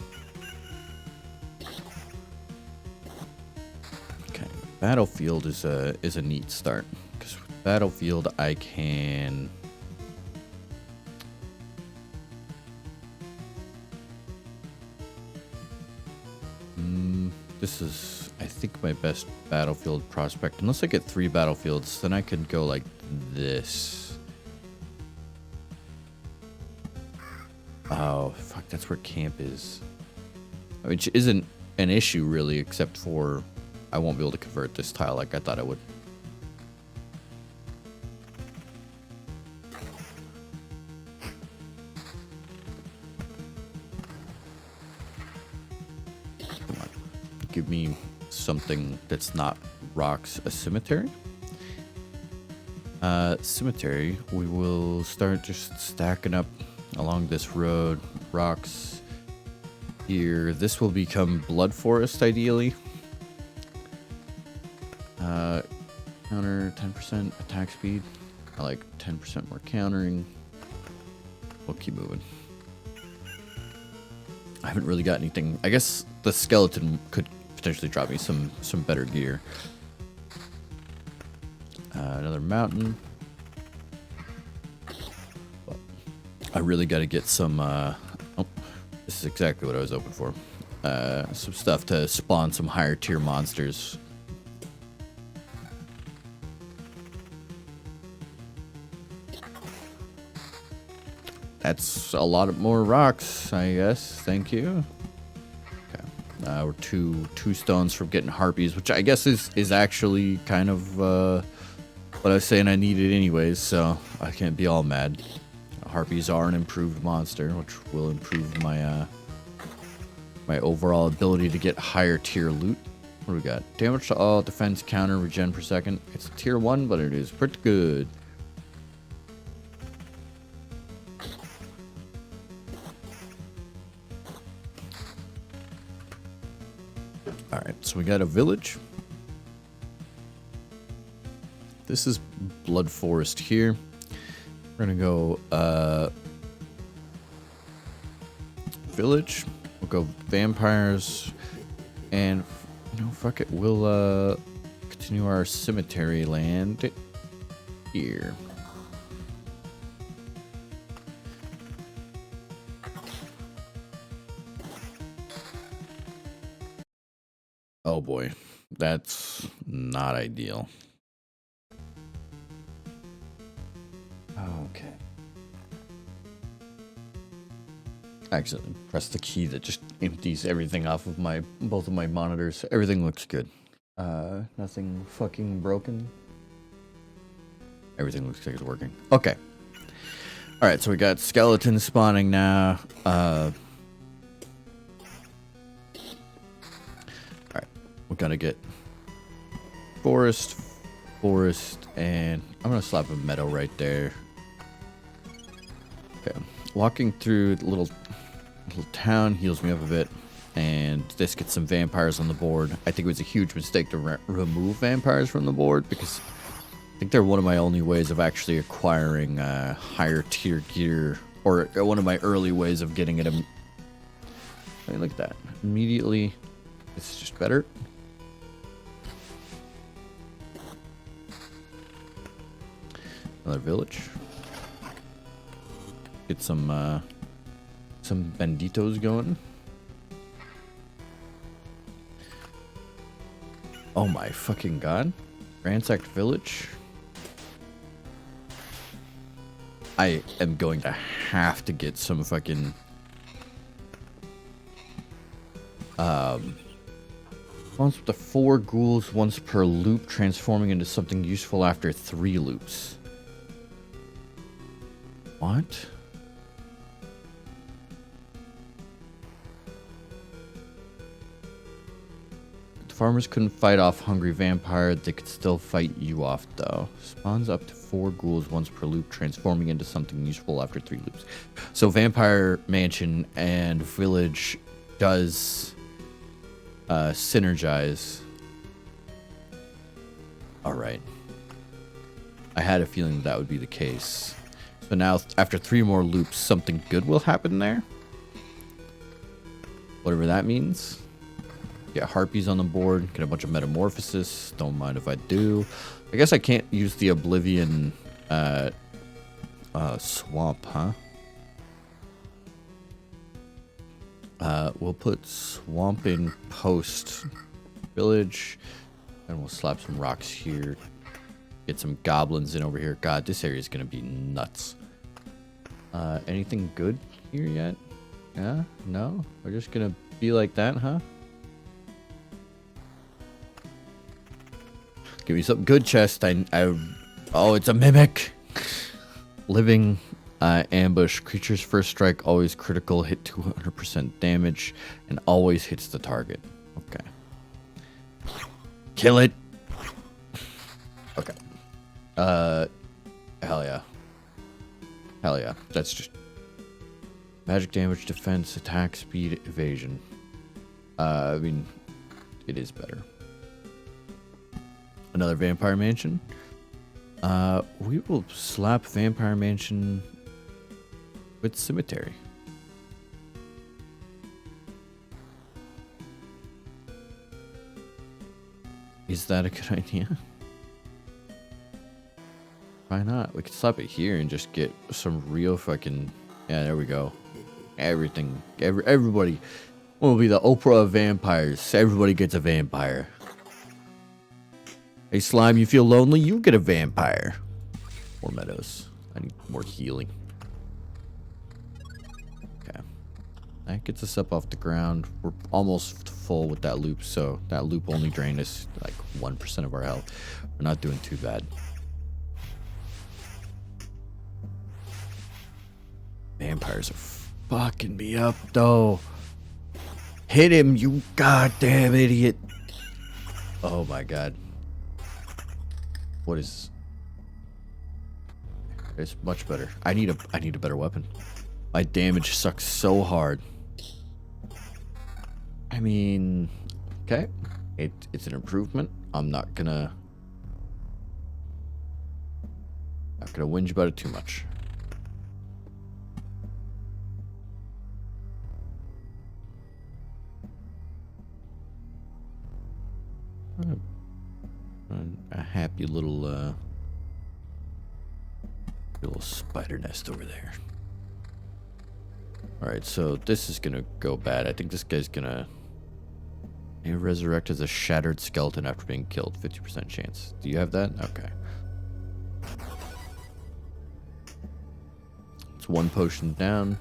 Okay, Battlefield is a neat start because with Battlefield I can. This is, I think, my best Battlefield prospect. Unless I get 3 Battlefields, then I could go like this. Oh, fuck, that's where camp is. Which isn't an issue, really, except for I won't be able to convert this tile like I thought I would. Give me something that's not rocks. A cemetery. Cemetery. We will start just stacking up along this road. Rocks here. This will become Blood Forest, ideally. Counter 10% attack speed. I like 10% more countering. We'll keep moving. I haven't really got anything. I guess the skeleton could potentially drop me some better gear. Another mountain. Well, I really got to get some. Oh, this is exactly what I was hoping for. Some stuff to spawn some higher tier monsters. That's a lot of more rocks, I guess. Thank you. Okay. We're two stones from getting harpies, which I guess is actually kind of what I was saying I needed anyways, so I can't be all mad. Harpies are an improved monster, which will improve my my overall ability to get higher tier loot. What do we got? Damage to all, defense, counter, regen per second. It's tier 1, but it is pretty good. Alright, so we got a village. This is Blood Forest here. We're gonna go village. We'll go vampires. And you know, fuck it. We'll continue our cemetery land here. Oh boy, that's not ideal. Okay. I accidentally pressed the key that just empties everything off of both of my monitors. Everything looks good. Nothing fucking broken. Everything looks like it's working. Okay. Alright, so we got skeletons spawning now. Alright. We're gonna get forest, and I'm gonna slap a meadow right there. Okay. Walking through the little town, heals me up a bit. And this gets some vampires on the board. I think it was a huge mistake to remove vampires from the board because I think they're one of my only ways of actually acquiring higher tier gear, or one of my early ways of getting it. I mean, look at that. Immediately, it's just better. Another village. Get some banditos going. Oh my fucking god. Ransacked village. I am going to have to get some fucking once with the 4 ghouls once per loop, transforming into something useful after 3 loops. What? The farmers couldn't fight off hungry vampire. They could still fight you off though. Spawns up to 4 ghouls once per loop, transforming into something useful after 3 loops. So Vampire Mansion and Village does synergize. Alright. I had a feeling that would be the case. So now, after 3 more loops, something good will happen there. Whatever that means. Get harpies on the board. Get a bunch of metamorphosis. Don't mind if I do. I guess I can't use the Oblivion swamp, huh? We'll put swamp in post village. And we'll slap some rocks here. Get some goblins in over here. God, this area is going to be nuts. Anything good here yet? Yeah? No? We're just going to be like that, huh? Give me something good, chest. Oh, it's a mimic. Living ambush. Creature's first strike always critical, hit 200% damage, and always hits the target. Okay. Kill it. Okay. Hell yeah. Hell yeah. That's just magic damage, defense, attack, speed, evasion. I mean, it is better. Another Vampire Mansion. We will slap Vampire Mansion with Cemetery. Is that a good idea? Why not? We could slap it here and just get some real fucking... Yeah, there we go. Everything. Everybody will be the Oprah of vampires. Everybody gets a vampire. Hey, Slime, you feel lonely? You get a vampire. More meadows. I need more healing. Okay. That gets us up off the ground. We're almost full with that loop, so that loop only drained us like 1% of our health. We're not doing too bad. Vampires are fucking me up, though. Hit him, you goddamn idiot. Oh my god. What is... It's much better. I need a better weapon. My damage sucks so hard. I mean... Okay. It's an improvement. I'm not gonna whinge about it too much. A happy little spider nest over there. Alright, so this is gonna go bad. I think this guy's gonna resurrect as a shattered skeleton after being killed. 50% chance. Do you have that? Okay. It's 1 potion down.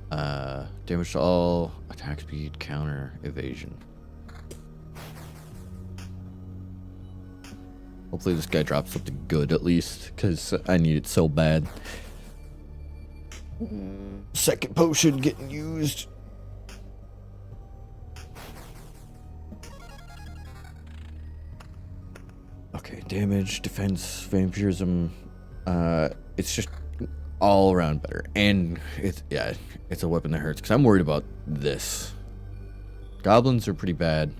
Damage to all, attack speed, counter, evasion. Hopefully this guy drops something good at least, because I need it so bad. Second potion getting used. Okay, damage, defense, vampirism. It's just all around better. And it's a weapon that hurts, because I'm worried about this. Goblins are pretty bad.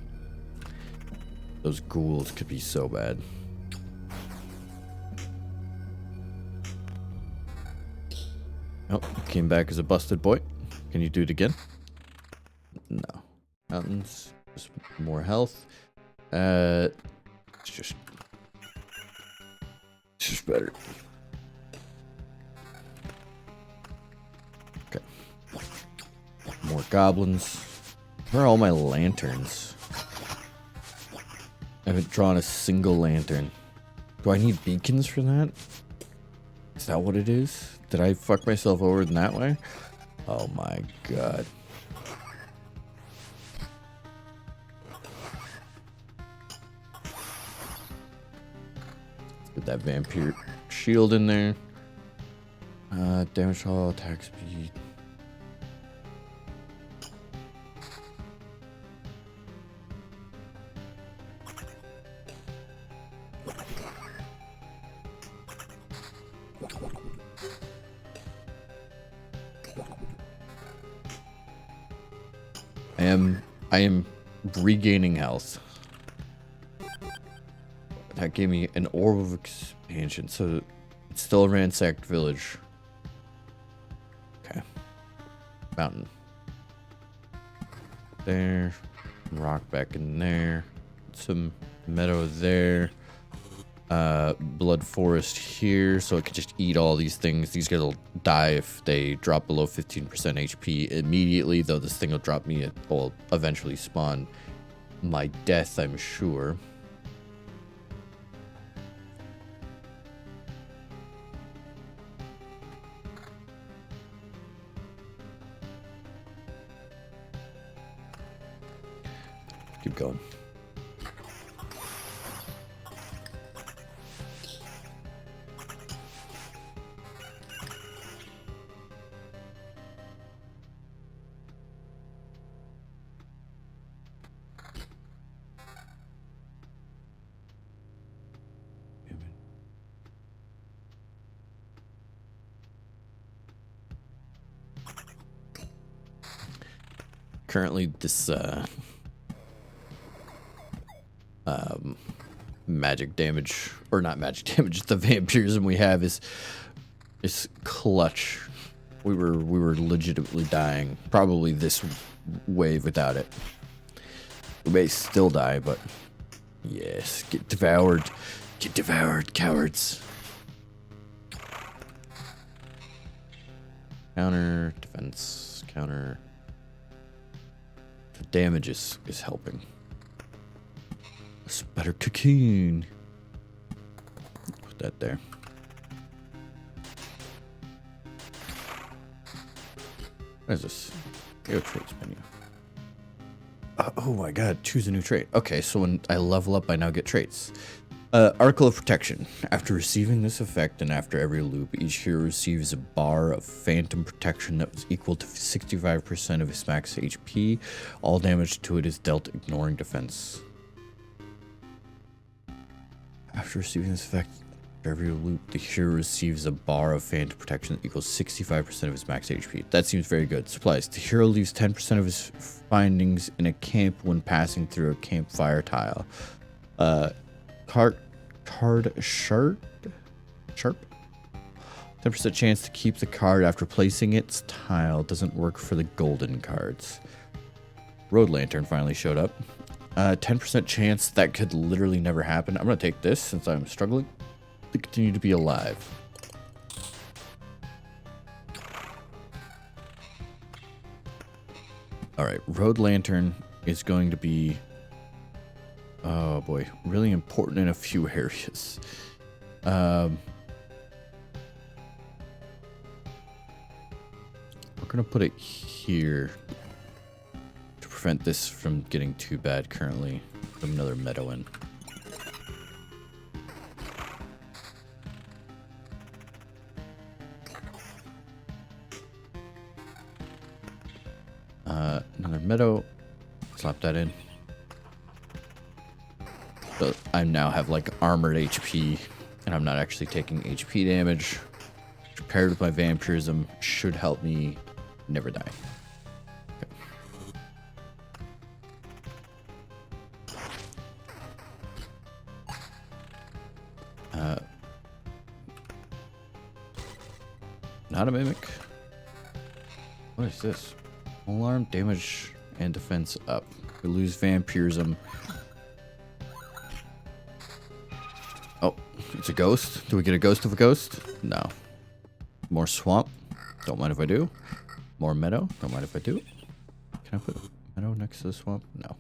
Those ghouls could be so bad. Oh, came back as a busted boy. Can you do it again? No. Mountains. Just more health. It's just better. Okay. More goblins. Where are all my lanterns? I haven't drawn a single lantern. Do I need beacons for that? Is that what it is? Did I fuck myself over in that way? Oh my god. Let's get that vampire shield in there. Damage all, attack speed. I am regaining health. That gave me an orb of expansion, so it's still a ransacked village. Okay. Mountain. There. Rock back in there. Some meadow there. Blood forest here, so it could just eat all these things. These guys will die if they drop below 15% HP immediately, though this thing will drop me, will eventually spawn my death, I'm sure. Keep going. Currently, this magic damage, or not magic damage, the vampirism we have is clutch. We were legitimately dying. Probably this wave without it. We may still die, but yes, get devoured. Get devoured, cowards. Counter, defense, counter. The damage is helping. It's better cocoon. Put that there. What is this? Go traits menu. Oh my god, choose a new trait. Okay, so when I level up, I now get traits. Article of Protection. After receiving this effect and after every loop, each hero receives a bar of phantom protection that was equal to 65% of his max HP. All damage to it is dealt ignoring defense. After receiving this effect, after every loop, the hero receives a bar of phantom protection that equals 65% of his max HP. That seems very good. Supplies. The hero leaves 10% of his findings in a camp when passing through a campfire tile. Card sharp? 10% chance to keep the card after placing its tile. Doesn't work for the golden cards. Road Lantern finally showed up. 10% chance that could literally never happen. I'm going to take this since I'm struggling to continue to be alive. Alright, Road Lantern is going to be, oh boy, really important in a few areas. We're going to put it here to prevent this from getting too bad currently. Put another meadow in. Another meadow. Slap that in. I now have like armored HP, and I'm not actually taking HP damage. which paired with my vampirism should help me never die. Okay. Not a mimic. What is this? Alarm, damage, and defense up. We lose vampirism. Oh, it's a ghost. Do we get a ghost of a ghost? No. More swamp. Don't mind if I do. More meadow. Don't mind if I do. Can I put meadow next to the swamp? No.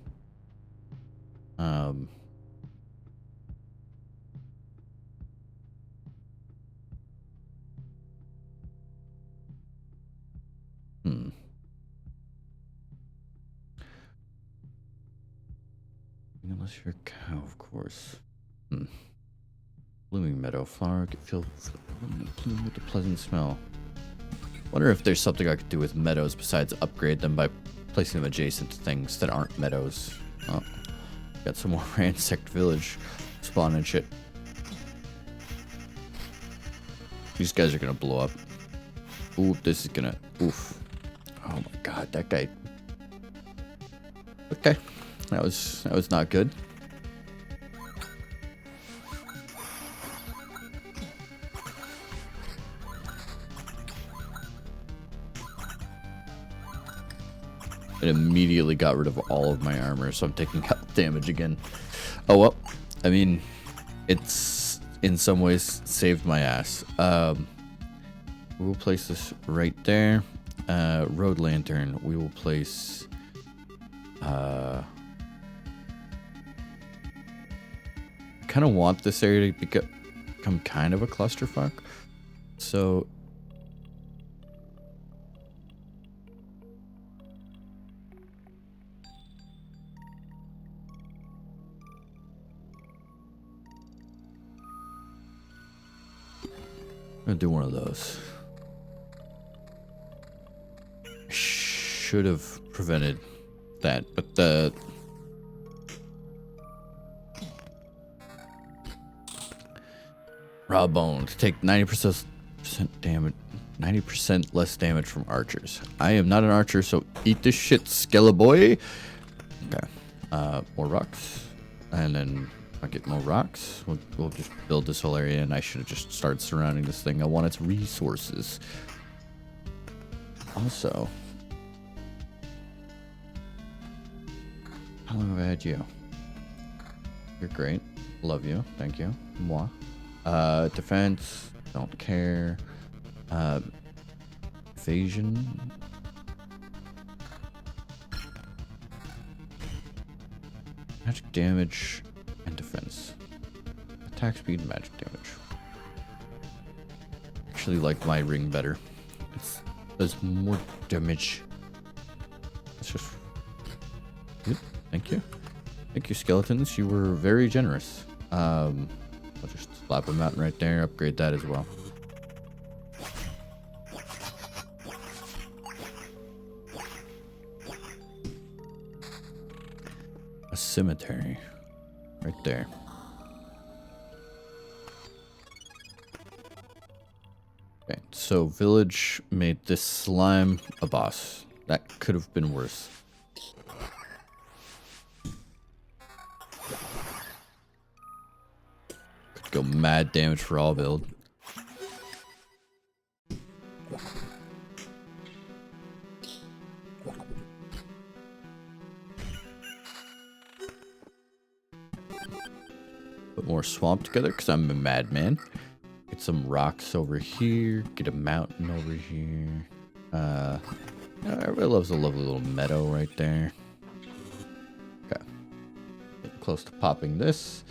Unless you're a cow, of course. Blooming meadow flower get filled with a pleasant smell. Wonder if there's something I could do with meadows besides upgrade them by placing them adjacent to things that aren't meadows. Oh, got some more ransacked village spawn and shit. These guys are gonna blow up. Ooh, this is gonna. Oof. Oh my god, that guy. Okay, that was not good. It immediately got rid of all of my armor, so I'm taking health damage again. Oh well, I mean, it's in some ways saved my ass. We'll place this right there. Road lantern, we will place I kind of want this area to become kind of a clusterfuck. So I'm gonna do one of those. Should have prevented that, but the raw bone to take 90% damage, 90% less damage from archers. I am not an archer, so eat this shit, Skeleboy. Okay, more rocks, and then I'll get more rocks. We'll just build this whole area, and I should have just started surrounding this thing. I want its resources. Also, how long have I had you? You're great. Love you. Thank you. Moi. Defense. Don't care. Evasion. Magic damage and defense. Attack speed and magic damage. Actually like my ring better. It does more damage. That's just good. Thank you. Thank you, skeletons. You were very generous. I'll just slap a mountain right there. Upgrade that as well. A cemetery. Right there. Okay, so village made this slime a boss. That could have been worse. Could go mad damage for all build. Put more swamp together because I'm a madman. Get some rocks over here. Get a mountain over here. Everybody loves a lovely little meadow right there. Okay. Getting close to popping this.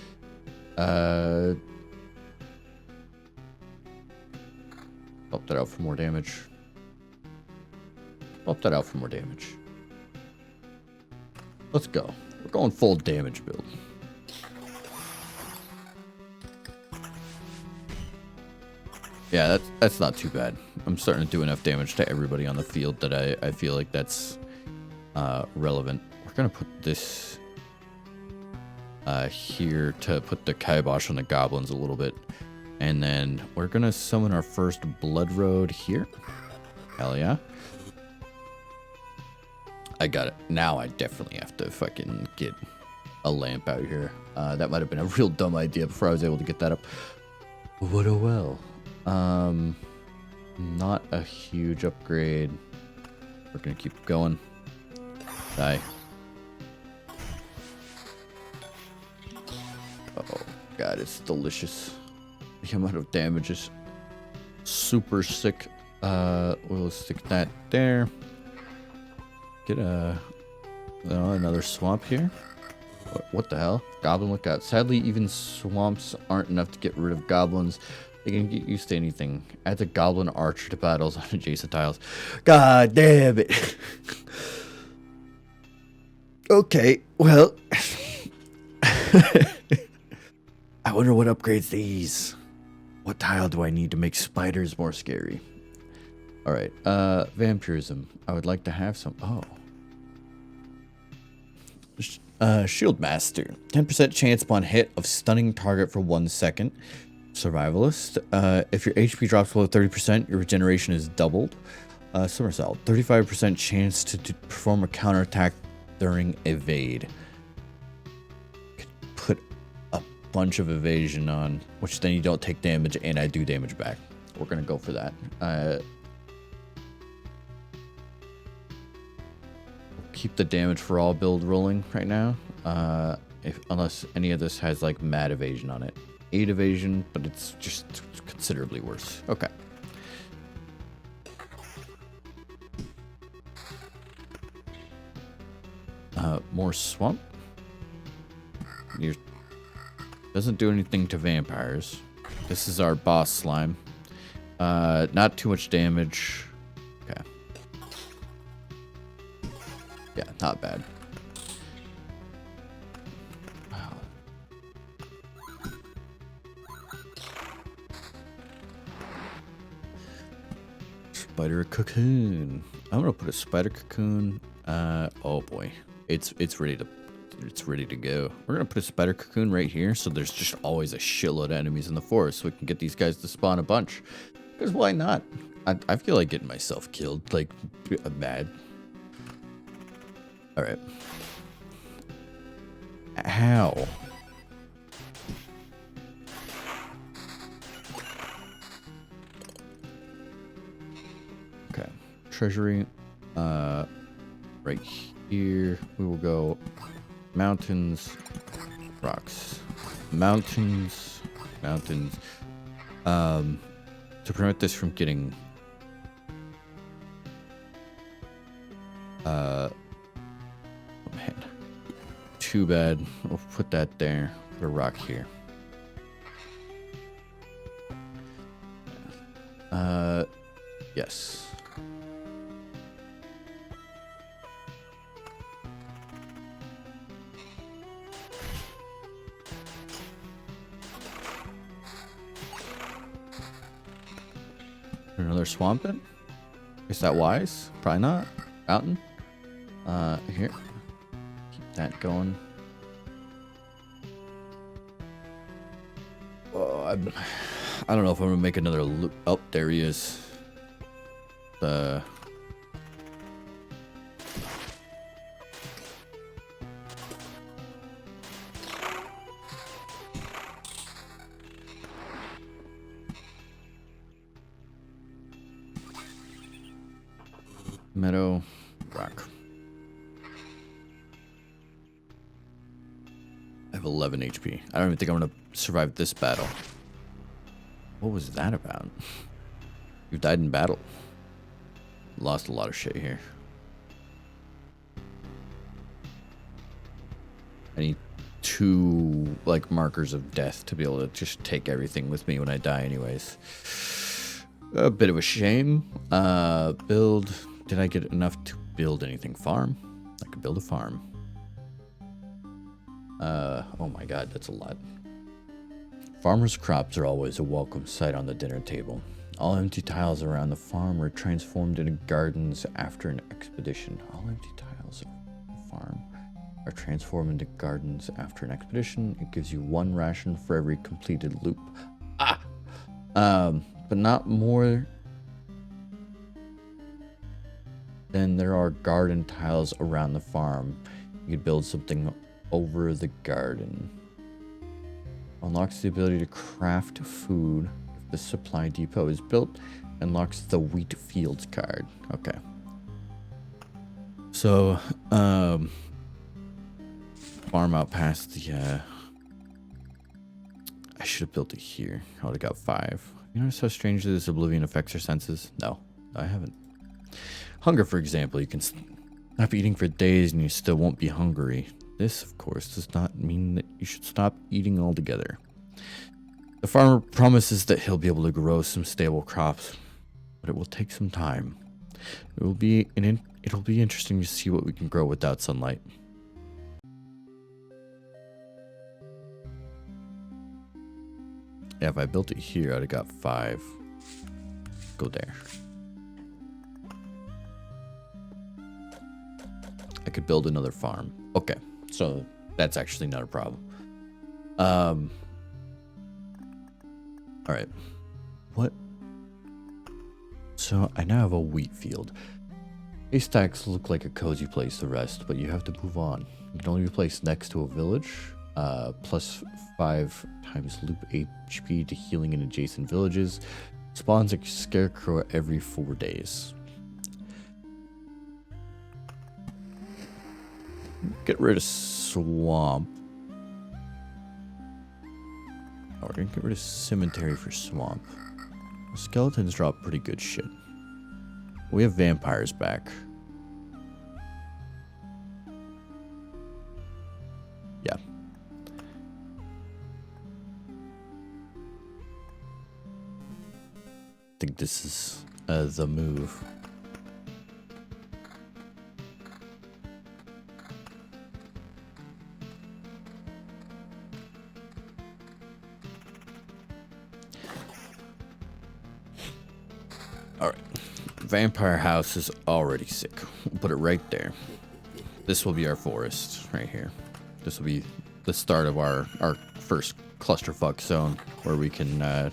Pop that out for more damage. Pop that out for more damage. Let's go. We're going full damage build. Yeah, that's not too bad. I'm starting to do enough damage to everybody on the field that I feel like that's relevant. We're gonna put this here to put the kibosh on the goblins a little bit. And then we're gonna summon our first Blood Road here. Hell yeah. I got it. Now I definitely have to fucking get a lamp out here. That might have been a real dumb idea before I was able to get that up. What a well. Not a huge upgrade. We're gonna keep going. Die. Oh god, it's delicious. The amount of damage is super sick. We'll stick that there. Get another swamp here. What the hell? Goblin lookout. Sadly, even swamps aren't enough to get rid of goblins. They can get used to anything. Add the goblin archer to battles on adjacent tiles. God damn it. Okay, well. I wonder what upgrades these. What tile do I need to make spiders more scary? Alright, vampirism. I would like to have some. Oh. Shield Master. 10% chance upon hit of stunning target for 1 second. Survivalist. If your HP drops below 30%, your regeneration is doubled. Somersault. 35% chance to perform a counterattack during evade. Could put a bunch of evasion on, which then you don't take damage and I do damage back. We're gonna go for that. Keep the damage for all build rolling right now. Unless any of this has like mad evasion on it. 8 evasion, but it's just considerably worse. Okay. More swamp. Doesn't do anything to vampires. This is our boss slime. Not too much damage. Okay. Yeah, not bad. Wow. Spider cocoon. I'm gonna put a spider cocoon. Oh boy, it's ready to go. We're gonna put a spider cocoon right here, so there's just always a shitload of enemies in the forest, so we can get these guys to spawn a bunch. Because why not? I feel like getting myself killed, like mad. All right. How? Okay. Treasury. Right here. We will go mountains, rocks, mountains, mountains. To prevent this from getting oh man, too bad. We'll put that there. Put a rock here. Yes. Another swamp in? Is that wise? Probably not. Mountain. Here. Keep that going. Oh, I don't know if I'm gonna make another loop. Oh, there he is. Meadow rock. I have 11 HP. I don't even think I'm gonna survive this battle. What was that about? You died in battle. Lost a lot of shit here. I need 2 like markers of death to be able to just take everything with me when I die anyways. A bit of a shame. Build. Did I get enough to build anything? Farm? I could build a farm. Oh my god, that's a lot. Farmers' crops are always a welcome sight on the dinner table. All empty tiles around the farm are transformed into gardens after an expedition. All empty tiles on the farm are transformed into gardens after an expedition. It gives you 1 ration for every completed loop. Ah! But not more than there are garden tiles around the farm. You could build something over the garden. Unlocks the ability to craft food if the supply depot is built. Unlocks the wheat fields card. Okay. So, farm out past the, I should have built it here. I would have got 5. You notice how strangely this oblivion affects your senses? No, I haven't. Hunger, for example, you can stop eating for days and you still won't be hungry. This, of course, does not mean that you should stop eating altogether. The farmer promises that he'll be able to grow some stable crops, but it will take some time. It'll be interesting to see what we can grow without sunlight. Yeah, if I built it here, I'd have got 5. Go there. I could build another farm. Okay, so that's actually not a problem. All right. What? So I now have a wheat field. Haystacks look like a cozy place to rest, but you have to move on. You can only be placed next to a village. Plus 5 times loop HP to healing in adjacent villages. Spawns a scarecrow every 4 days. Get rid of swamp. Oh, we're gonna get rid of cemetery for swamp. Skeletons drop pretty good shit. We have vampires back. Yeah. I think this is the move. Alright. Vampire house is already sick. We'll put it right there. This will be our forest right here. This will be the start of our first clusterfuck zone where we can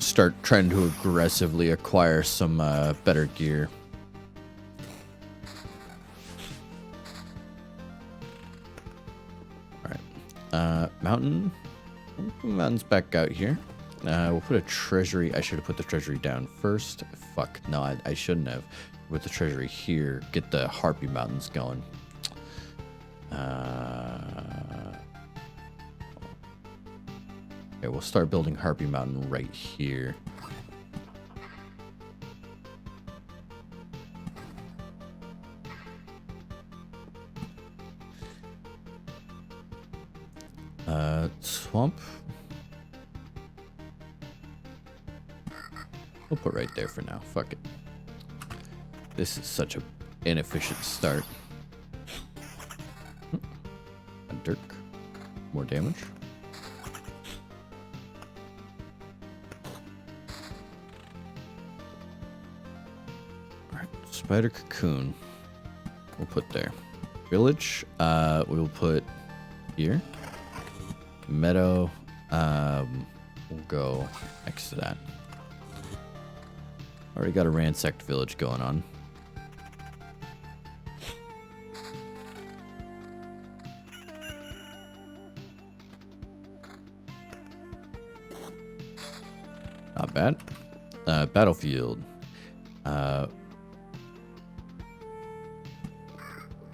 start trying to aggressively acquire some better gear. Alright. Mountain. Mountain's back out here. We'll put a treasury. I should have put the treasury down first. Fuck. No, I shouldn't have. With the treasury here, get the Harpy Mountains going. Okay, we'll start building Harpy Mountain right here. Swamp. We'll put right there for now. Fuck it. This is such a inefficient start. A dirk. More damage. Alright, spider cocoon. We'll put there. Village, we'll put here. Meadow, we'll go next to that. Already got a ransacked village going on. Not bad. Battlefield.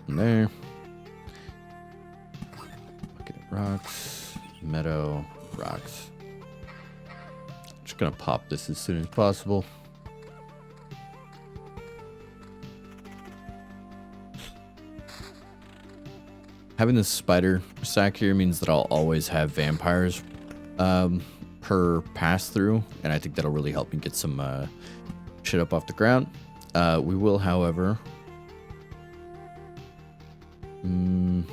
There. Bucket of rocks. Meadow. Rocks. Just gonna pop this as soon as possible. Having this spider sack here means that I'll always have vampires per pass through, and I think that'll really help me get some shit up off the ground. We will, however, we'll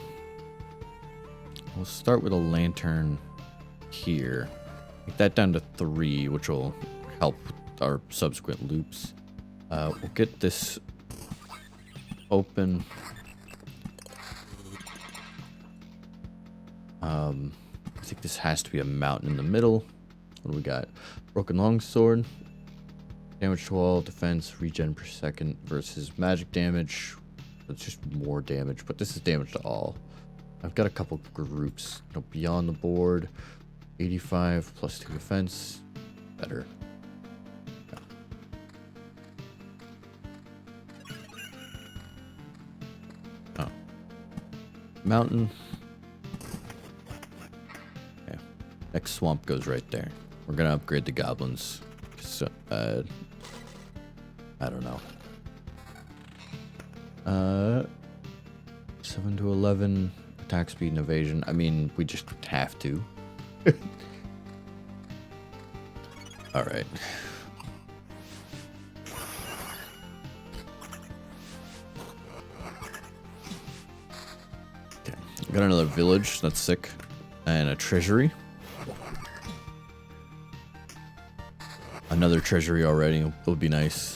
start with a lantern here. Get that down to 3, which will help with our subsequent loops. We'll get this open. I think this has to be a mountain in the middle. What do we got? Broken Longsword. Damage to all, defense, regen per second versus magic damage. It's just more damage, but this is damage to all. I've got a couple groups. Beyond the board. 85 plus 2 defense. Better. Oh. Mountain. Okay. Next swamp goes right there. We're gonna upgrade the goblins. So, I don't know. 7 to 11 attack speed and evasion. I mean, we just have to. All right. Okay, got another village. That's sick, and a treasury. Another treasury already would be nice.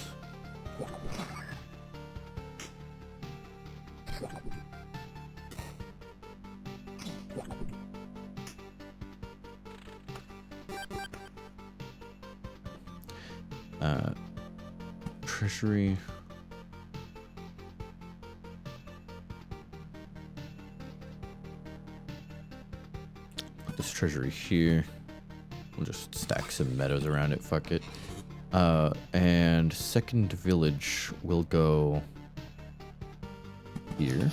Treasury. Put this treasury here. We'll just stack some meadows around it. Fuck it. And second village will go here.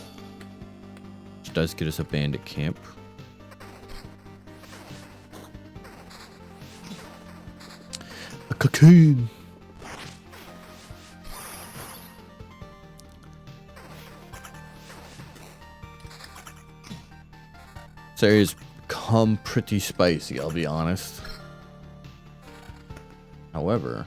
Which does get us a bandit camp. A cocoon. This area's become pretty spicy, I'll be honest. However,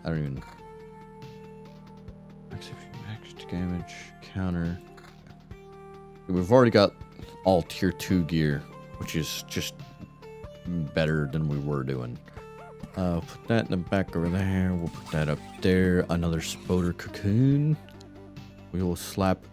I don't even. Max damage, counter. We've already got all tier 2 gear, which is just better than we were doing. Put that in the back over there. We'll put that up there. Another spoder cocoon. We will slap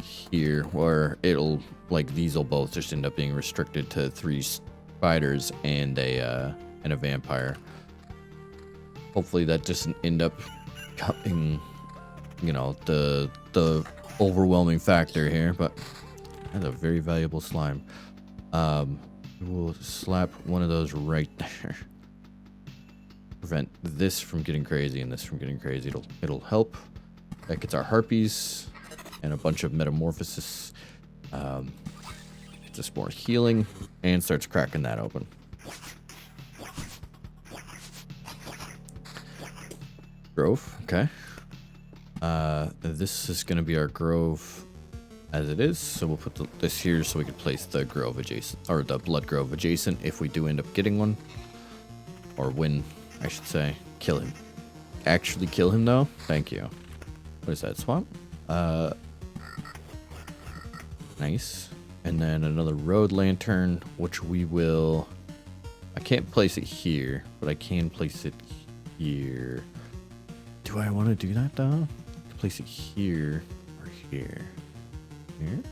here, where it'll, like, these will both just end up being restricted to 3 spiders and a vampire. Hopefully that doesn't end up cutting, you know, the overwhelming factor here, but that's a very valuable slime. We'll slap one of those right there. Prevent this from getting crazy and this from getting crazy. It'll help. That gets our harpies and a bunch of metamorphosis. Gets us more healing and starts cracking that open. Grove, okay. This is gonna be our grove as it is, so we'll put this here so we can place the grove adjacent, or the blood grove adjacent if we do end up getting one, or win, I should say. Kill him. Actually kill him though. Thank you. What is that, swamp? Nice. And then another road lantern, which we will. I can't place it here, but I can place it here. Do I want to do that though? Place it here or here? Here?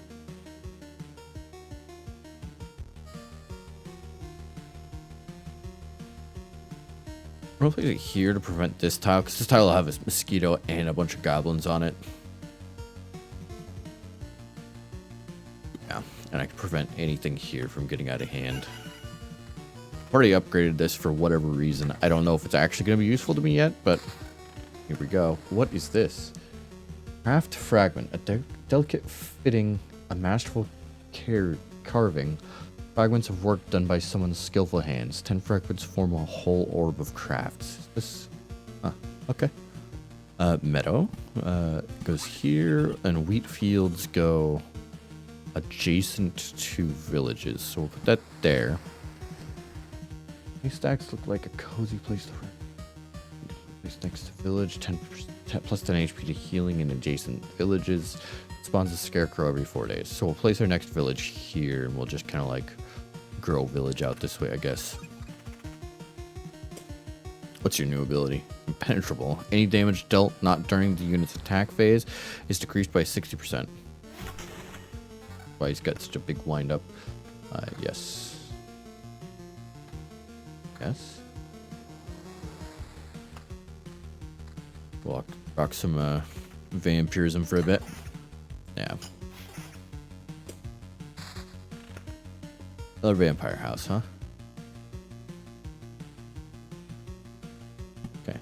I'll place it here to prevent this tile, because this tile will have a mosquito and a bunch of goblins on it. Yeah, and I can prevent anything here from getting out of hand. Already upgraded this for whatever reason. I don't know if it's actually going to be useful to me yet, but here we go. What is this? Craft fragment. A delicate fitting, a masterful carving. Fragments of work done by someone's skillful hands. 10 fragments form a whole orb of crafts. This... okay. Meadow goes here, and wheat fields go adjacent to villages. So we'll put that there. These stacks look like a cozy place to rest. Place next to village, 10 plus 10 HP to healing in adjacent villages. spawns a scarecrow every 4 days. So we'll place our next village here, and we'll just kind of like grow village out this way, I guess. What's your new ability? Impenetrable. Any damage dealt not during the unit's attack phase is decreased by 60%. Why he's got such a big wind up. Yes. Yes. Rock some vampirism for a bit. Yeah. Another vampire house, huh? Okay.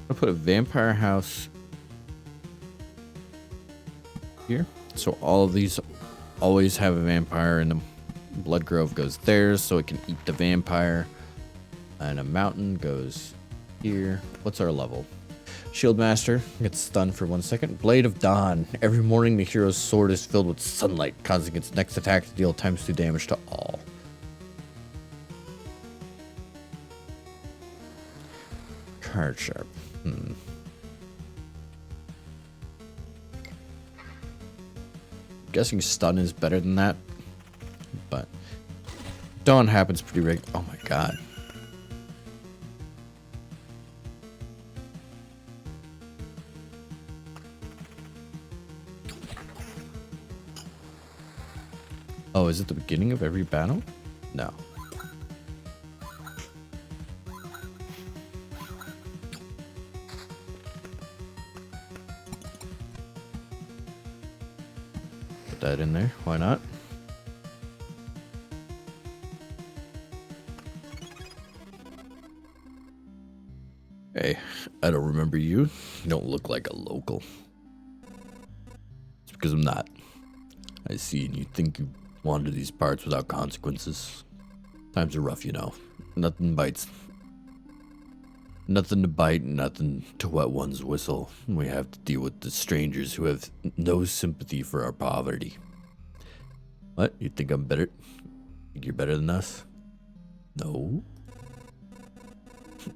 I'll put a vampire house here. So all of these always have a vampire, and the Blood Grove goes there so it can eat the vampire. And a mountain goes here. What's our level? Shieldmaster gets stunned for 1 second. Blade of Dawn. Every morning the hero's sword is filled with sunlight, causing its next attack to deal ×2 damage to all. Card Sharp. Guessing stun is better than that, but Dawn happens pretty regular. Oh my god. Oh, is it the beginning of every battle? No. Put that in there. Why not? Hey, I don't remember you. You don't look like a local. It's because I'm not. I see, and you think you wander these parts without consequences. Times are rough, you know. Nothing bites. Nothing to bite, nothing to wet one's whistle. We have to deal with the strangers who have no sympathy for our poverty. What? You think I'm better? Think you're better than us? No?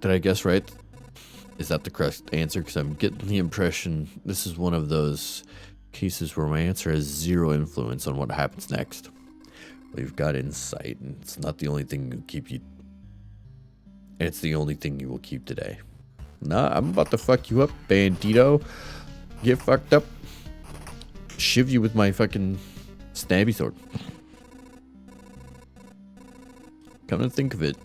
Did I guess right? Is that the correct answer? Because I'm getting the impression this is one of those cases where my answer has zero influence on what happens next. We've got insight, and it's not the only thing that keep you. And it's the only thing you will keep today. Nah, I'm about to fuck you up, bandito. Get fucked up. Shiv you with my fucking stabby sword. Come to think of it,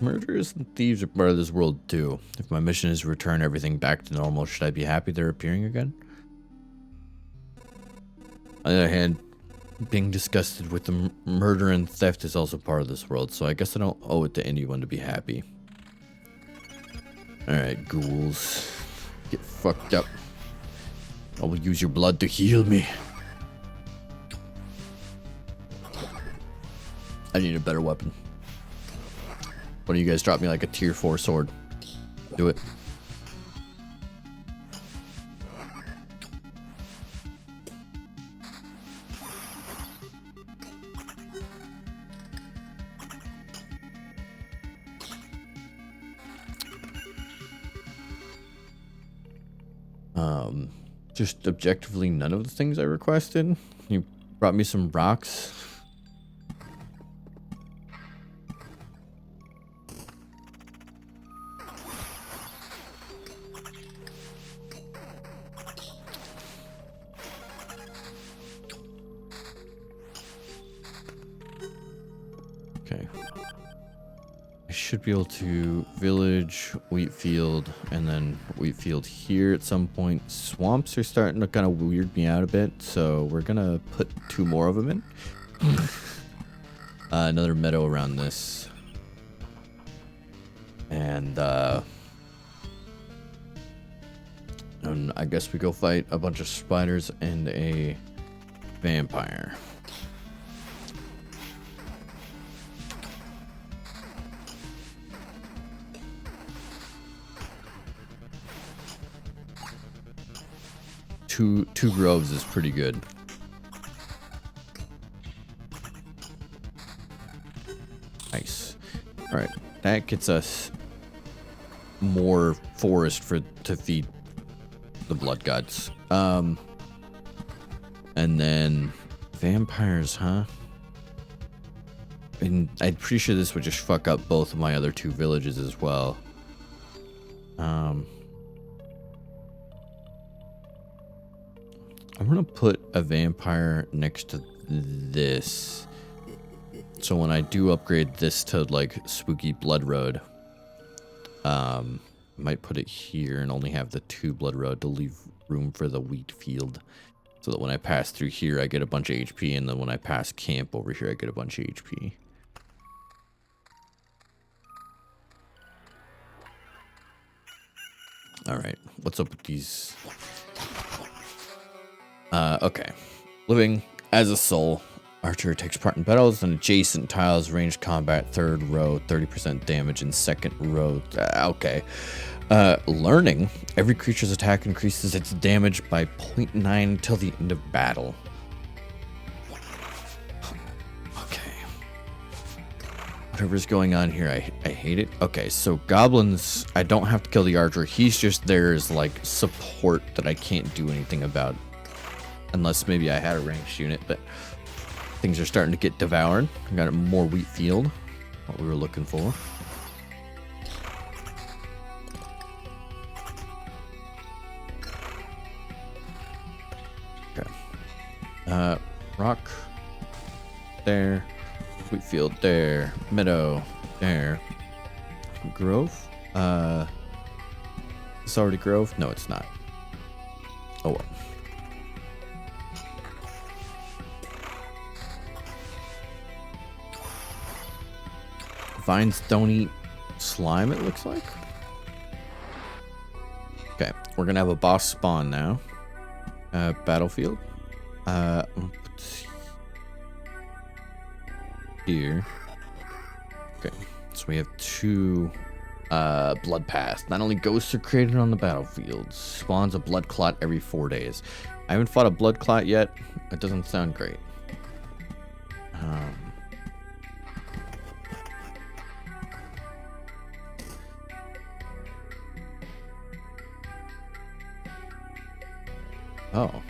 murderers and thieves are part of this world too. If my mission is to return everything back to normal, should I be happy they're appearing again? On the other hand, being disgusted with the murder and theft is also part of this world, so I guess I don't owe it to anyone to be happy. Alright, ghouls. Get fucked up. I will use your blood to heal me. I need a better weapon. Why don't you guys drop me like a tier 4 sword? Do it. Just objectively none of the things I requested. You brought me some rocks. Okay. I should be able to village, wheat field, and then wheat field here at some point. Swamps are starting to kind of weird me out a bit, so we're gonna put 2 more of them in. Another meadow around this. And I guess we go fight a bunch of spiders and a vampire. Two groves is pretty good. Nice. All right, that gets us more forest to feed the blood gods. And then vampires, huh? And I'm pretty sure this would just fuck up both of my other 2 villages as well. I'm gonna put a vampire next to this. So when I do upgrade this to like Spooky Blood Road, might put it here and only have the 2 Blood Road to leave room for the wheat field. So that when I pass through here, I get a bunch of HP, and then when I pass camp over here, I get a bunch of HP. Alright, what's up with these? Okay. Living as a soul. Archer takes part in battles and adjacent tiles, ranged combat, 3rd row, 30% damage in 2nd row. Okay. Learning. Every creature's attack increases its damage by 0.9 till the end of battle. Okay. Whatever's going on here, I hate it. Okay, so goblins, I don't have to kill the archer. He's just there as like support that I can't do anything about. Unless maybe I had a ranged unit, but things are starting to get devoured. I got a more wheat field, what we were looking for. Okay. Rock there, wheat field there, meadow there, grove. It's already grove? No, it's not. Oh well. Vines don't eat slime, it looks like. Okay, we're gonna have a boss spawn now. Battlefield. Here. Okay, so we have 2 blood paths. Not only ghosts are created on the battlefield, spawns a blood clot every 4 days. I haven't fought a blood clot yet. That doesn't sound great. Oh.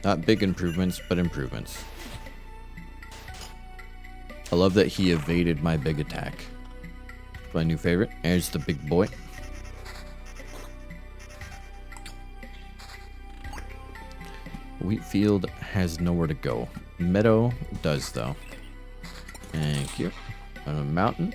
Not big improvements, but improvements. I love that he evaded my big attack. My new favorite. There's the big boy. Wheatfield has nowhere to go. Meadow does, though. Thank you. On a mountain.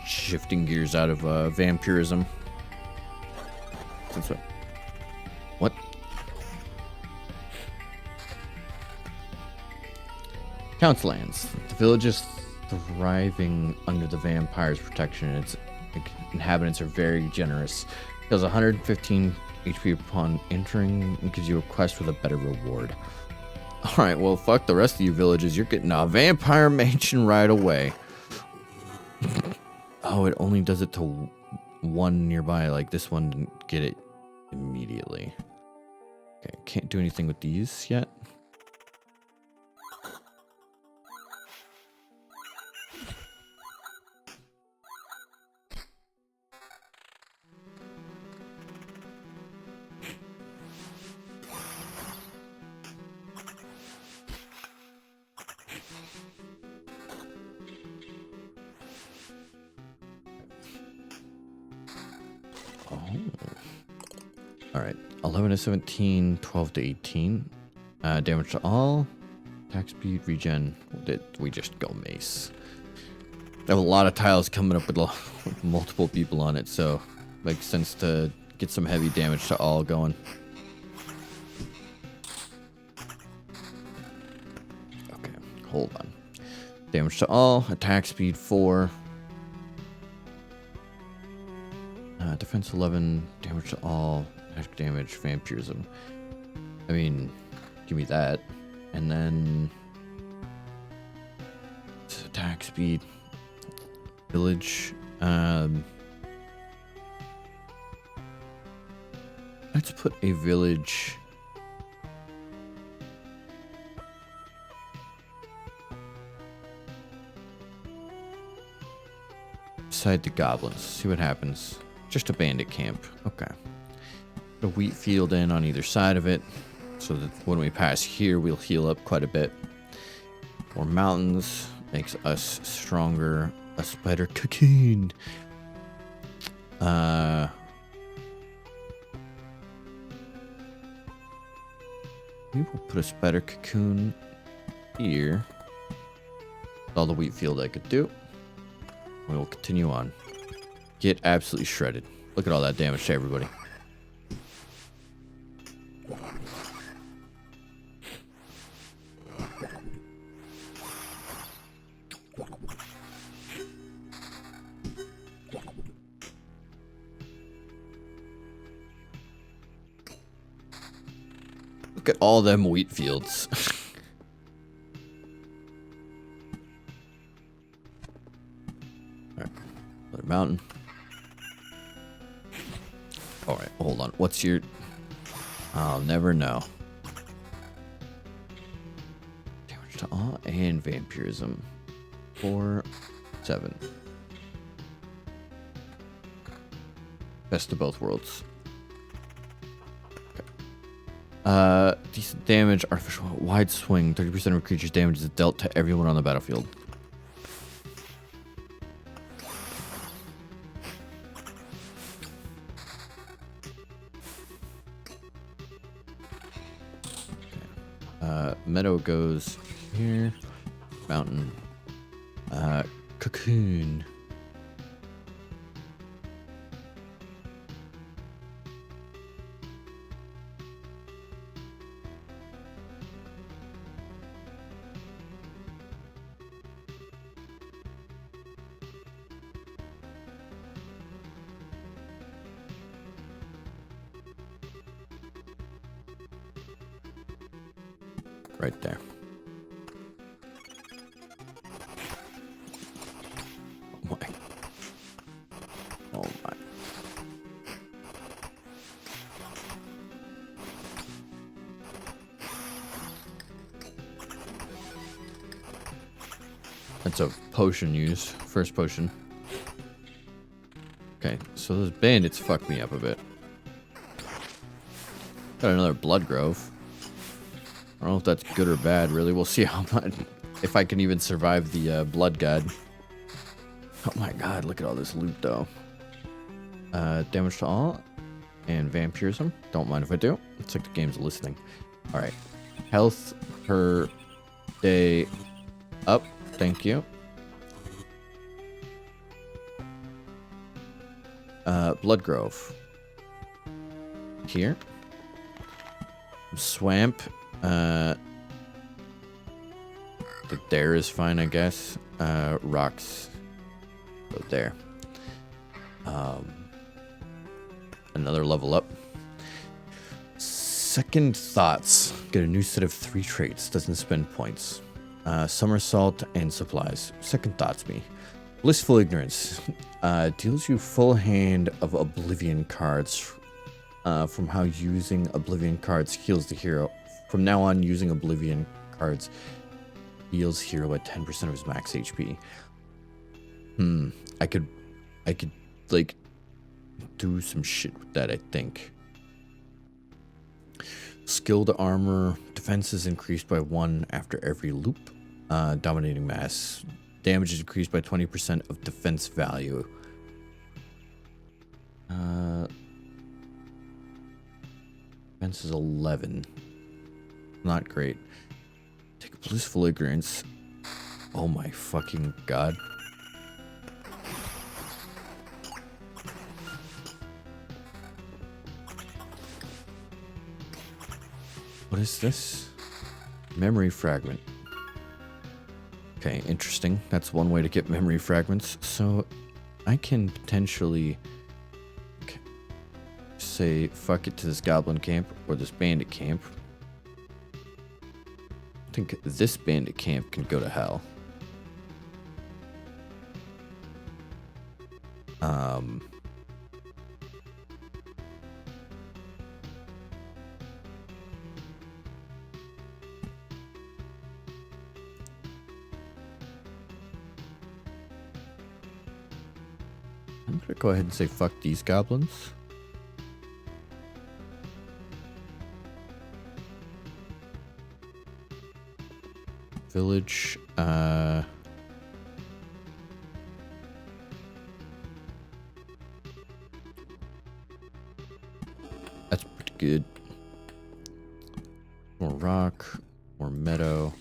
Shifting gears out of vampirism. That's what? Count's lands. The village is thriving under the vampire's protection. Its inhabitants are very generous. It does 115 HP upon entering and gives you a quest with a better reward. Alright, well, fuck the rest of you villages. You're getting a vampire mansion right away. Oh, it only does it to 1 nearby. Like, this one didn't get it immediately. Okay, can't do anything with these yet. Alright, 11 to 17, 12 to 18. Damage to all. Attack speed, regen. We just go mace. I have a lot of tiles coming up with multiple people on it, so makes sense to get some heavy damage to all going. hold on. Damage to all, attack speed 4. Defense 11, damage to all, magic damage, vampirism. I mean, give me that. And then attack speed, village. Let's put a village. Beside the goblins. See what happens. Just a bandit camp. Okay. A wheat field in on either side of it, so that when we pass here, we'll heal up quite a bit. More mountains makes us stronger. A spider cocoon. We will put a spider cocoon here. That's all the wheat field I could do. We will continue on. Get absolutely shredded. Look at all that damage to everybody. Look at all them wheat fields. Alright. Another mountain. Alright, hold on. What's your... I'll never know. Damage to all and vampirism. 4, 7. Best of both worlds. Decent damage, artificial wide swing, 30% of a creature's damage is dealt to everyone on the battlefield. Meadow goes here. Mountain. Cocoon. Right there. Oh my. Oh my. That's a potion used. First potion. Okay, so those bandits fucked me up a bit. Got another blood grove. I don't know if that's good or bad, really. We'll see how much, if I can even survive the blood god. Oh my god, look at all this loot, though. Damage to all and vampirism. Don't mind if I do. It's like the game's listening. Alright. Health per day up. Thank you. Blood grove. Here. Swamp. The there is fine, I guess. Rocks. Go there. Another level up. Second thoughts. Get a new set of 3 traits. Doesn't spend points. Somersault and supplies. Second thoughts me. Blissful ignorance. Deals you full hand of oblivion cards. From how using oblivion cards heals the hero. From now on, using oblivion cards heals hero at 10% of his max HP. I could like do some shit with that, I think. Skilled armor. Defense is increased by 1 after every loop. Dominating mass. Damage is increased by 20% of defense value. Defense is 11. Not great. Take a blissful ignorance. Oh my fucking god. What is this? Memory fragment. Okay, interesting. That's one way to get memory fragments. So I can potentially say fuck it to this goblin camp or this bandit camp. I think this bandit camp can go to hell. I'm gonna go ahead and say fuck these goblins. Village, that's pretty good. More rock, more meadow,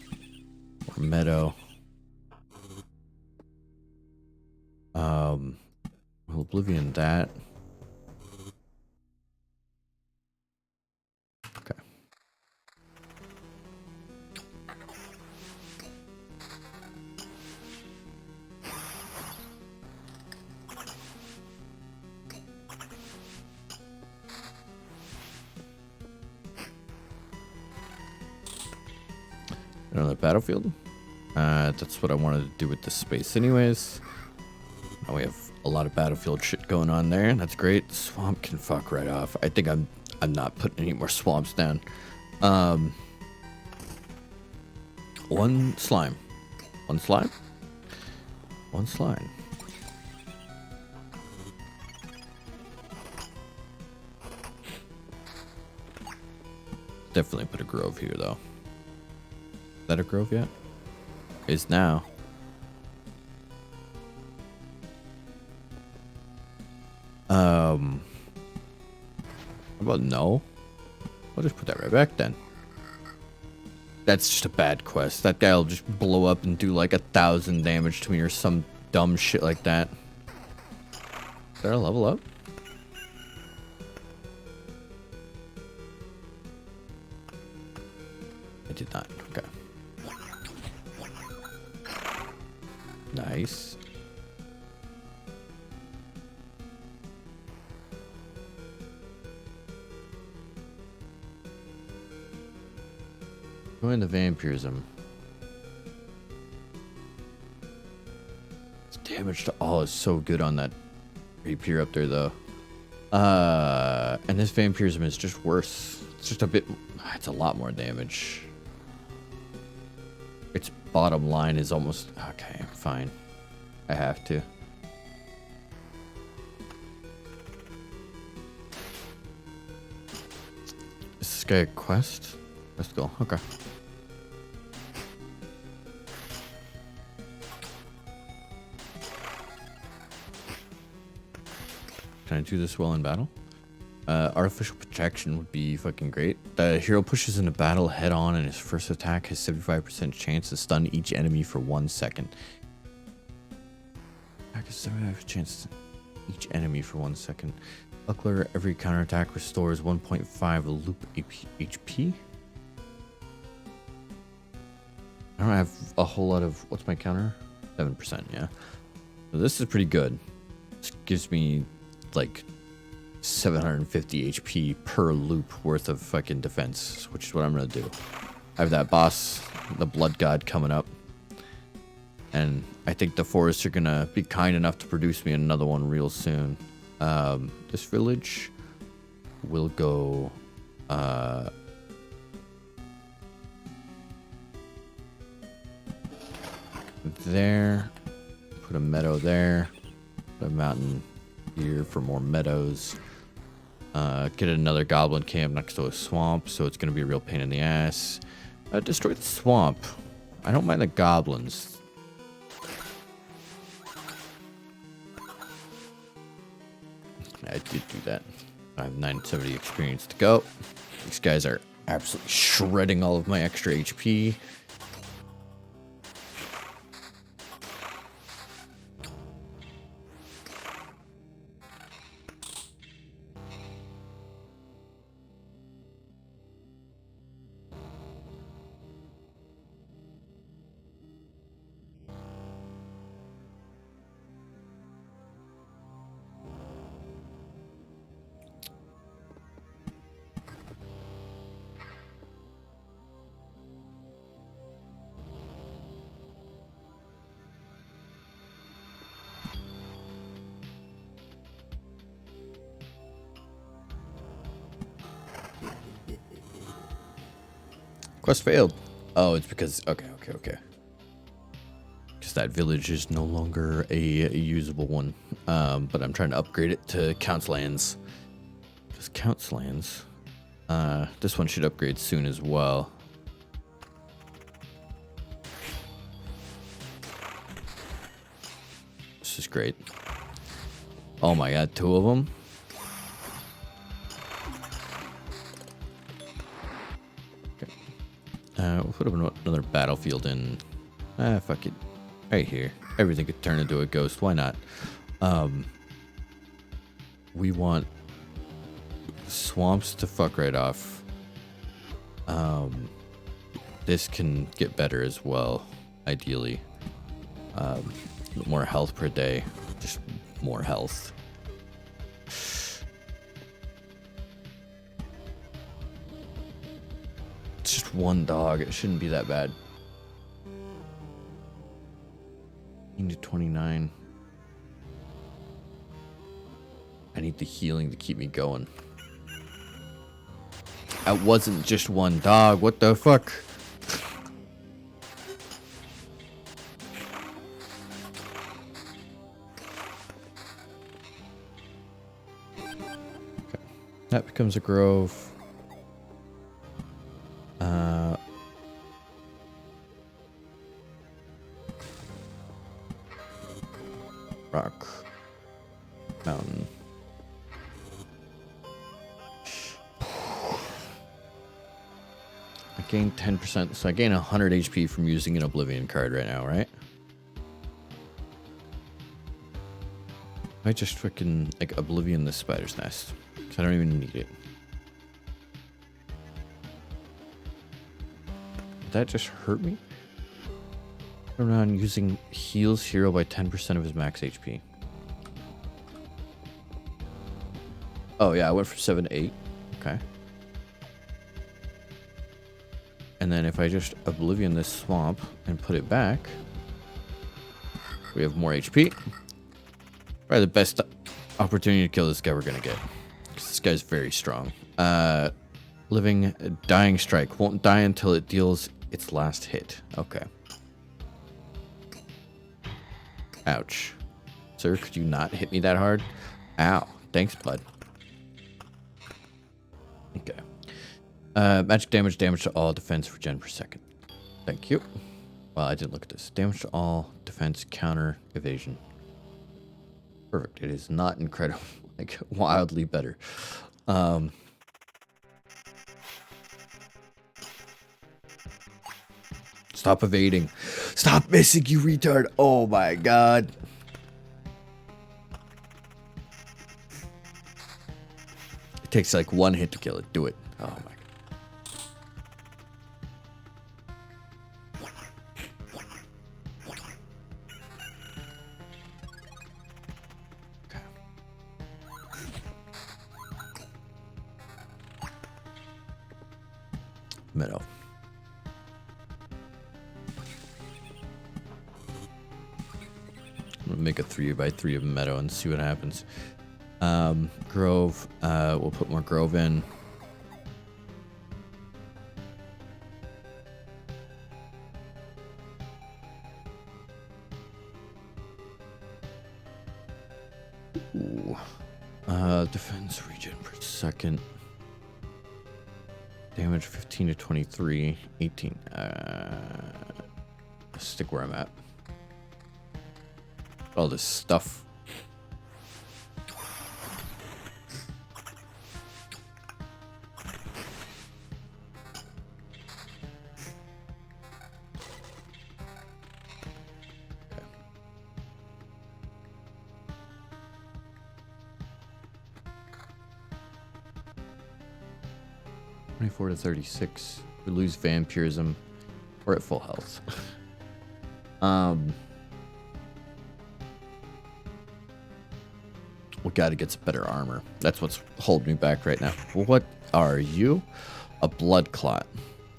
more meadow. We'll Oblivion that. Okay. Another battlefield. That's what I wanted to do with this space anyways. Now we have a lot of battlefield shit going on there, and that's great. Swamp can fuck right off. I think I'm not putting any more swamps down. One slime. One slime? One slime. Definitely put a grove here though. Is that a grove yet? Is now. How about no? I'll just put that right back then. That's just a bad quest. That guy will just blow up and do like 1,000 damage to me or some dumb shit like that. Did I level up? I did not. Okay. Nice. Join the vampirism. Damage to all is so good on that rapier up there though. And this vampirism is just worse. It's just a bit, it's a lot more damage. Its bottom line is almost, okay, fine. I have to. Is this guy a quest? Let's go, okay. Can I do this well in battle? Artificial protection would be fucking great. The hero pushes into battle head on and his first attack has 75% chance to stun each enemy for 1 second. Attack has 75% chance to each enemy for 1 second. Buckler, every counterattack restores 1.5 loop HP. I don't have a whole lot of, what's my counter? 7%, yeah. So this is pretty good. This gives me like 750 HP per loop worth of fucking defense, which is what I'm gonna do. I have that boss, the Blood God, coming up, and I think the forests are gonna be kind enough to produce me another one real soon. This village will go there, put a meadow there, put a mountain here for more meadows. Get another goblin camp next to a swamp, so it's gonna be a real pain in the ass. Destroy the swamp. I don't mind the goblins. I did do that. I have 970 experience to go. These guys are absolutely shredding all of my extra HP. Quest failed. Oh, it's because... Okay. Because that village is no longer a usable one. But I'm trying to upgrade it to Count's Lands. Because Count's Lands... this one should upgrade soon as well. This is great. Oh my god, 2 of them? Okay. We'll put up another battlefield in... fuck it. Right here. Everything could turn into a ghost. Why not? We want... swamps to fuck right off. This can get better as well, ideally. More health per day. Just more health. It's just 1 dog. It shouldn't be that bad. 29. I need the healing to keep me going. That wasn't just 1 dog. What the fuck? Okay. That becomes a grove. Rock. Mountain. I gain 10%, so I gain 100 HP from using an Oblivion card right now, right? I just freaking like Oblivion the Spider's Nest, because I don't even need it. Did that just hurt me? Around using heals hero by 10% of his max HP. Oh yeah, I went from 7 to 8. Okay. And then if I just Oblivion this swamp and put it back, we have more HP. Probably the best opportunity to kill this guy we're gonna get. Because this guy's very strong. Living Dying Strike. Won't die until it deals its last hit. Okay. Ouch. Sir, could you not hit me that hard? Ow. Thanks, bud. Okay. Magic damage to all defense regen per second. Thank you. Well, I didn't look at this. Damage to all defense counter evasion. Perfect. It is not incredible. Like, wildly better. Stop evading. Stop missing, you retard. Oh my god. It takes like 1 hit to kill it. Do it. Oh my god. Okay. Meadow. Make a 3x3 of meadow and see what happens. Grove. We'll put more grove in. Ooh. Defense regen per second. Damage 15 to 23. 18. Stick where I'm at. All this stuff. Okay. 24 to 36. We lose vampirism. We're at full health. We gotta get some better armor. That's what's holding me back right now. What are you? A blood clot.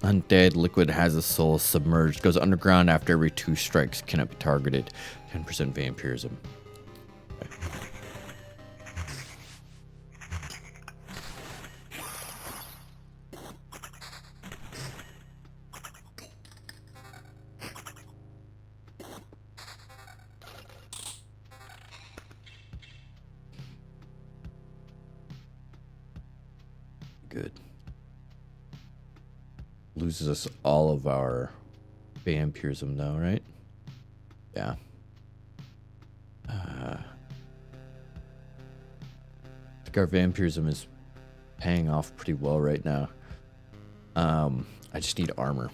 Undead, liquid has a soul, submerged, goes underground after every 2 strikes, cannot be targeted. 10% vampirism. Okay. good. Loses us all of our vampirism though, right? Yeah. I think our vampirism is paying off pretty well right now. I just need armor.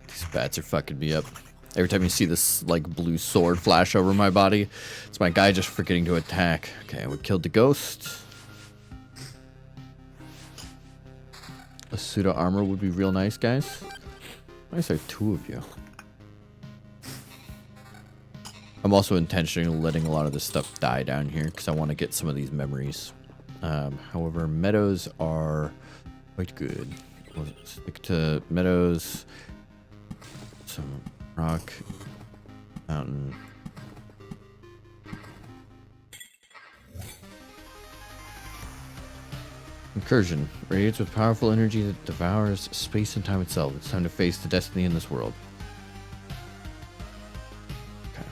These bats are fucking me up. Every time you see this like blue sword flash over my body, it's my guy just forgetting to attack. Okay, we killed the ghost. A suit of armor would be real nice, guys. Why is there two of you? I'm also intentionally letting a lot of this stuff die down here because I want to get some of these memories. However, meadows are quite good. We'll stick to meadows. Some rock, mountain. Incursion radiates with powerful energy that devours space and time itself. It's time to face the destiny in this world. Okay.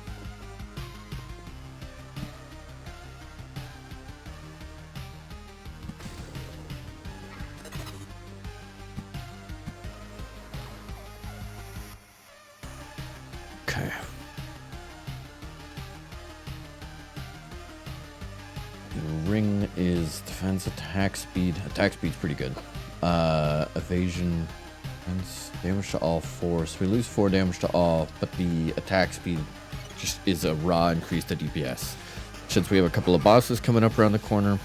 Okay. The ring is defense, attack speed. Attack speed's pretty good. Evasion, defense, damage to all 4. So we lose 4 damage to all, but the attack speed just is a raw increase to DPS. Since we have a couple of bosses coming up around the corner.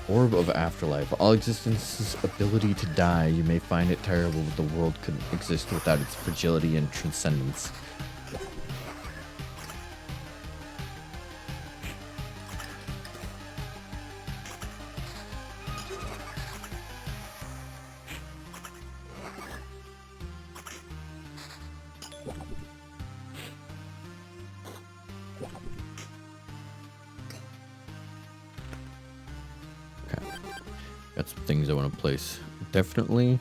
Orb of Afterlife. All existence's ability to die. You may find it terrible, but the world couldn't exist without its fragility and transcendence. Got some things I want to place. Definitely.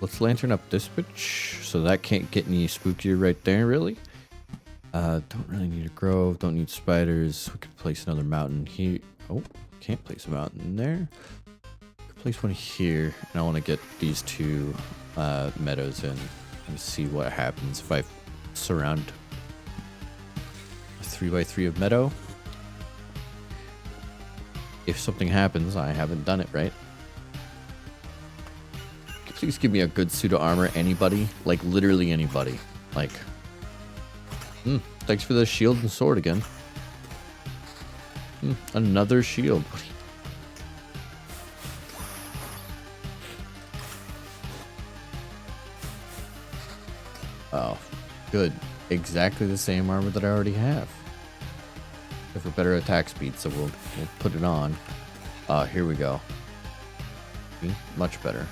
Let's lantern up this bitch. So that can't get any spookier right there, really. Don't really need a grove. Don't need spiders. We could place another mountain here. Oh, can't place a mountain there. Could place one here. And I want to get these two meadows in and see what happens if I surround a 3x3 of meadow. If something happens, I haven't done it right. Please give me a good suit of armor, anybody. Like, literally anybody. Like, thanks for the shield and sword again. Another shield. Oh, good. Exactly the same armor that I already have. For better attack speed, so we'll put it on. Here we go. Much better.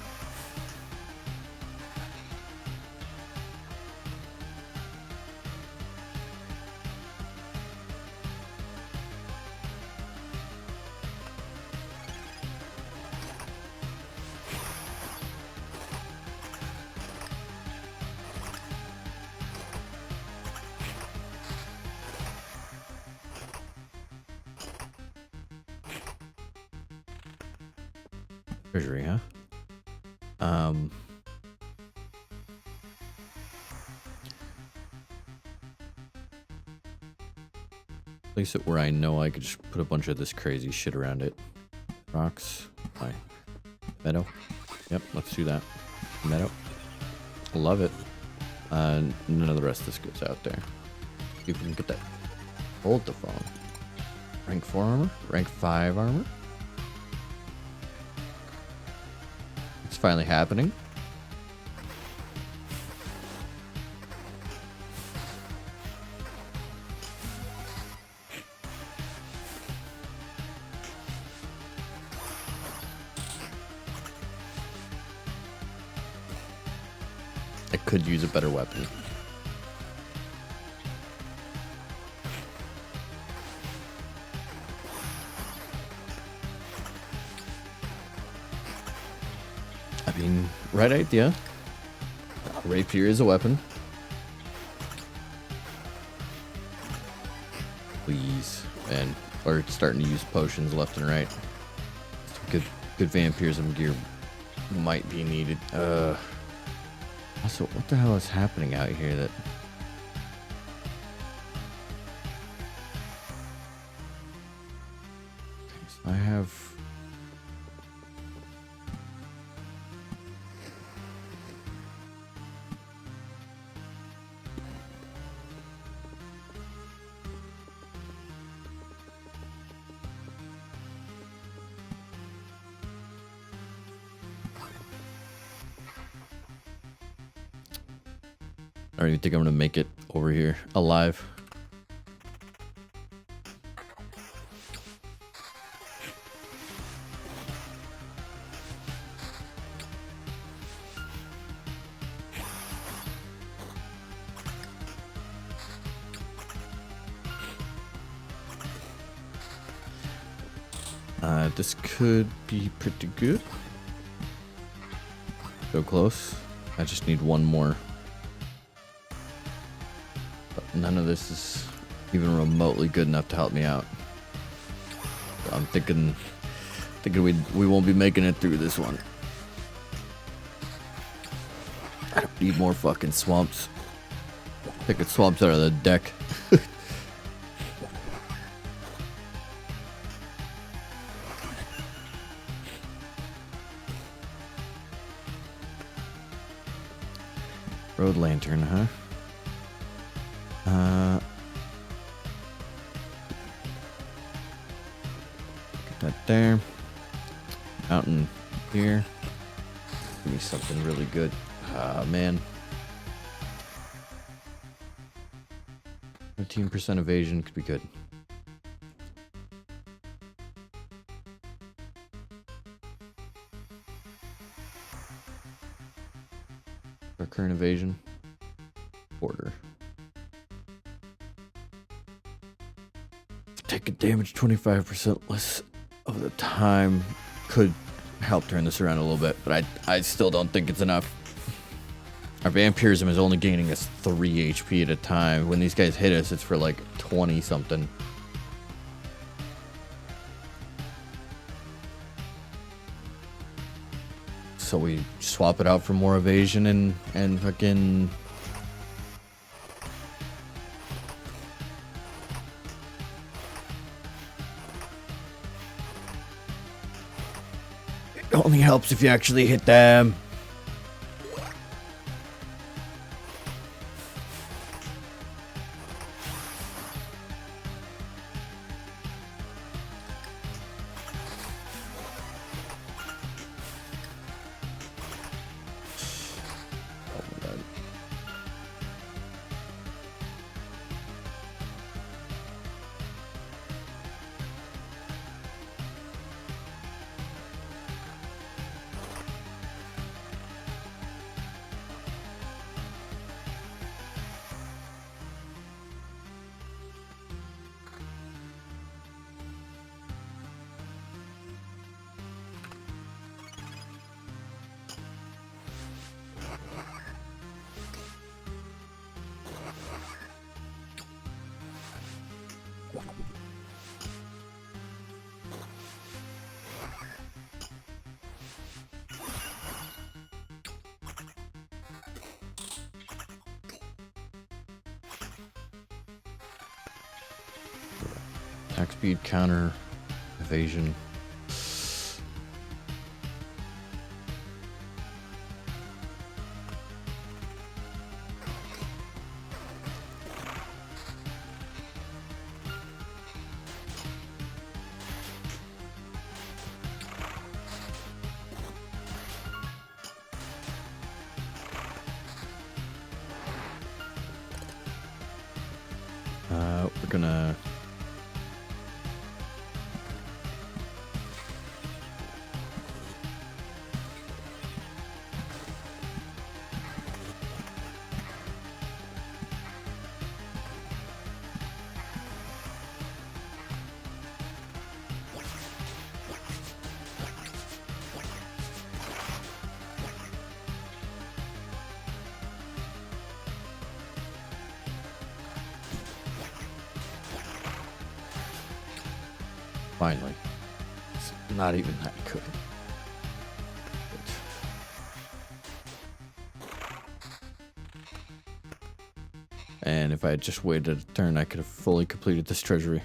Treasury, huh? Place it where I know I could just put a bunch of this crazy shit around it. Rocks. Why? Meadow. Yep, let's do that. Meadow. Love it. None of the rest of this goes out there. See if we can get that. Hold the phone. Rank 4 armor? Rank 5 armor? It's finally happening. I could use a better weapon. I mean, right idea. Rapier is a weapon. Please. And we're starting to use potions left and right. Some good vampirism gear might be needed. Also, what the hell is happening out here that... Okay, so I have... I don't even think I'm gonna make it over here alive. This could be pretty good. So close. I just need one more. But none of this is even remotely good enough to help me out. So I'm thinking we won't be making it through this one. I don't need more fucking swamps. Picking swamps out of the deck. Road lantern, huh? Get that there. Mountain here. Give me something really good. Ah, man. 15% evasion could be good. Our current evasion. Border. Taking damage 25% less of the time could help turn this around a little bit, but I still don't think it's enough. Our vampirism is only gaining us 3 HP at a time. When these guys hit us, it's for like 20 something. So we swap it out for more evasion and fucking... It only helps if you actually hit them. Attack speed, counter, evasion. We're gonna... Finally. It's not even that good. And if I had just waited a turn, I could have fully completed this treasury.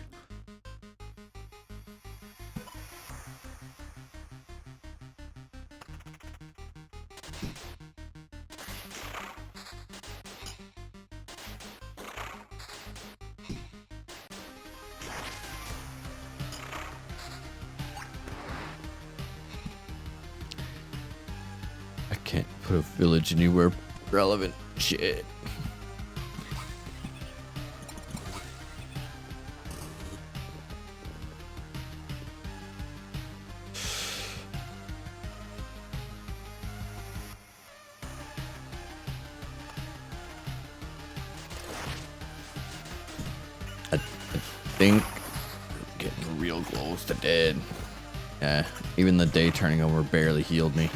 I can't put a village anywhere relevant. Shit. I think getting real close to dead. Yeah, even the day turning over barely healed me.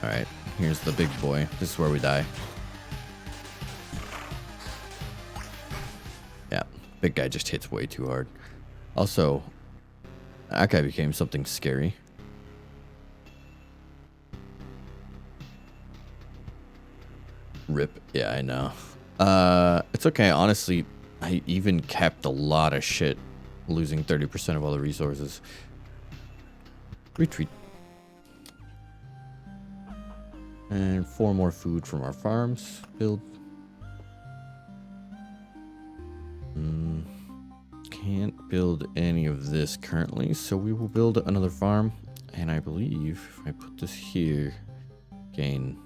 Alright, here's the big boy. This is where we die. Yeah, big guy just hits way too hard. Also, that guy became something scary. Rip. Yeah, I know. It's okay. Honestly, I even kept a lot of shit, losing 30% of all the resources. Retreat. And 4 more food from our farms. Build. Can't build any of this currently, so we will build another farm. And I believe if I put this here, gain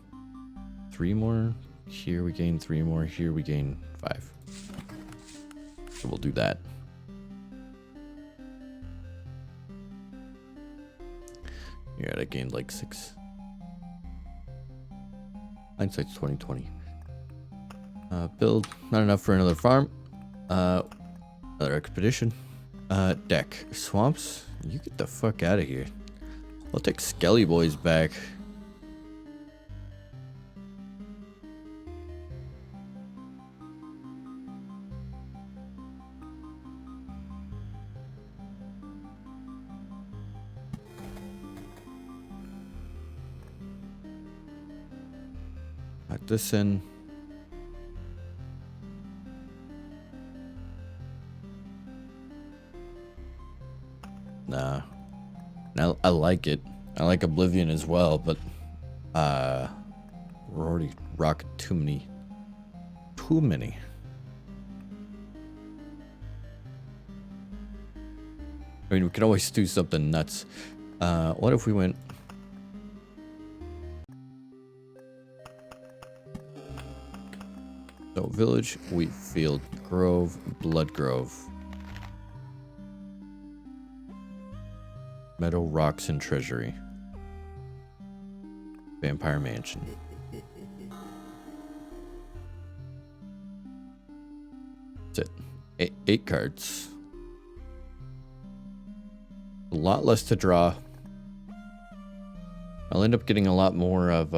3 more. Here we gain 3 more. Here we gain 5. So we'll do that. Yeah, I gained like 6. Hindsight's 2020. Build. Not enough for another farm. Another expedition. Deck. Swamps. You get the fuck out of here. I'll take Skelly Boys back. Put this in. Nah. Now I like it. I like Oblivion as well, but we're already rocking too many. Too many. I mean, we could always do something nuts. What if we went? So village, wheat field, grove, blood grove. Meadow, rocks, and treasury. Vampire mansion. That's it. 8 cards. A lot less to draw. I'll end up getting a lot more of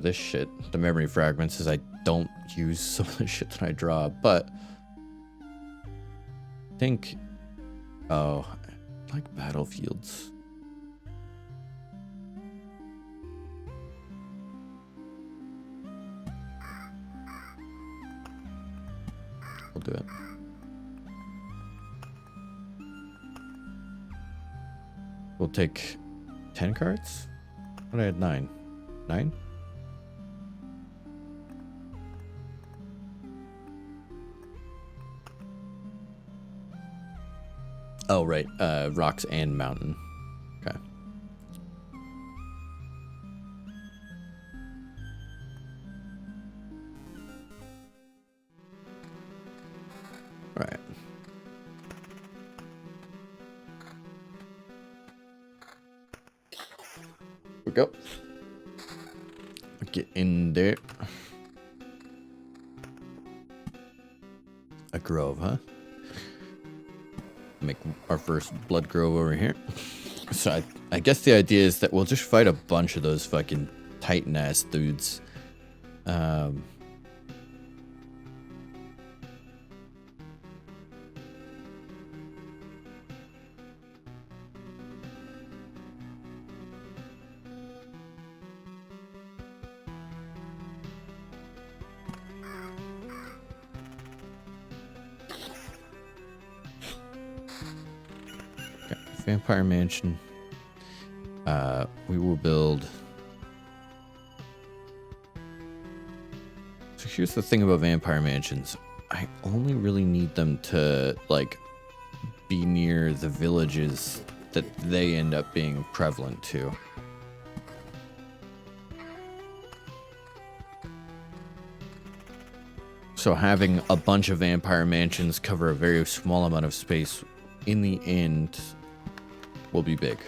this shit, the memory fragments, as I don't use some of the shit that I draw, but I think, oh, I like battlefields. We'll do it. We'll take 10 cards? What, I had 9. 9? Oh, right. Rocks and mountain. Okay. Right. We go. Get in there. A grove, huh? Make our first blood grove over here. So I guess the idea is that we'll just fight a bunch of those fucking titan ass dudes. Vampire Mansion. We will build. So here's the thing about Vampire Mansions. I only really need them to, like, be near the villages that they end up being prevalent to. So having a bunch of Vampire Mansions cover a very small amount of space in the end will be big.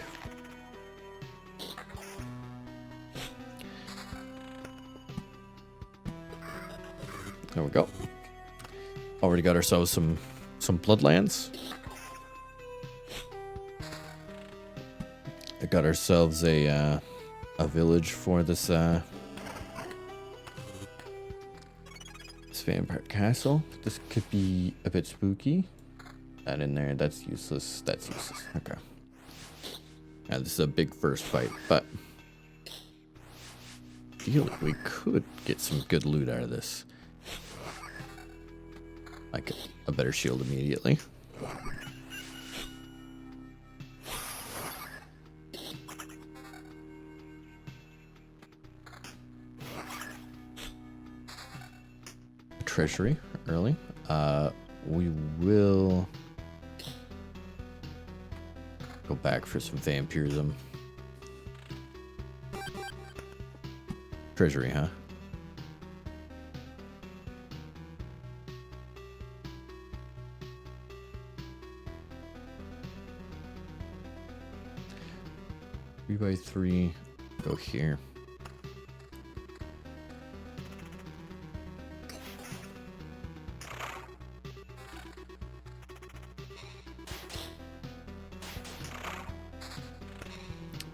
There we go. Already got ourselves some bloodlands. I got ourselves a village for this this vampire castle. This could be a bit spooky. That in there, that's useless. That's useless. Okay. Yeah, this is a big first fight, but I feel like we could get some good loot out of this. Like a better shield immediately. Treasury early. We will go back for some vampirism. Treasury, huh? Three by three. Go here.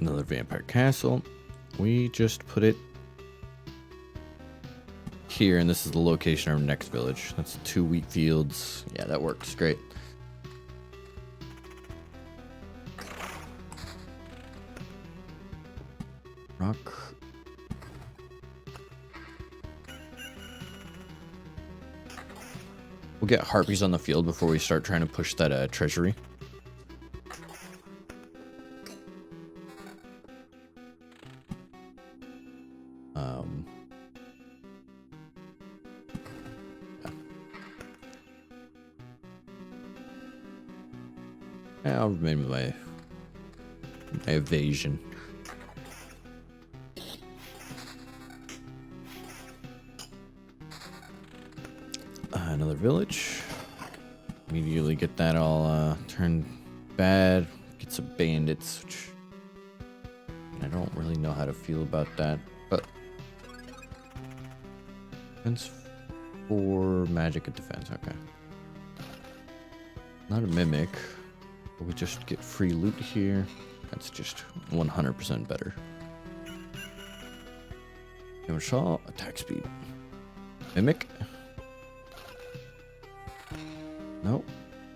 Another vampire castle. We just put it here, and this is the location of our next village. That's 2 wheat fields. Yeah, that works great. Rock. We'll get harpies on the field before we start trying to push that treasury. I'll remain with my evasion. Another village. Immediately get that all turned bad. Get some bandits, which I don't really know how to feel about that, but defense for magic and defense. Okay, not a mimic. We just get free loot here. That's just 100% better. Shaw, attack speed. Mimic. Nope.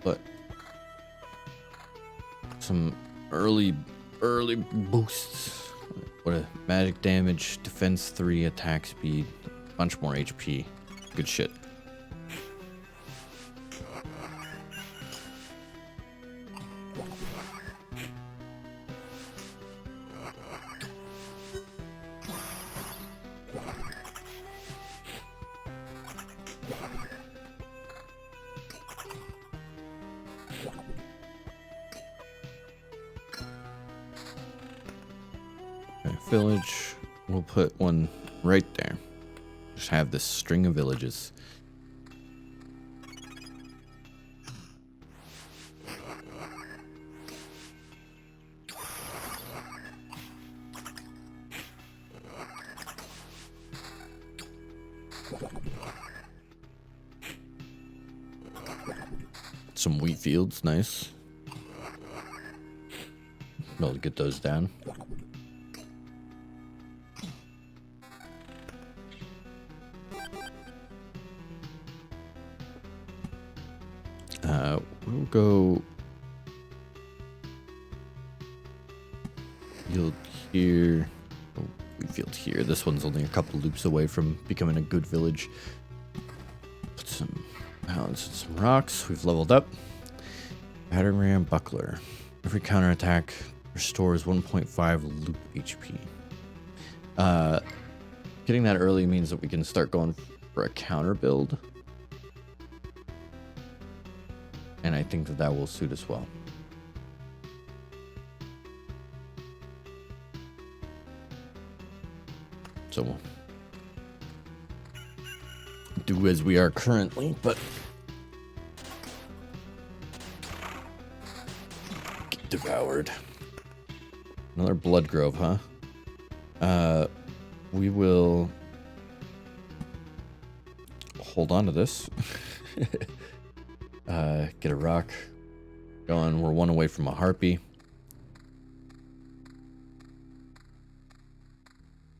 But some early boosts. What a magic damage, defense 3, attack speed, bunch more HP. Good shit. Village, we'll put one right there. Just have this string of villages. Some wheat fields, nice. Be able to get those down. We'll go field here. Oh, we field here. This one's only a couple loops away from becoming a good village. Put some mounds and some rocks. We've leveled up. Battering ram buckler. Every counterattack restores 1.5 loop HP. Getting that early means that we can start going for a counter build. And I think that that will suit us well. So we'll do as we are currently, but get devoured. Another Blood Grove, huh? We will hold on to this. Get a rock going. We're one away from a harpy.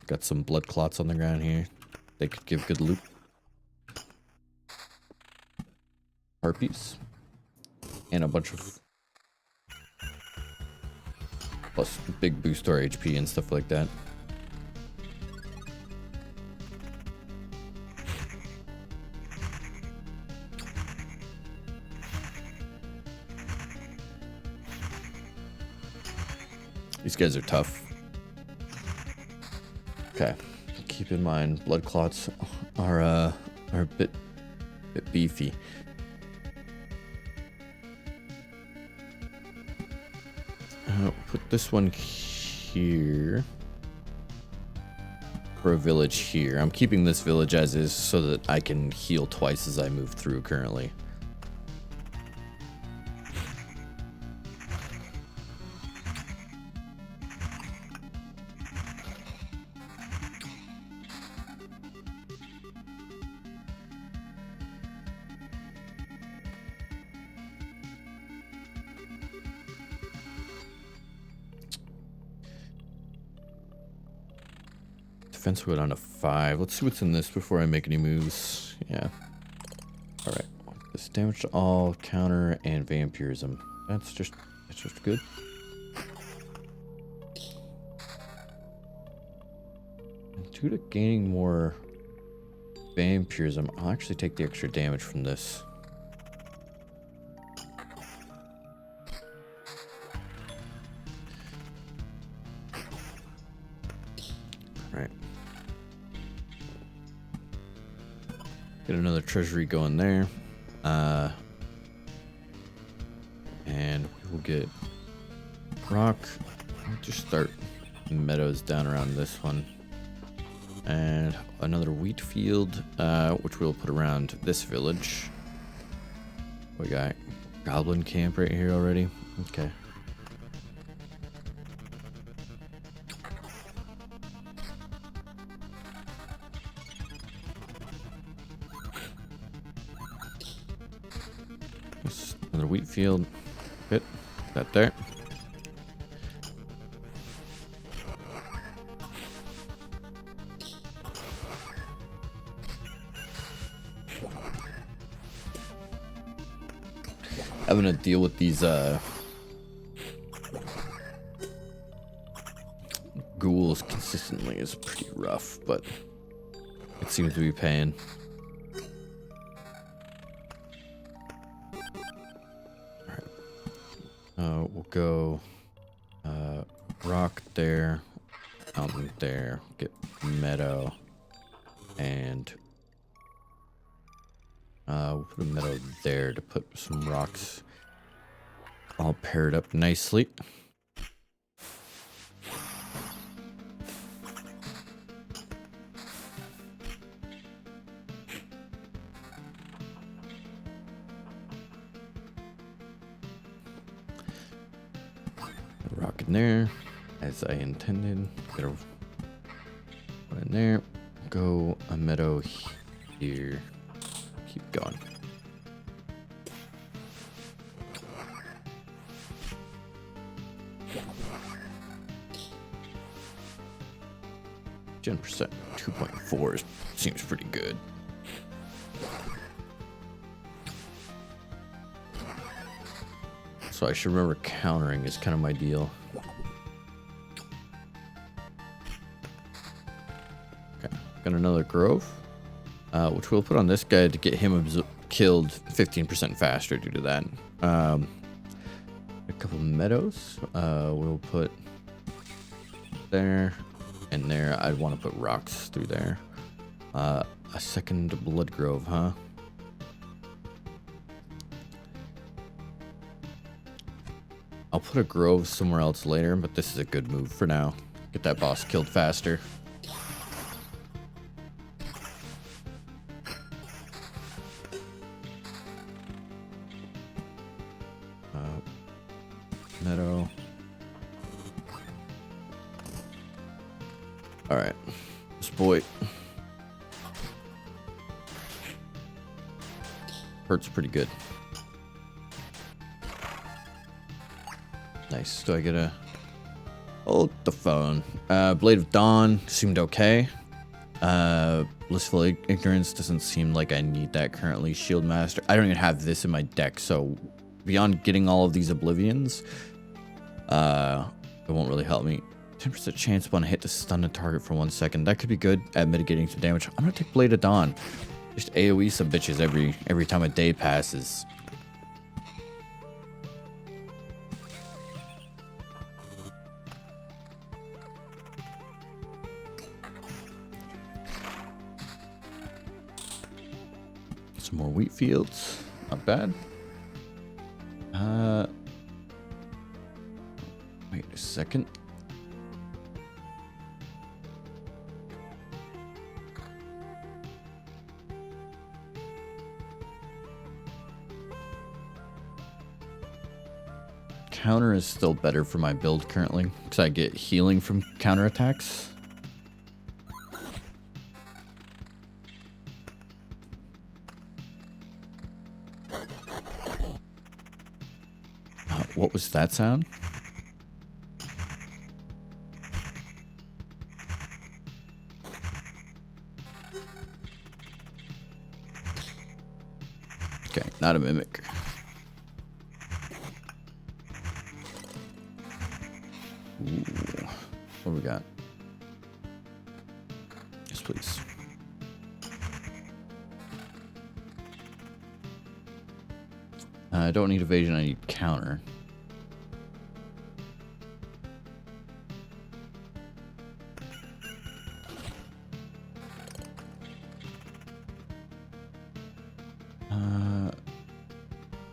Got some blood clots on the ground here. They could give good loot. Harpies. And a bunch of plus big boost to our HP and stuff like that. These guys are tough. Okay, keep in mind blood clots are a bit beefy. Put this one here for a village here. I'm keeping this village as is so that I can heal twice as I move through currently. Defense wood on a 5. Let's see what's in this before I make any moves. Yeah. Alright. This damage to all, counter, and vampirism. That's just good. And due to gaining more vampirism, I'll actually take the extra damage from this. Alright. Get another treasury going there. And we will get rock. I'll just start meadows down around this one. And another wheat field, which we'll put around this village. We got goblin camp right here already. Okay. Another wheat field. Hit that there. Having to deal with these ghouls consistently is pretty rough, but it seems to be paying. We'll go rock there, mountain there, get meadow, and we'll put a meadow there to put some rocks all paired up nicely. Rock in there, as I intended. Get a one in there. Go a meadow here. Keep going. Gen percent 2.4 seems pretty good. So I should remember countering is kind of my deal. Okay, got another grove, which we'll put on this guy to get him killed 15% faster due to that. a couple meadows. We'll put there and there. I'd want to put rocks through there. A second blood grove, huh? I'll put a grove somewhere else later, but this is a good move for now. Get that boss killed faster. Meadow. Alright. This boy hurts pretty good. Nice. Do I get a... Hold the phone. Blade of Dawn seemed okay. Blissful Ignorance doesn't seem like I need that currently. Shield Master. I don't even have this in my deck, so beyond getting all of these Oblivions, it won't really help me. 10% chance upon a hit to stun a target for 1 second. That could be good at mitigating some damage. I'm gonna take Blade of Dawn. Just AoE some bitches every time a day passes. Some more wheat fields. Not bad. Wait a second. Counter is still better for my build currently because I get healing from counter attacks. What was that sound? Okay, not a mimic. Ooh, what do we got? Yes, please. I don't need evasion, I need counter.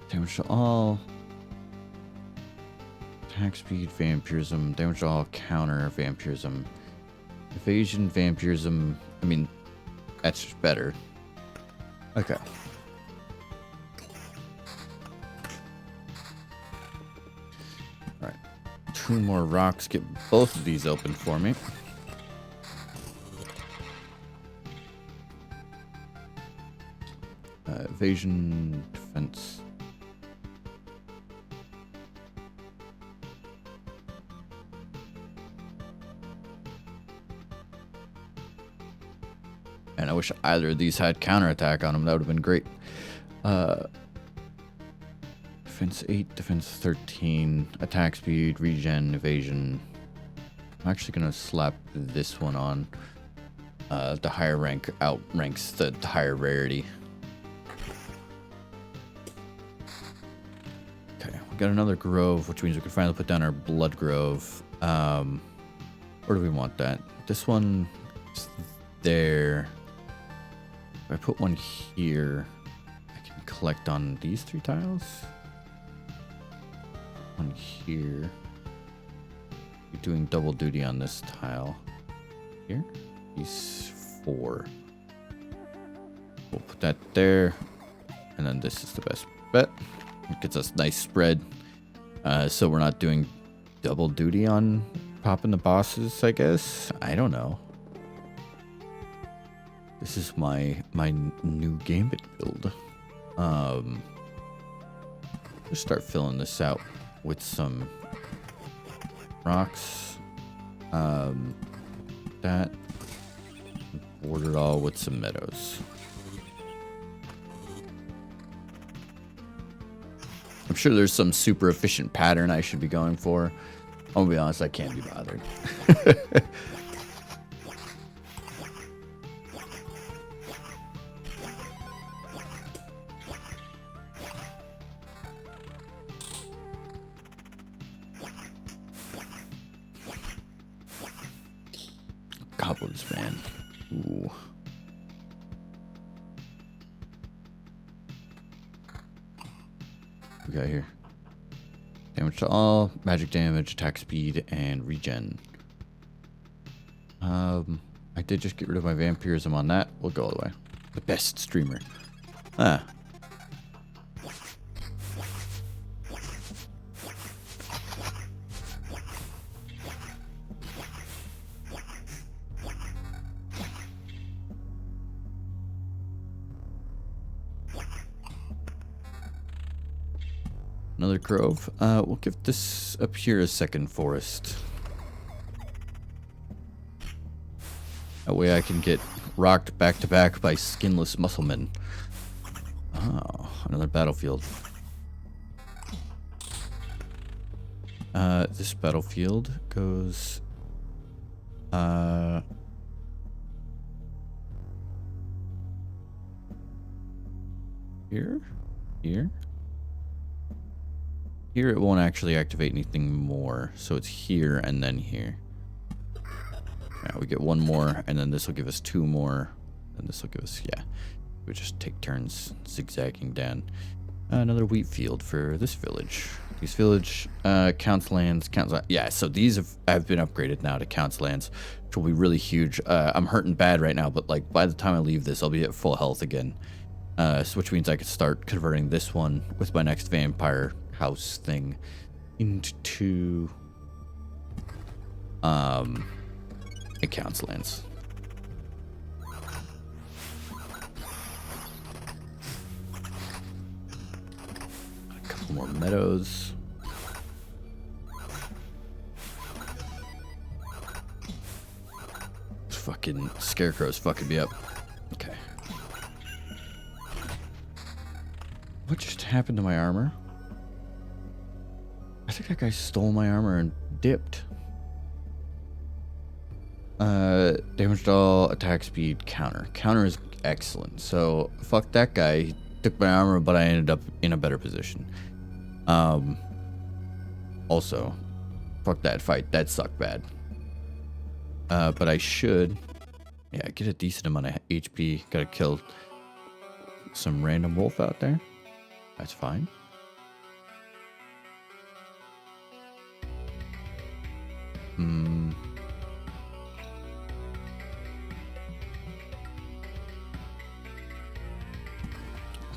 Damage to all. Attack speed, vampirism. Damage to all, counter, vampirism. Evasion, vampirism. I mean, that's just better. Okay. Alright. 2 more rocks. Get both of these open for me. Evasion, defense. And I wish either of these had counterattack on them. That would have been great. Defense 8, defense 13, attack speed, regen, evasion. I'm actually going to slap this one on. The higher rank outranks the higher rarity. Okay, we got another grove, which means we can finally put down our blood grove. Where do we want that? This one is there. If I put one here, I can collect on these 3 tiles. One here. You're doing double duty on this tile. Here. These 4. We'll put that there. And then this is the best bet. It gets us nice spread. So we're not doing double duty on popping the bosses, I guess. I don't know. This is my new Gambit build. Just start filling this out with some rocks. That. Border it all with some meadows. I'm sure there's some super efficient pattern I should be going for. I'm gonna be honest, I can't be bothered. goblins, man. Ooh. What we got here? Damage to all, magic damage, attack speed, and regen. I did just get rid of my vampirism on that. We'll go all the way. The best streamer. Ah. Another grove. We'll give this up here a second forest. That way I can get rocked back to back by skinless musclemen. Oh, another battlefield. This battlefield goes... Here? Here? Here it won't actually activate anything more, so it's here and then here. Yeah, we get one more, and then this will give us two more, and this will give us, yeah. We just take turns zigzagging down. Another wheat field for this village. These village counts lands, yeah, so these have been upgraded now to counts lands, which will be really huge. I'm hurting bad right now, but like by the time I leave this, I'll be at full health again. Which means I could start converting this one with my next vampire house thing into accounts lands. A couple more meadows. This fucking scarecrow's fucking me up. Okay. What just happened to my armor? I think that guy stole my armor and dipped. Damaged all, attack speed, counter. Counter is excellent. So, fuck that guy. He took my armor, but I ended up in a better position. Also, fuck that fight. That sucked bad. But I should... Yeah, get a decent amount of HP. Gotta kill some random wolf out there. That's fine.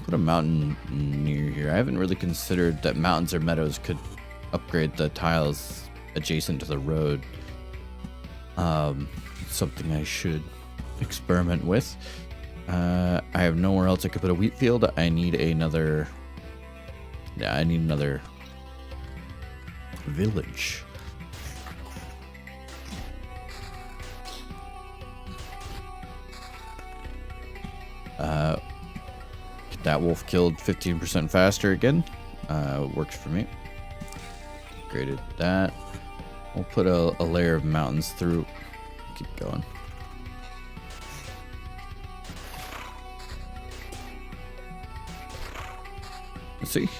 Put a mountain near here. I haven't really considered that mountains or meadows could upgrade the tiles adjacent to the road. Something I should experiment with. I have nowhere else I could put a wheat field. I need another... Yeah, I need another village. Get that wolf killed 15% faster again. Works for me. Upgraded that. We'll put a layer of mountains through. Keep going. Let's see.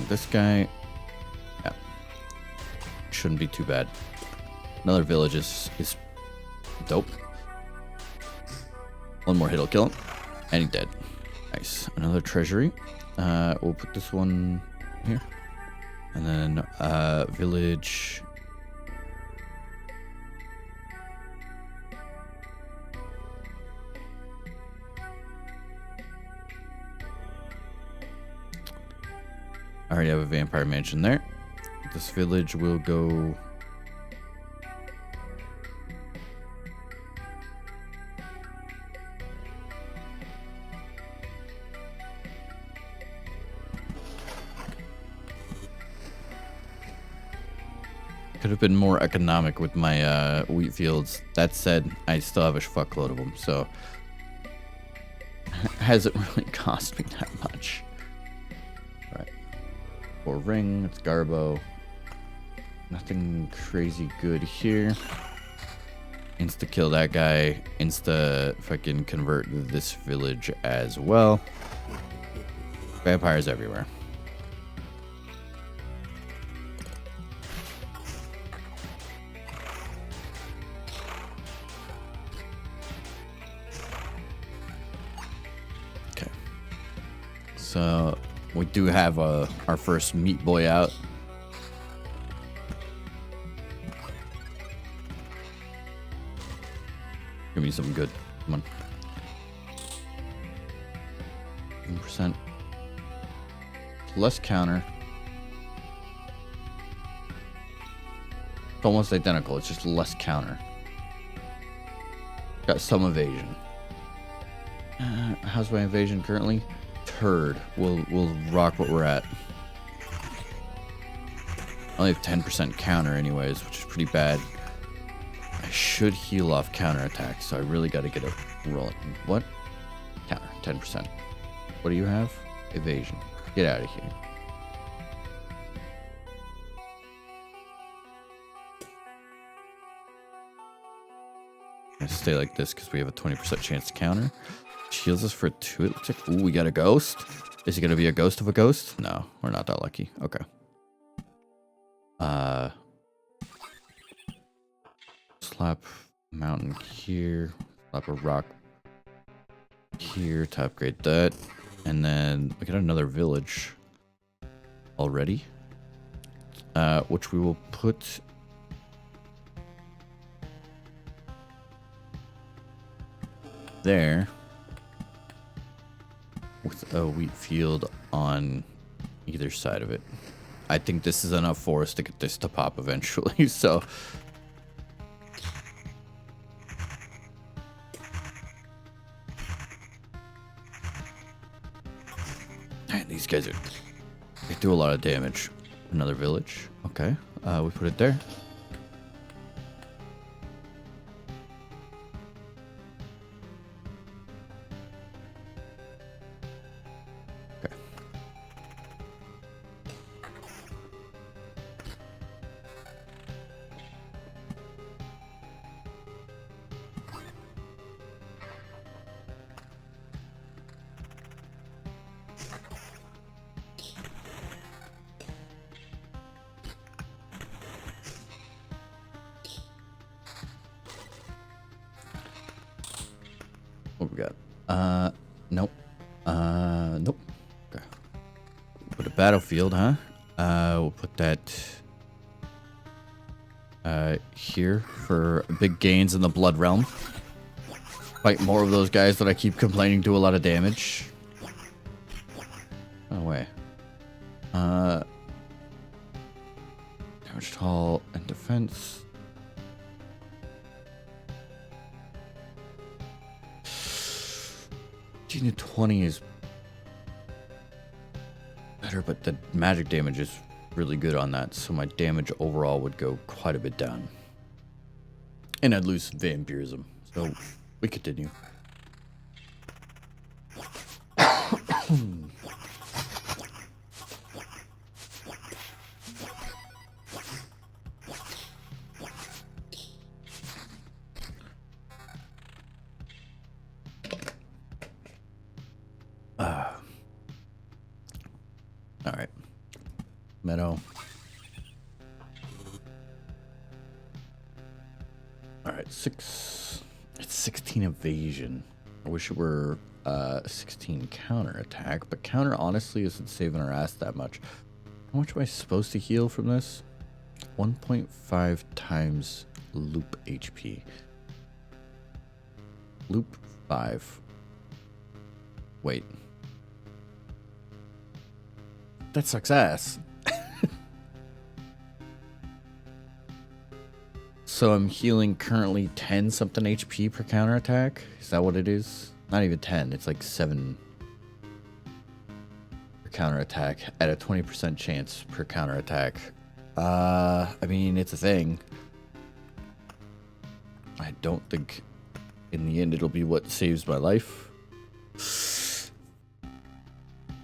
This guy, yeah, shouldn't be too bad. Another village is dope. One more hit will kill him, and he's dead. Nice. Another treasury. We'll put this one here, and then village. I already have a vampire mansion there. This village will go... Could have been more economic with my wheat fields. That said, I still have a fuckload of them, so... hasn't really cost me that much. Or ring, it's Garbo. Nothing crazy good here. Insta kill that guy. Insta fucking convert this village as well. Vampires everywhere. So we do have our first meat boy out. Give me something good. Come on. 1%. Less counter. It's almost identical. It's just less counter. Got some evasion. How's my evasion currently? Turd. We'll rock what we're at. I only have 10% counter anyways, which is pretty bad. I should heal off counterattacks, so I really got to get a roll. What? Counter. 10%. What do you have? Evasion. Get out of here. I stay like this because we have a 20% chance to counter. Shields us for 2. It looks like, ooh, we got a ghost. Is it going to be a ghost of a ghost? No, we're not that lucky. Okay. Slap mountain here. Slap a rock here to upgrade that. And then we got another village already. Which we will put... there. With a wheat field on either side of it. I think this is enough for us to get this to pop eventually, so... Man, these guys are... they do a lot of damage. Another village. Okay. We put it there. What we got? Nope. Nope. Okay. Put a battlefield, huh? We'll put that here for big gains in the Blood Realm. Fight more of those guys that I keep complaining do a lot of damage. Oh, wait. Damage tall and defense. 15 to 20 is better, but the magic damage is really good on that, so my damage overall would go quite a bit down. And I'd lose vampirism, so we continue. All right, Meadow. All right, 6. It's 16 evasion. I wish it were 16 counter attack, but counter honestly isn't saving our ass that much. How much am I supposed to heal from this? 1.5 times loop HP. Loop 5. Wait. That sucks ass. So I'm healing currently 10 something HP per counterattack? Is that what it is? Not even 10, it's like 7 per counterattack at a 20% chance per counterattack. I mean, it's a thing. I don't think in the end it'll be what saves my life.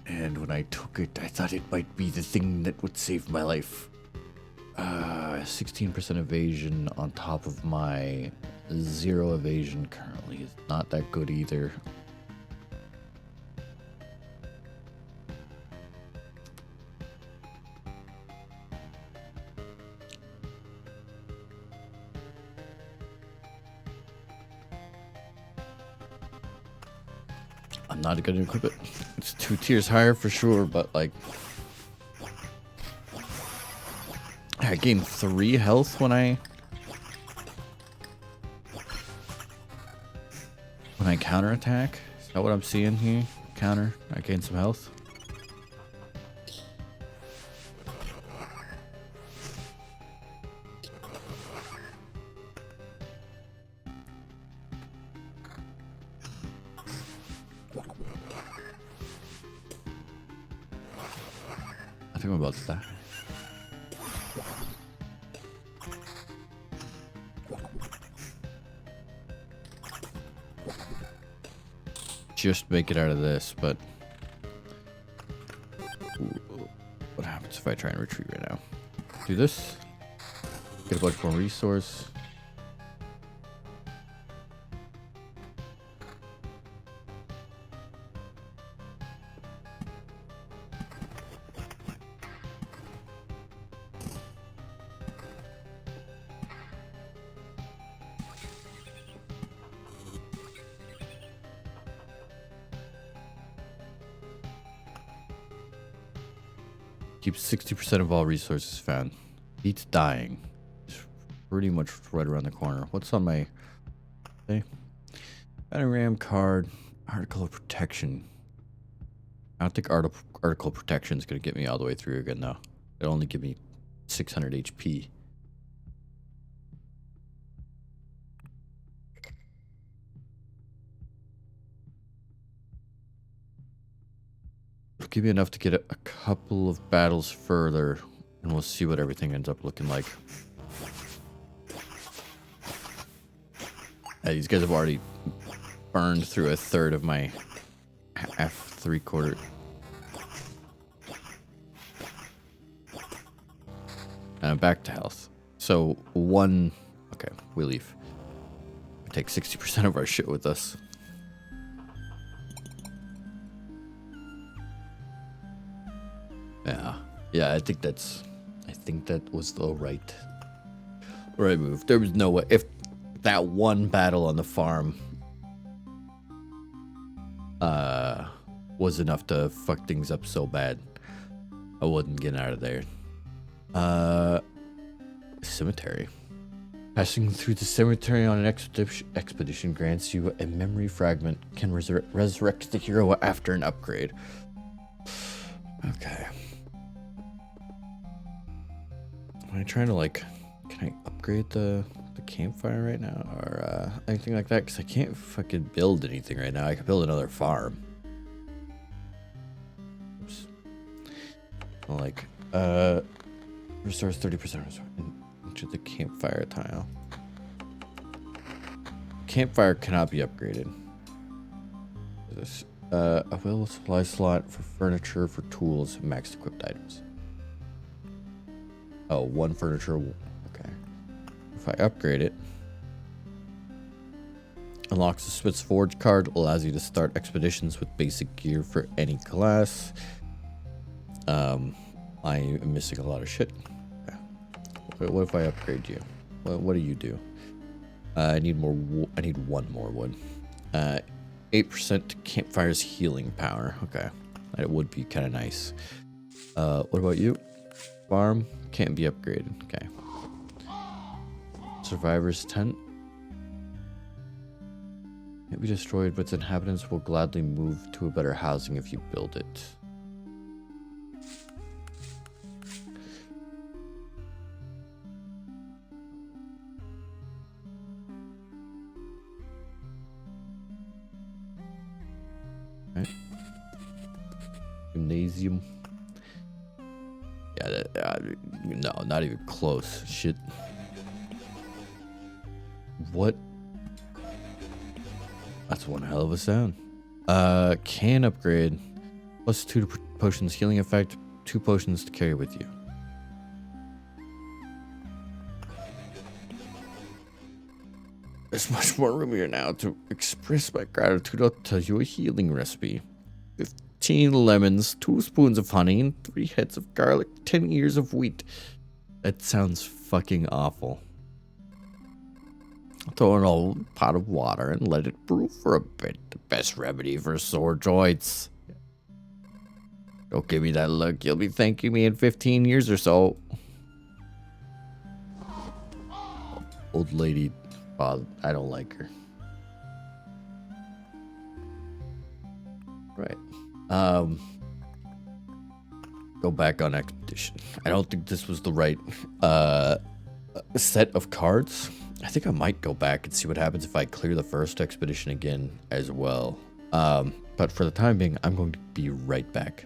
And when I took it, I thought it might be the thing that would save my life. 16% evasion on top of my 0 evasion currently is not that good either. I'm not gonna equip it. It's 2 tiers higher for sure, but like... I gain 3 health when I counterattack. Is that what I'm seeing here? Counter, I gain some health. I think I'm about to die. Just make it out of this, but ooh, what happens if I try and retreat right now? Do this, get a bunch more resource. Keeps 60% of all resources found. Beats dying. It's pretty much right around the corner. What's on my... Okay. Panorama card. Article of Protection. I don't think Article of Protection is going to get me all the way through again, though. It'll only give me 600 HP. It'll give me enough to get a couple of battles further, and we'll see what everything ends up looking like. These guys have already burned through a third of my F3/4. And I'm back to health. So one... Okay, we leave. We take 60% of our shit with us. Yeah, I think that was the right move. There was no way. If that one battle on the farm was enough to fuck things up so bad, I wasn't getting out of there. Cemetery. Passing through the cemetery on an expedition grants you a memory fragment. Can resurrect the hero after an upgrade. Okay. Am I trying to like... Can I upgrade the campfire right now? Or anything like that? Because I can't fucking build anything right now. I can build another farm. Oops. Well, like, restores 30% into the campfire tile. Campfire cannot be upgraded. This available supply slot for furniture, for tools, max equipped items. Oh, one furniture. Okay. If I upgrade it, unlocks the Smith's Forge card, allows you to start expeditions with basic gear for any class. I am missing a lot of shit. Okay. What if I upgrade you? What do you do? I need more. I need one more wood. 8% to campfire's healing power. Okay, that would be kind of nice. What about you? Farm can't be upgraded. Okay. Survivor's tent can't be destroyed, but its inhabitants will gladly move to a better housing if you build it. Okay. Gymnasium. Yeah, no, not even close. Shit. What? That's one hell of a sound. Can upgrade. +2 to potions healing effect. 2 potions to carry with you. There's much more room here now to express my gratitude. I'll tell you a healing recipe. 15 lemons, 2 spoons of honey, and 3 heads of garlic, 10 ears of wheat. That sounds fucking awful. Throw in a old pot of water and let it brew for a bit. The best remedy for sore joints. Don't give me that look. You'll be thanking me in 15 years or so. Old lady, I don't like her. Right. Go back on expedition. I don't think this was the right set of cards. I think I might go back and see what happens if I clear the first expedition again as well. But for the time being, I'm going to be right back.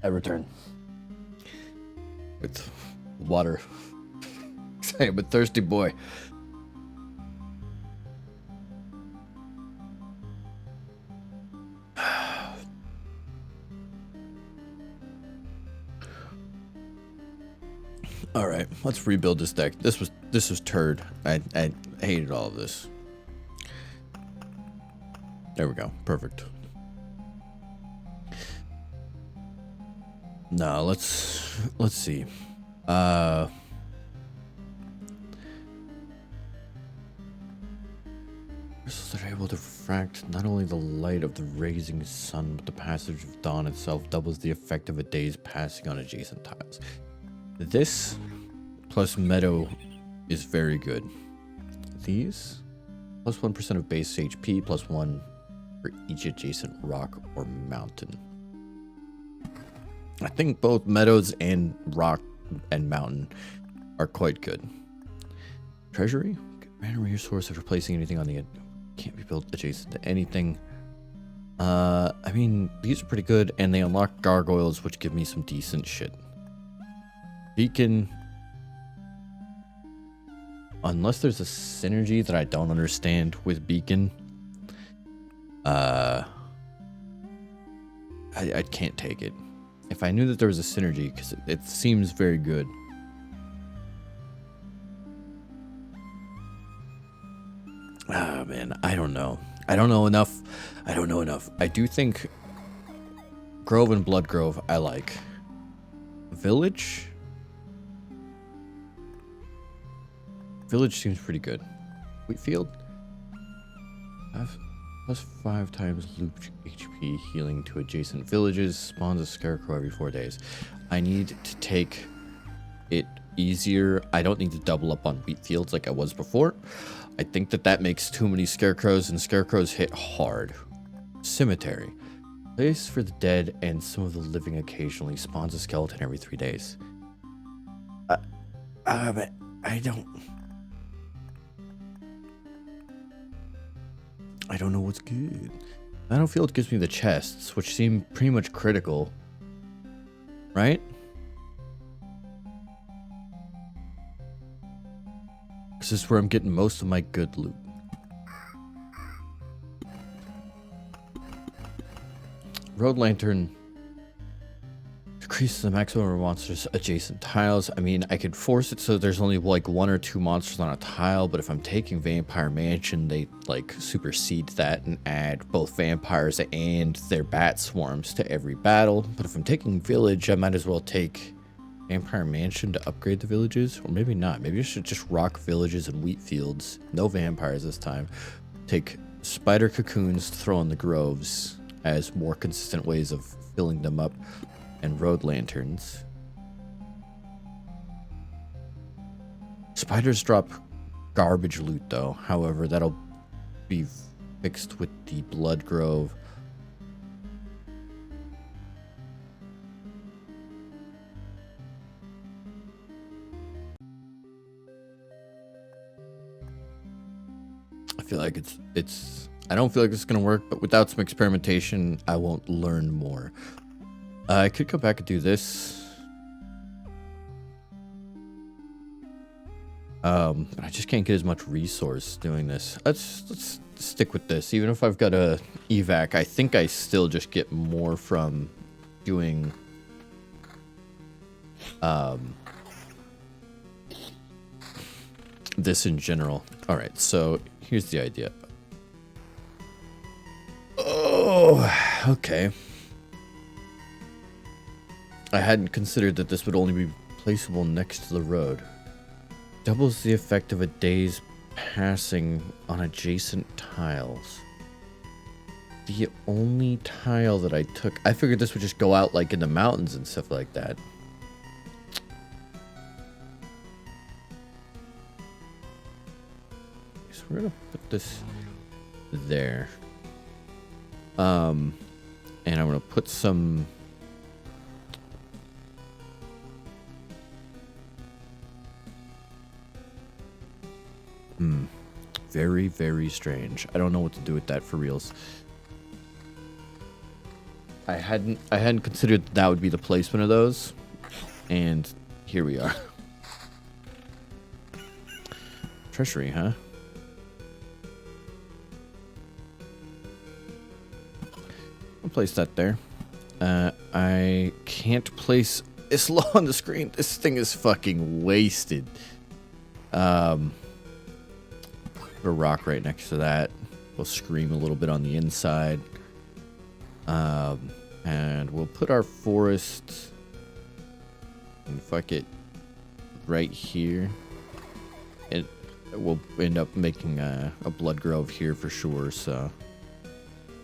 I return with water. I am a thirsty boy. All right, let's rebuild this deck. This was turd. I hated all of this. There we go. Perfect. No, let's see. Crystals that are able to refract not only the light of the rising sun, but the passage of dawn itself doubles the effect of a day's passing on adjacent tiles. This plus meadow is very good. These plus 1% of base HP, plus 1 for each adjacent rock or mountain. I think both meadows and rock and mountain are quite good. Treasury? Random resource after placing anything on the end. Can't be built adjacent to anything. I mean, these are pretty good, and they unlock gargoyles, which give me some decent shit. Beacon. Unless there's a synergy that I don't understand with Beacon, I can't take it. If I knew that there was a synergy, because it seems very good. Ah, man, I don't know. I don't know enough. I don't know enough. I do think Grove and Blood Grove I like. Village? Village seems pretty good. Wheatfield? Plus 5 times looped HP healing to adjacent villages. Spawns a scarecrow every 4 days. I need to take it easier. I don't need to double up on Wheatfields like I was before. I think that makes too many scarecrows, and scarecrows hit hard. Cemetery. Place for the dead and some of the living occasionally. Spawns a skeleton every 3 days. But I don't know what's good. Battlefield gives me the chests, which seem pretty much critical. Right? This is where I'm getting most of my good loot. Road Lantern decreases the maximum number of monsters adjacent tiles. I mean, I could force it so there's only like 1 or 2 monsters on a tile, but if I'm taking Vampire Mansion, they like supersede that and add both vampires and their bat swarms to every battle. But if I'm taking Village, I might as well take Vampire Mansion to upgrade the villages, or maybe not. Maybe I should just rock villages and wheat fields. No vampires this time. Take spider cocoons to throw in the groves as more consistent ways of filling them up, and road lanterns. Spiders drop garbage loot though. However, that'll be fixed with the Blood Grove. I feel like I don't feel like it's gonna work, but without some experimentation, I won't learn more. I could come back and do this. But I just can't get as much resource doing this. Let's stick with this. Even if I've got a evac, I think I still just get more from doing this in general. All right, so here's the idea. Oh, okay. I hadn't considered that this would only be placeable next to the road. Doubles the effect of a day's passing on adjacent tiles. The only tile that I took... I figured this would just go out like in the mountains and stuff like that. So we're gonna put this there. And I'm gonna put some... Very, very strange. I don't know what to do with that for reals. I hadn't considered that would be the placement of those. And here we are. Treasury, huh? I'll place that there. I can't place this low on the screen. This thing is fucking wasted. Put a rock right next to that. We'll scream a little bit on the inside. And we'll put our forest and fuck it right here. It will end up making a blood grove here for sure, so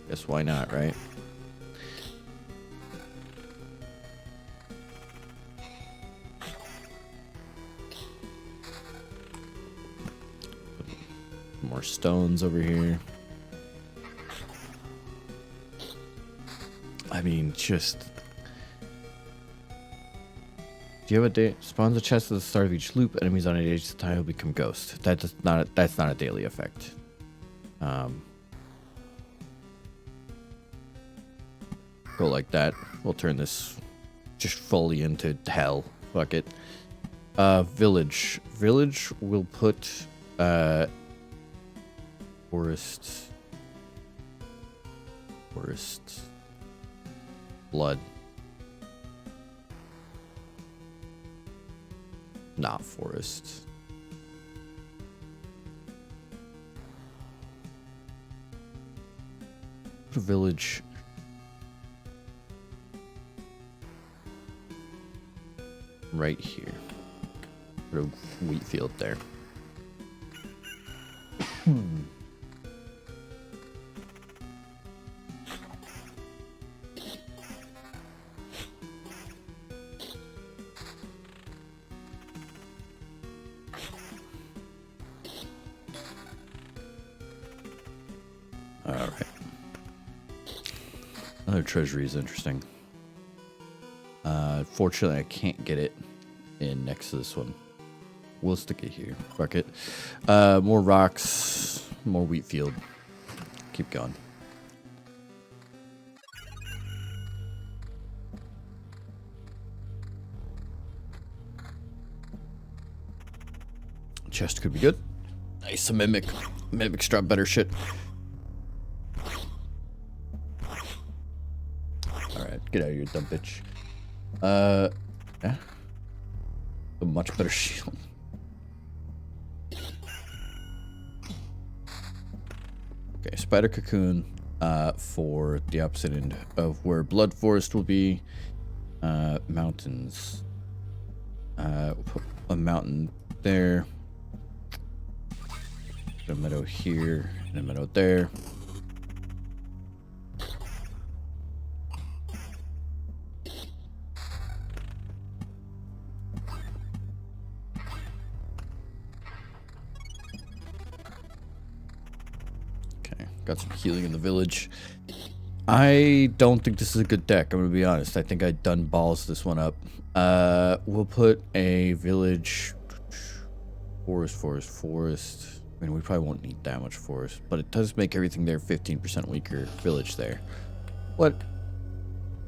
guess why not, right? More stones over here. I mean, just... Do you have a day? Spawns a chest at the start of each loop. Enemies on an adjacent tile become ghost. That's not a daily effect. Go like that. We'll turn this just fully into hell. Fuck it. Village. Village will put, forest. Forest. Blood. Not forest. Put a village. Right here. Put a wheat field there. Alright. Another treasury is interesting. Fortunately, I can't get it in next to this one. We'll stick it here. Fuck it. More rocks. More wheat field. Keep going. Chest could be good. Nice, a mimic. Mimic's drop better shit. Alright, get out of here, dumb bitch. Yeah. A much better shield. Okay, spider cocoon for the opposite end of where blood forest will be. Mountains. Put a mountain there. Put a meadow here and a meadow there. Got some healing in the village. I don't think this is a good deck. I'm gonna be honest. I think I done balls this one up. We'll put a village. Forest. I mean, we probably won't need that much forest, but it does make everything there 15% weaker. Village there. What?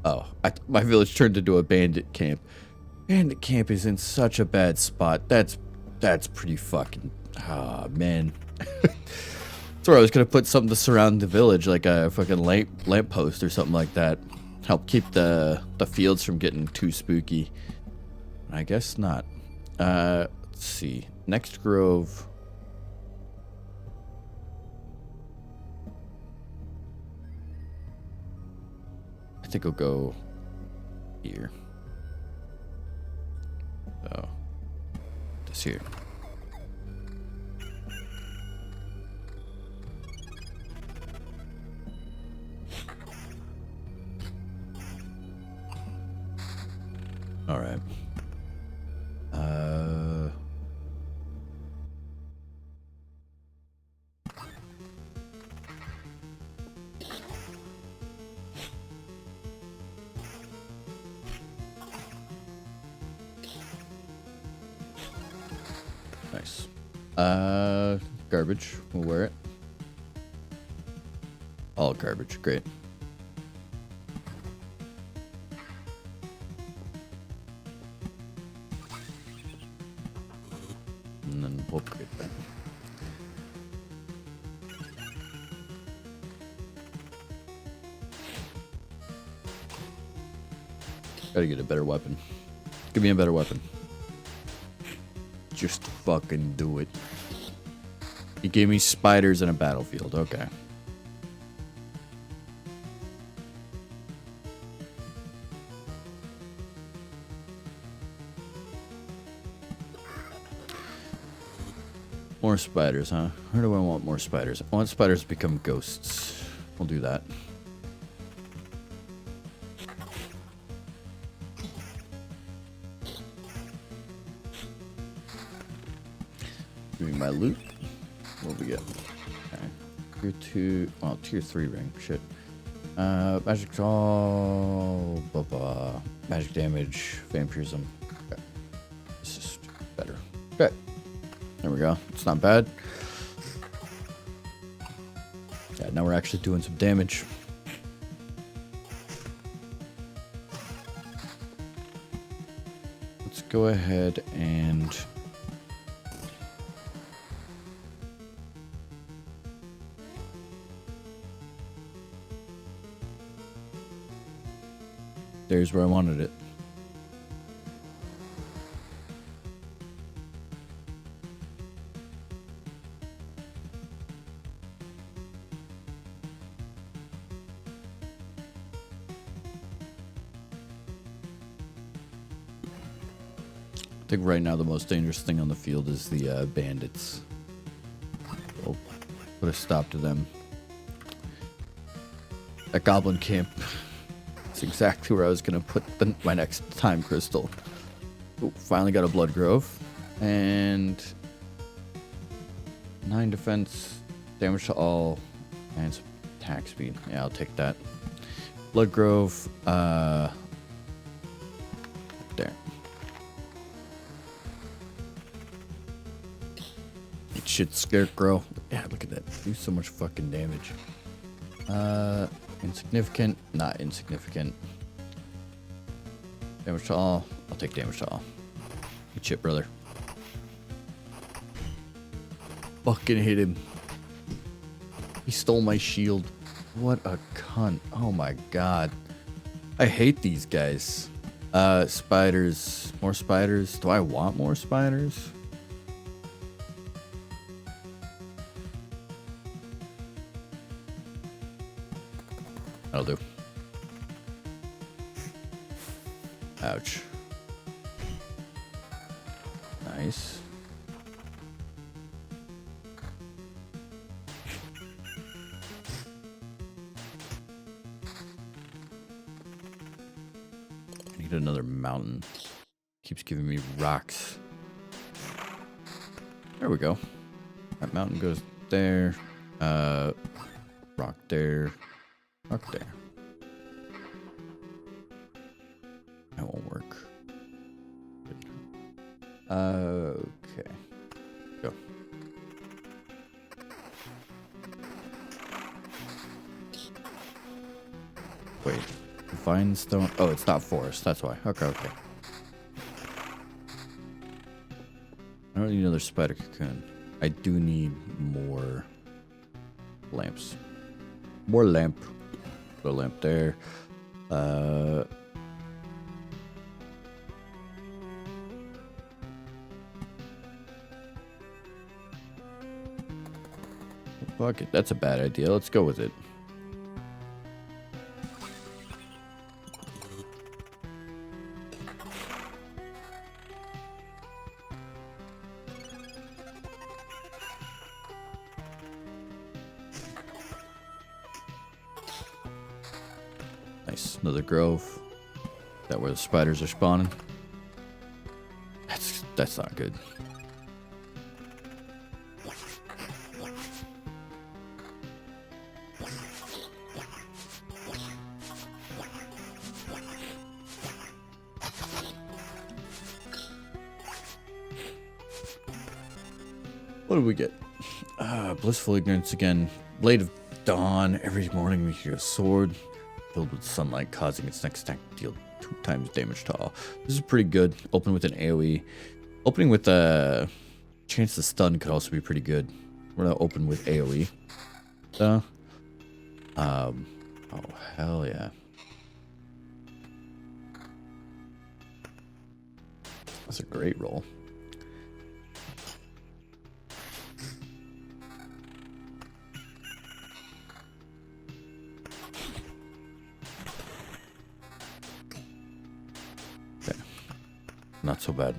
Oh, my village turned into a bandit camp. Bandit camp is in such a bad spot. That's pretty fucking. Ah, man. I was gonna put something to surround the village, like a fucking lamp post or something like that. Help keep the fields from getting too spooky. I guess not. Let's see. Next grove. I think I'll go here. So this here. All right. Nice. Garbage. We'll wear it. All garbage. Great. And then we'll upgrade that. Gotta get a better weapon. Give me a better weapon. Just fucking do it. He gave me spiders in a battlefield. Okay. More spiders, huh? Where do I want more spiders? I want spiders to become ghosts. We'll do that. Give me my loot. What do we get? Okay. Tier 2. Well, tier 3 ring. Shit. Magic. Oh. Blah, blah. Magic damage. Vampirism. Okay. This is better. Okay. There we go. It's not bad. Yeah, now we're actually doing some damage. go ahead and there's where I wanted it. I think right now the most dangerous thing on the field is the bandits. We'll put a stop to them. That goblin camp. That's exactly where I was going to put my next time crystal. Ooh, finally got a blood grove. And 9 defense, damage to all, and some attack speed. Yeah, I'll take that. Blood grove, there. Shit, scarecrow. Yeah, look at that. Do so much fucking damage. Insignificant. Not insignificant. Damage to all. I'll take damage to all. Good shit, brother. Fucking hit him. He stole my shield. What a cunt. Oh my god. I hate these guys. Spiders. More spiders. Do I want more spiders? That'll do. Ouch. Nice. I need another mountain. Keeps giving me rocks. There we go. That mountain goes there. Rock there. Rock there. That won't work. Good. Okay. Go. Wait. Vine stone. Oh, it's not forest. That's why. Okay, okay. I don't need another spider cocoon. I do need more lamps. More lamp. Put a lamp there. Fuck it. That's a bad idea. Let's go with it. Nice. Another grove. Is that where the spiders are spawning? That's not good. What do we get? Blissful Ignorance again. Blade of Dawn. Every morning we hear a sword filled with sunlight, causing its next attack to deal 2 times damage to all. This is pretty good. Open with an AoE. Opening with a chance to stun could also be pretty good. We're gonna open with AoE. Oh hell yeah. That's a great roll. Okay. Not so bad.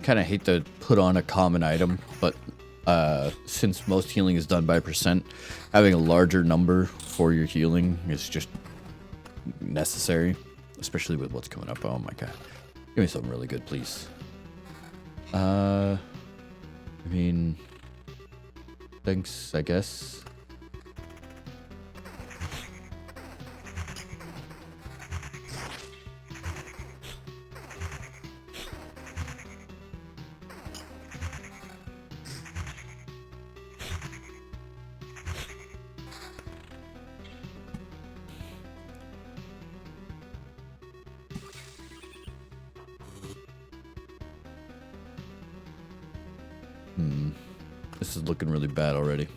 Kind of hate to put on a common item, but since most healing is done by percent, having a larger number for your healing is just necessary, especially with what's coming up. Oh my god. Give me something really good, please. I mean, thanks, I guess. This is looking really bad already.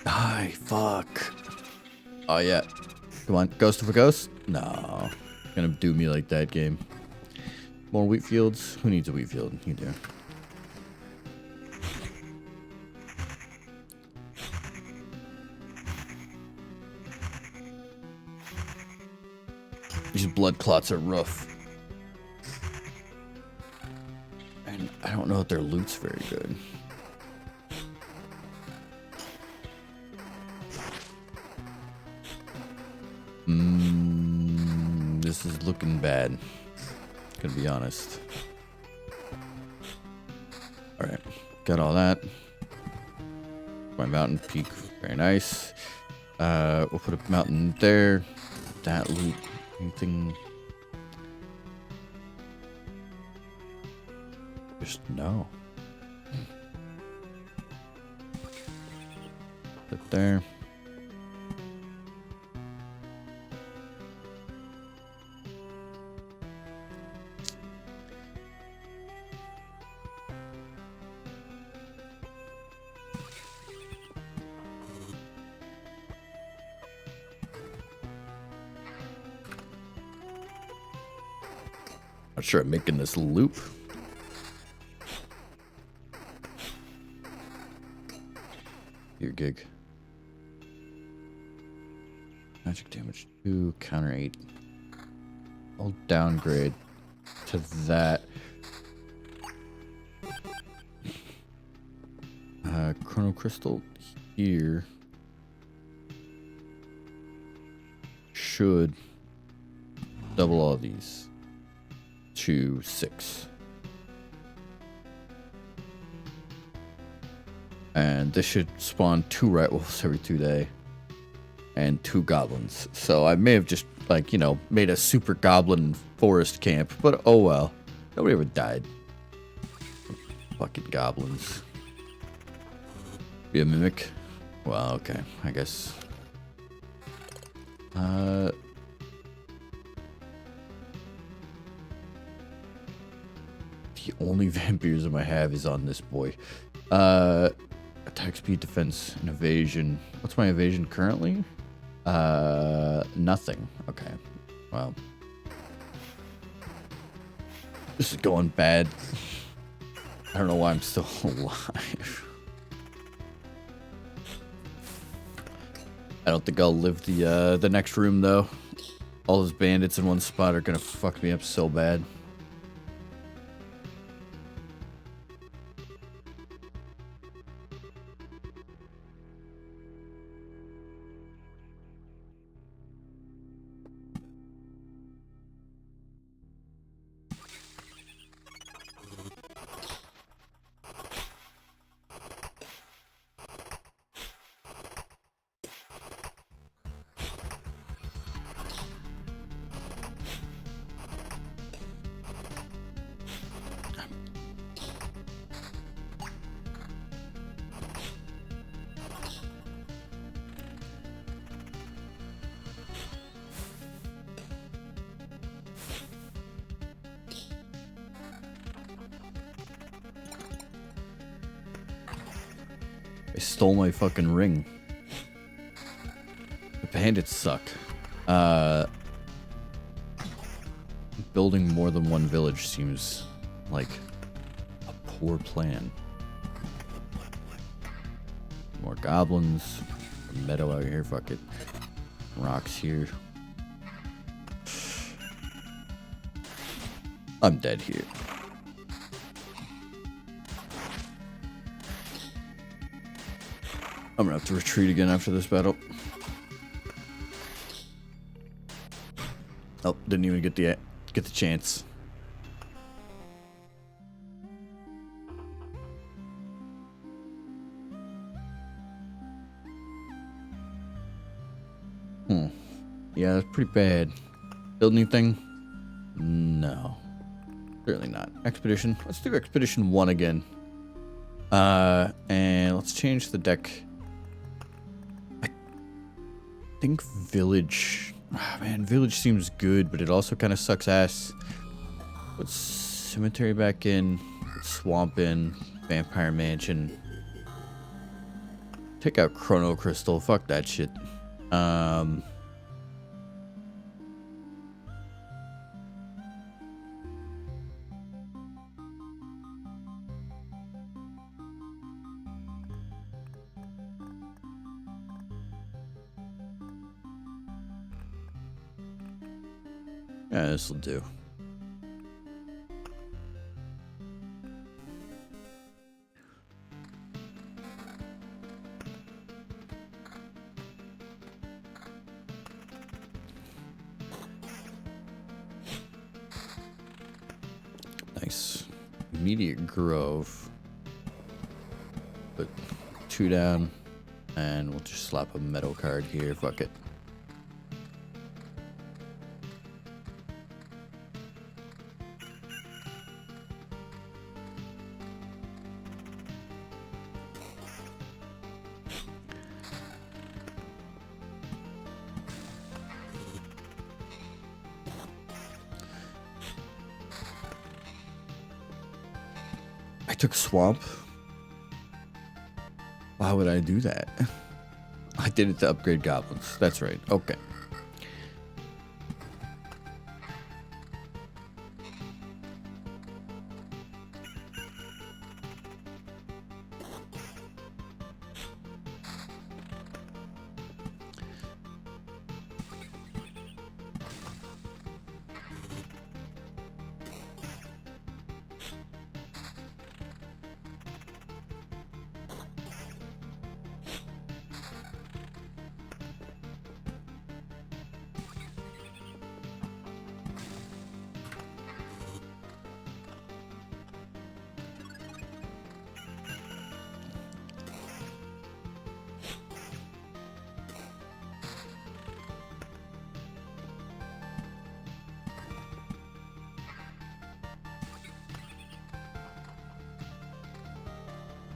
Die, fuck. Oh, yeah. Come on, ghost of a ghost? No. Gonna do me like that, game. More wheat fields? Who needs a wheat field? You do. These blood clots are rough. And I don't know if their loot's very good. This is looking bad. Gonna be honest. Alright, got all that. My mountain peak, very nice. We'll put a mountain there. That loot, anything? Just no. Put there. Not sure I'm making this loop. Your gig. Magic damage 2, counter 8. I'll downgrade to that. Chrono Crystal here should double all these to 6. And this should spawn 2 Right Wolves every 2 days and 2 goblins. So I may have just, like, you know, made a super goblin forest camp, but oh well. Nobody ever died. Fucking goblins. Be a mimic? Well, okay, I guess. The only vampirism I have is on this boy. Attack speed, defense, and evasion. What's my evasion currently? Nothing. Okay. Well. This is going bad. I don't know why I'm still alive. I don't think I'll live the next room though. All those bandits in one spot are gonna fuck me up so bad. I stole my fucking ring. The bandits suck. Building more than one village seems like a poor plan. More goblins. Meadow out here, fuck it. Rocks here. I'm dead here. I'm gonna have to retreat again after this battle. Oh, didn't even get the chance. Yeah, that's pretty bad. Build anything? No. Certainly not. Expedition. Let's do Expedition 1 again. And let's change the deck. I think village. Oh, man, village seems good, but it also kind of sucks ass. Put cemetery back in. Put swamp in. Vampire mansion. Take out Chrono Crystal. Fuck that shit. Yeah, this'll do. Nice. Immediate Grove. Put 2 down. And we'll just slap a metal card here. Fuck it. I took Swamp. Why would I do that? I did it to upgrade goblins. That's right. Okay.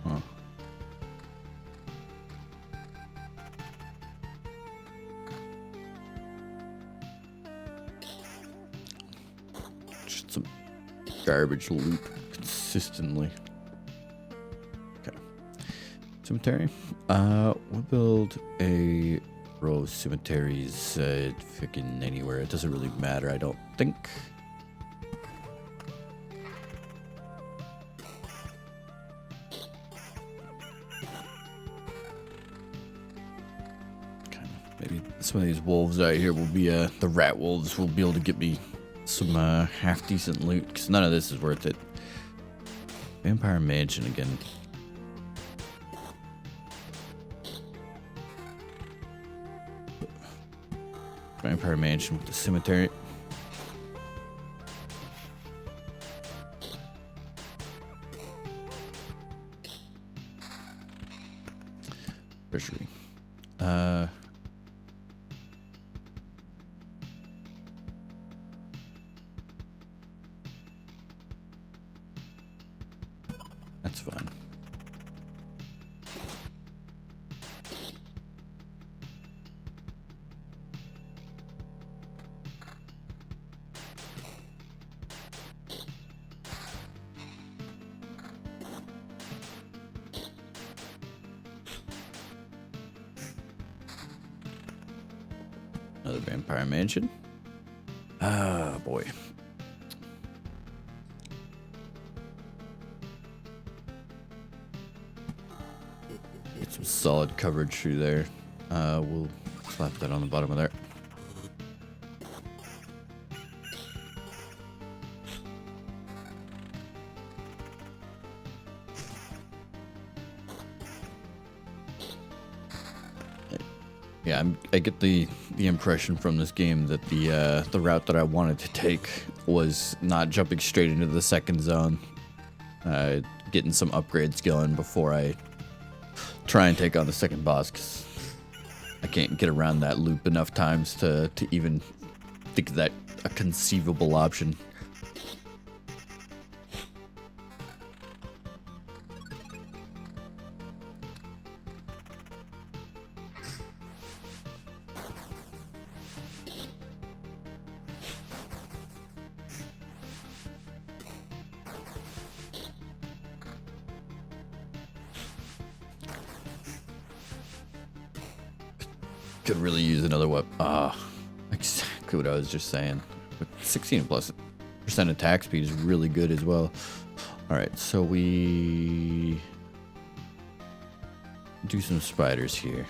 Huh. Just some garbage loot consistently. Okay. Cemetery. We'll build a row of cemeteries freaking anywhere. It doesn't really matter, I don't think. Maybe some of these wolves out here will be, the rat wolves will be able to get me some, half decent loot, because none of this is worth it. Vampire Mansion again. Vampire Mansion with the cemetery. Treasury. That's fine. Another Vampire Mansion. Ah, boy. Get some solid coverage through there. We'll slap that on the bottom of there. Yeah, I get the impression from this game that the route that I wanted to take was not jumping straight into the second zone, getting some upgrades going before I try and take on the second boss, because I can't get around that loop enough times to even think that a conceivable option. Could really use another weapon. Exactly what I was just saying. But 16 plus % attack speed is really good as well. Alright, so we do some spiders here.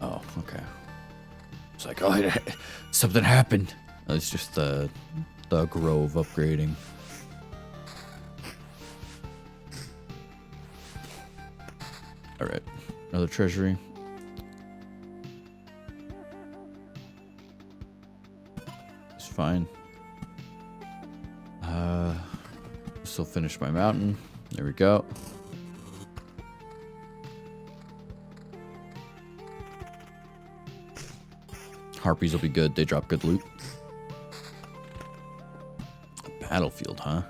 Oh, okay. It's like, oh, something happened. Oh, it's just the grove upgrading. Alright, another treasury. It's fine. Still finish my mountain. There we go. Harpies will be good. They drop good loot. A battlefield, huh?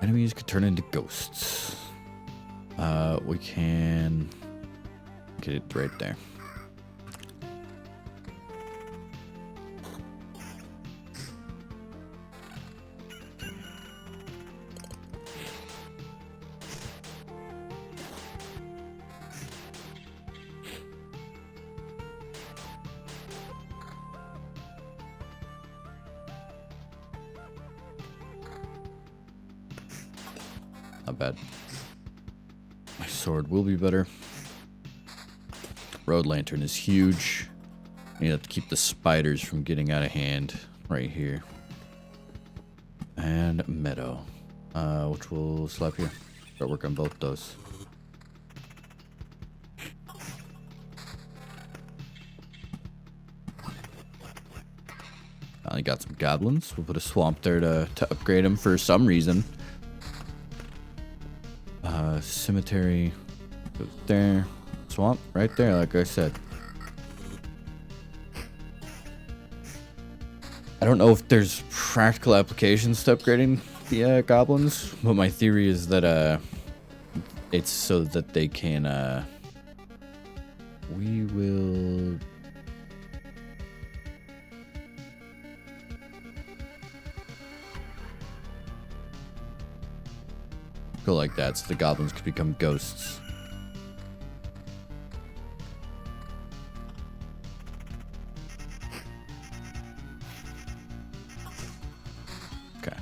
Enemies could turn into ghosts. We can get it right there. Not bad. My sword will be better. Road lantern is huge. You have to keep the spiders from getting out of hand right here. And meadow, which we'll slap here. Start working on both those. Finally got some goblins. We'll put a swamp there to upgrade them for some reason. Cemetery goes there. Swamp right there, like I said. I don't know if there's practical applications to upgrading the goblins, but my theory is that it's so that they can we will go like that so the goblins could become ghosts. Okay.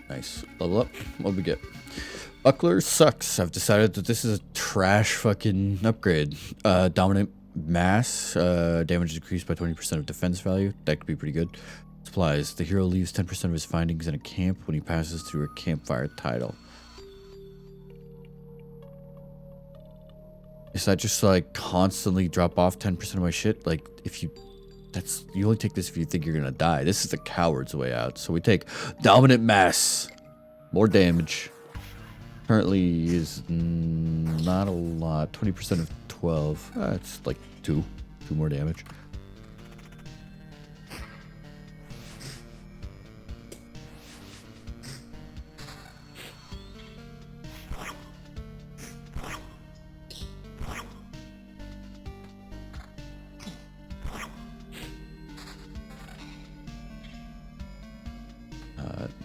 Nice. Level up. What we get? Buckler sucks. I've decided that this is a trash fucking upgrade. Dominant mass. Damage decreased by 20% of defense value. That could be pretty good. Supplies. The hero leaves 10% of his findings in a camp when he passes through a campfire title. Is that just like constantly drop off 10% of my shit? Like if you... you only take this if you think you're gonna die. This is the coward's way out. So we take dominant mass. More damage. Currently is not a lot. 20% of 12. It's like 2 more damage.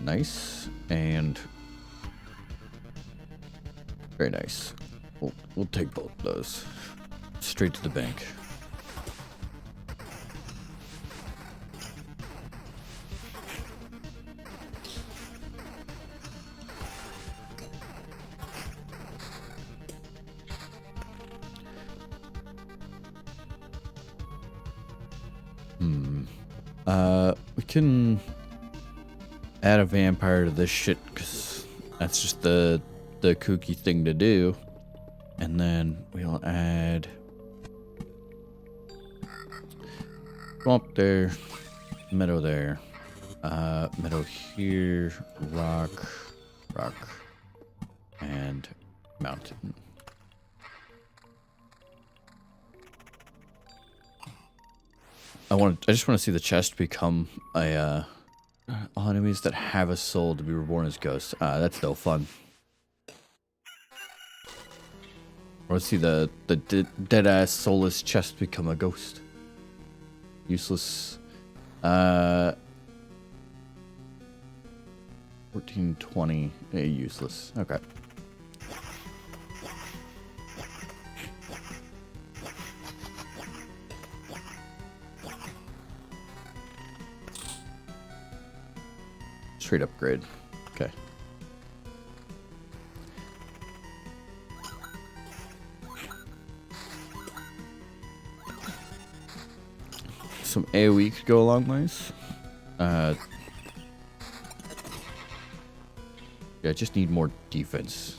Nice. And very nice. We'll take both of those. Straight to the bank. We can add a vampire to this shit because that's just the kooky thing to do. And then we'll add swamp there, meadow there, meadow here, rock, and mountain. I just want to see the chest become a all enemies that have a soul to be reborn as ghosts. That's no fun. Or let's see the dead ass soulless chest become a ghost. Useless. Uh, 14, 20, useless. Okay. Straight upgrade. Okay. Some AoE could go a long ways. Yeah, I just need more defense.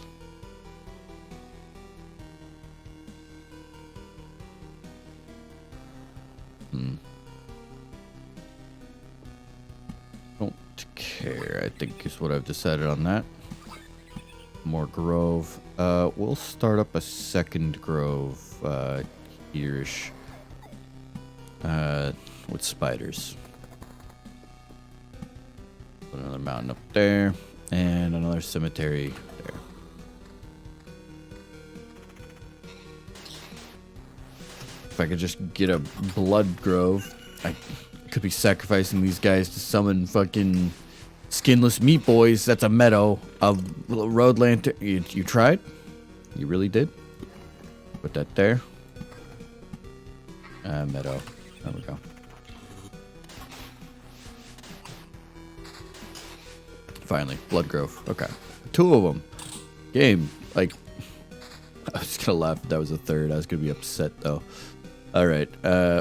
Don't care, I think is what I've decided on that. More grove. We'll start up a second grove, here-ish. With spiders. Put another mountain up there, and another cemetery there. If I could just get a blood grove, I could be sacrificing these guys to summon fucking skinless meat boys. That's a meadow of road lantern. You tried? You really did? Put that there. Meadow. There we go. Finally, blood grove. Okay, 2 of them. Game. Like, I was gonna laugh if that was a third. I was gonna be upset though. All right,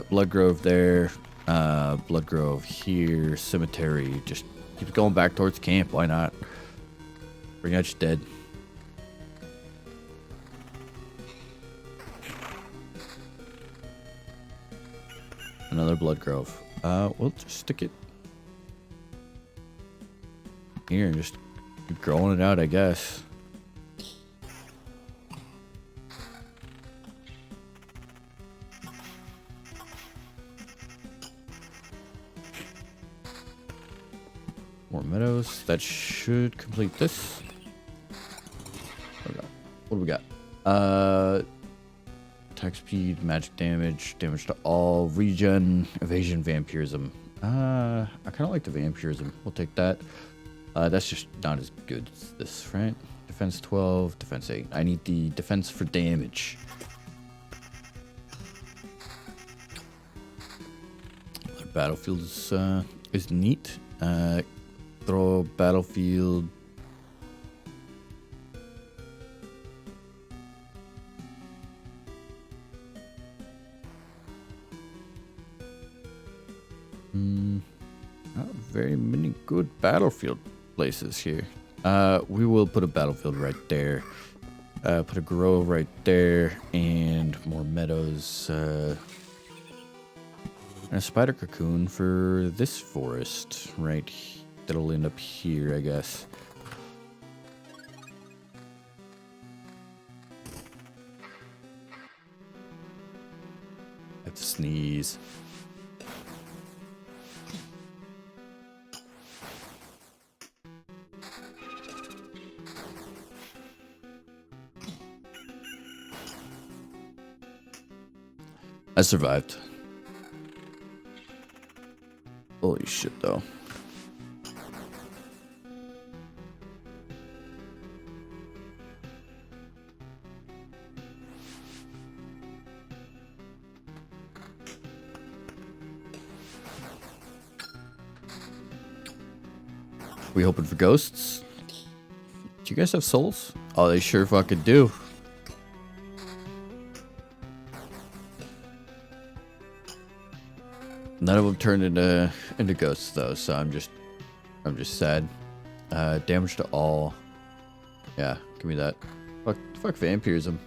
blood grove there. Blood grove here. Cemetery. Just keep going back towards camp. Why not? Bring out your dead. Another blood grove. We'll just stick it here and just keep growing it out, I guess. More meadows. That should complete this. What do we got? Attack speed, magic damage, damage to all, regen, evasion, vampirism. I kind of like the vampirism. We'll take that. That's just not as good as this, right? Defense 12, defense 8. I need the defense for damage. Battlefield is neat. Throw battlefield. Not very many good battlefield places here. We will put a battlefield right there. Put a grove right there, and more meadows. And a spider cocoon for this forest, right? That'll end up here, I guess. I have to sneeze. I survived. Holy shit, though. We hoping for ghosts? Do you guys have souls? Oh, they sure fucking do. None of them turned into ghosts though, so I'm just sad. Damage to all. Yeah, give me that. Fuck vampirism.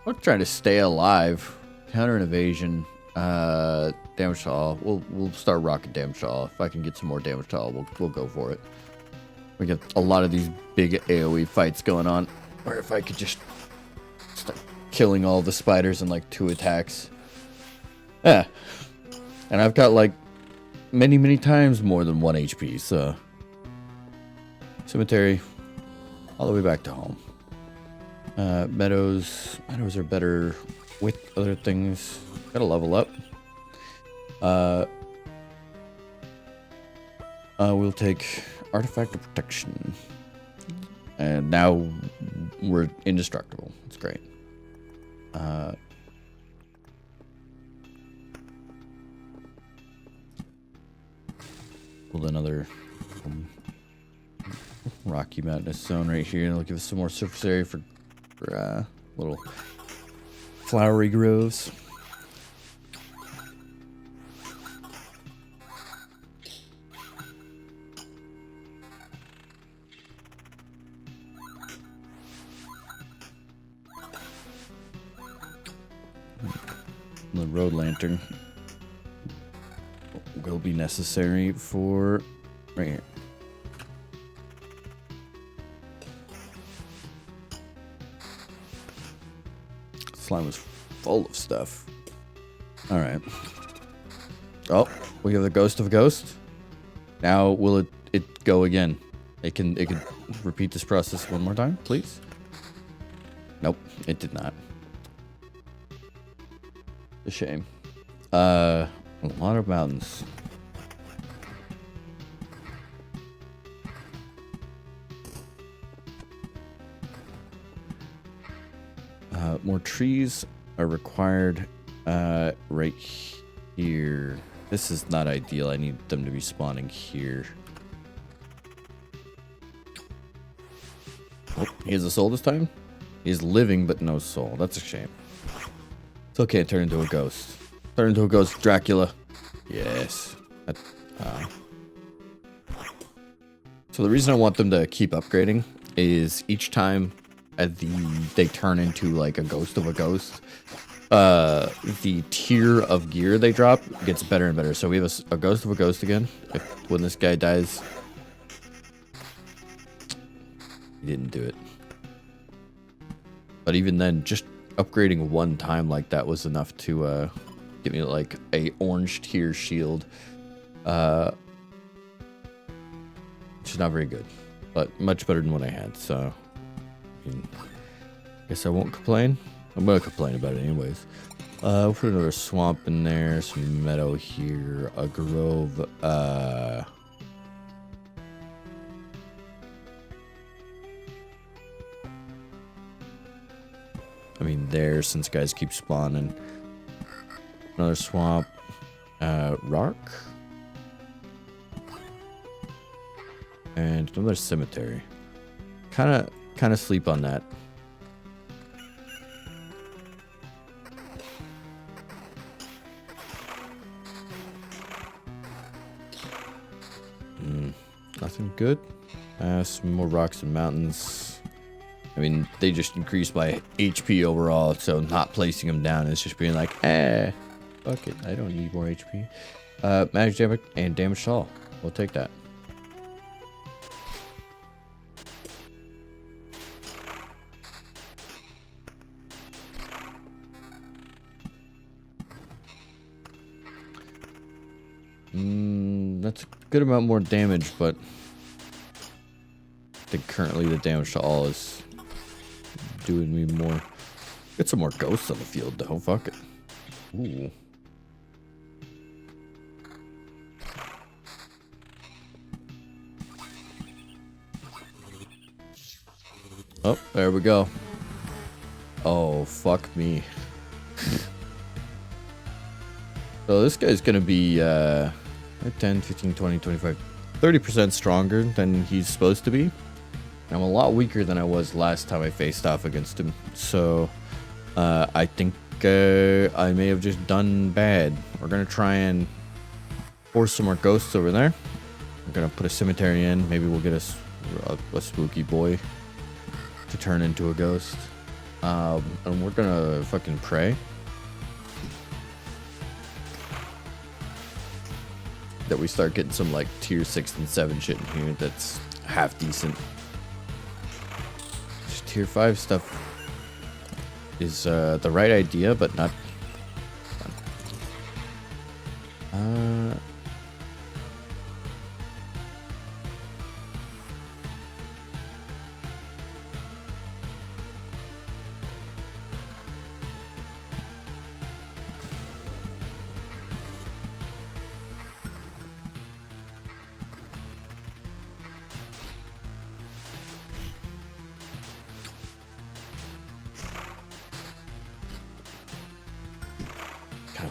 Fuck trying to stay alive. Counter and evasion. Damage to all. We'll start rocking damage to all. If I can get some more damage to all, we'll go for it. We get a lot of these big AoE fights going on. Or if I could just start killing all the spiders in like 2 attacks. Yeah. And I've got like many times more than 1 HP, so cemetery all the way back to home. Meadows are better with other things. Gotta level up. We'll take Artifact of Protection. And now we're indestructible. It's great. Build another Rocky Mountainous zone right here. It'll give us some more surface area for little flowery groves. The road lantern will be necessary for right here. Slime was full of stuff. All right. Oh, we have the ghost of a ghost. Now will it go again? It can repeat this process one more time, please. Nope, it did not. A shame. A lot of mountains. More trees are required right here. This is not ideal. I need them to be spawning here. Oh, he has a soul this time? He's living but no soul. That's a shame. It's okay, turn into a ghost. Turn into a ghost, Dracula. Yes. So the reason I want them to keep upgrading is each time they turn into like a ghost of a ghost, the tier of gear they drop gets better and better. So we have a ghost of a ghost again. When this guy dies, he didn't do it. But even then, just upgrading one time like that was enough to give me like a orange tier shield, which is not very good, but much better than what I had. So I guess I won't complain. I'm gonna complain about it anyways. We'll put another swamp in there, some meadow here, a grove. I mean, there, since guys keep spawning. Another swamp. Rock. And another cemetery. Kind of sleep on that. Nothing good. Some more rocks and mountains. I mean, they just increase my HP overall, so not placing them down is just being like, fuck it, I don't need more HP. Magic damage and damage to all. We'll take that. That's a good amount more damage, but I think currently the damage to all is doing me more. Get some more ghosts on the field though. Fuck it. Ooh. Oh, there we go. Oh, fuck me. So this guy's gonna be 10, 15, 20, 25, 30% stronger than he's supposed to be. I'm a lot weaker than I was last time I faced off against him. So I think I may have just done bad. We're gonna try and force some more ghosts over there. We're gonna put a cemetery in. Maybe we'll get a spooky boy to turn into a ghost. And we're gonna fucking pray that we start getting some like tier 6 and 7 shit in here that's half decent. Just tier 5 stuff is the right idea, but not fun.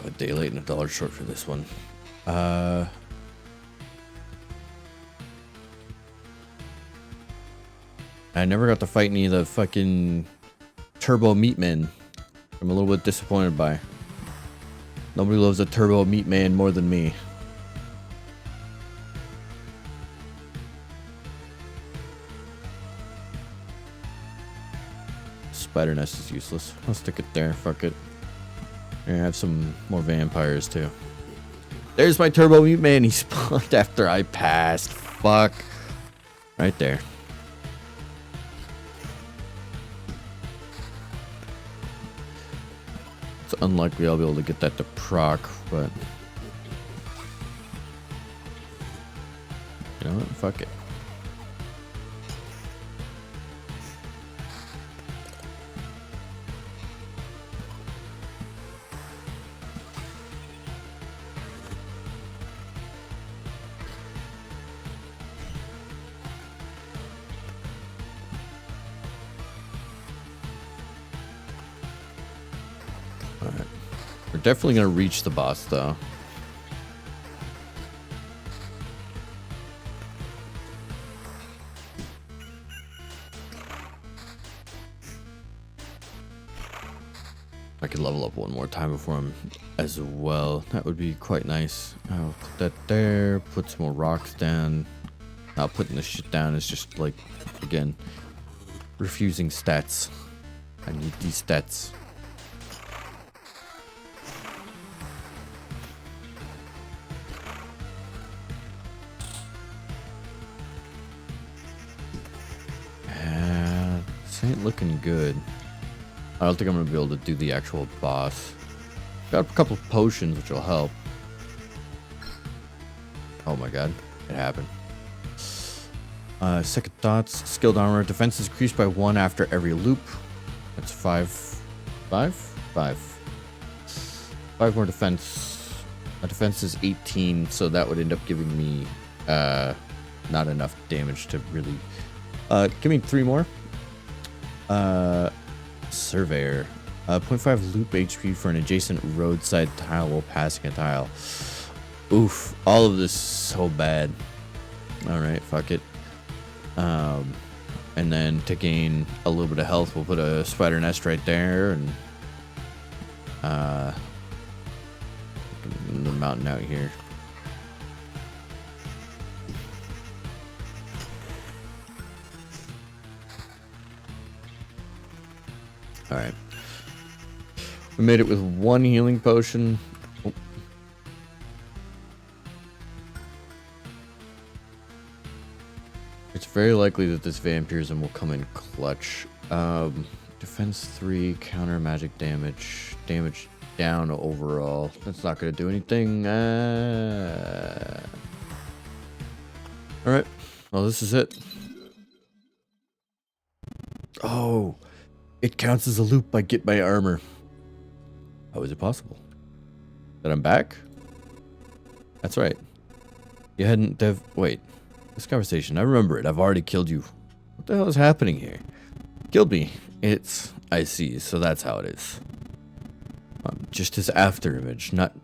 A day late and a dollar short for this one. I never got to fight any of the fucking turbo meat men. I'm a little bit disappointed by. Nobody loves a turbo meat man more than me. Spider nest is useless. I'll stick it there. Fuck it. I have some more vampires too. There's my turbo meat man. He spawned after I passed. Fuck. Right there. It's unlikely I'll be able to get that to proc, but you know what? Fuck it. Alright. We're definitely gonna reach the boss though. I could level up one more time before I'm as well. That would be quite nice. I'll put that there, put some more rocks down. Now putting this shit down is just like, again, refusing stats. I need these stats. This ain't looking good. I don't think I'm gonna be able to do the actual boss. Got a couple of potions which will help. Oh my god, it happened. Second thoughts, skilled armor. Defense is increased by 1 after every loop. That's 5 more defense. My defense is 18, so that would end up giving me not enough damage to really. Give me 3 more. Surveyor. 0.5 loop HP for an adjacent roadside tile while passing a tile. Oof. All of this is so bad. Alright, fuck it. And then to gain a little bit of health, we'll put a spider nest right there and the mountain out here. Alright. We made it with 1 healing potion. Oh. It's very likely that this vampirism will come in clutch. Defense 3, counter magic damage. Damage down overall. That's not going to do anything. Alright. Well, this is it. Oh. It counts as a loop by Get My Armor. How is it possible? That I'm back? That's right. You hadn't wait. This conversation, I remember it. I've already killed you. What the hell is happening here? Killed me. I see, so that's how it is. Just his after image, not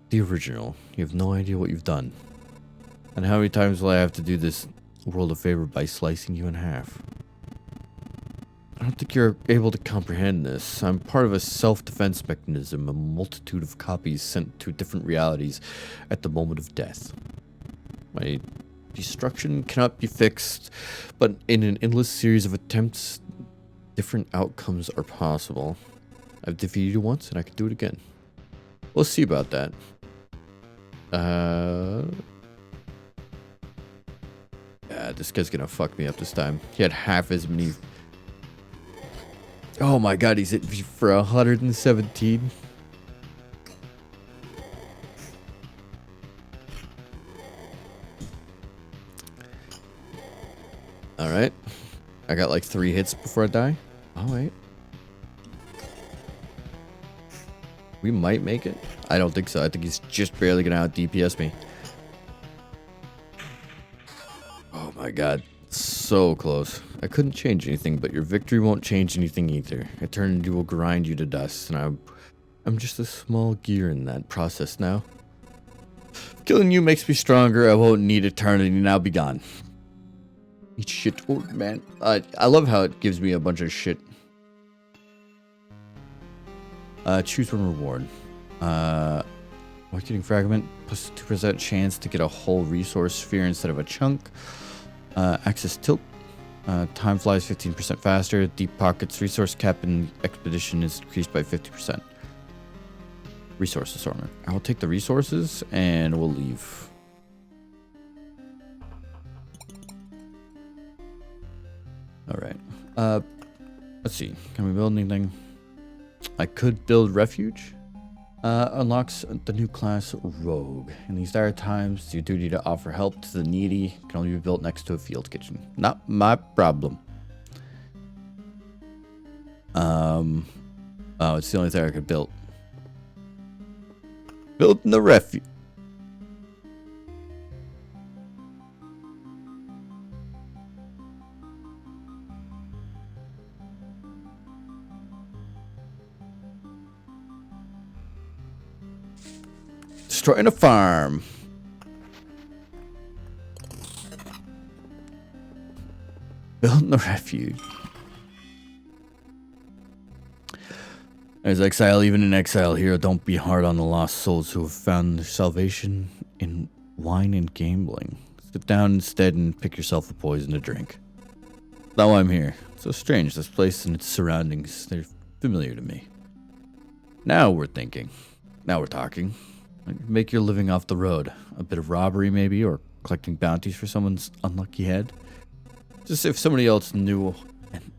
the original. You have no idea what you've done. And how many times will I have to do this world a favor by slicing you in half? I don't think you're able to comprehend this. I'm part of a self-defense mechanism, a multitude of copies sent to different realities at the moment of death. My destruction cannot be fixed, but in an endless series of attempts, different outcomes are possible. I've defeated you once, and I can do it again. We'll see about that. Yeah, this guy's gonna fuck me up this time. He had half as many. Oh my god, he's hit me for 117. Alright. I got like 3 hits before I die. Alright. We might make it. I don't think so. I think he's just barely gonna out DPS me. Oh my god. So close. I couldn't change anything, but your victory won't change anything either. Eternity will grind you to dust, and I'm just a small gear in that process now. Killing you makes me stronger. I won't need eternity. Now be gone. Eat shit. Oh, man. I love how it gives me a bunch of shit. Choose one reward. Marketing fragment. Plus 2% chance to get a whole resource sphere instead of a chunk. Access tilt. Time flies 15% faster. Deep pockets. Resource cap in expedition is increased by 50%. Resource assortment. I will take the resources and we'll leave. All right. Let's see. Can we build anything? I could build refuge. Unlocks the new class Rogue. In these dire times, your duty to offer help to the needy can only be built next to a field kitchen. Not my problem. Oh, it's the only thing I could build. Building the refuge. Destroying a farm. Building the refuge. As exile, even in exile here, don't be hard on the lost souls who have found their salvation in wine and gambling. Sit down instead and pick yourself a poison to drink. Now I'm here. So strange, this place and its surroundings, they're familiar to me. Now we're thinking. Now we're talking. Make your living off the road. A bit of robbery maybe, or collecting bounties for someone's unlucky head. Just if somebody else knew and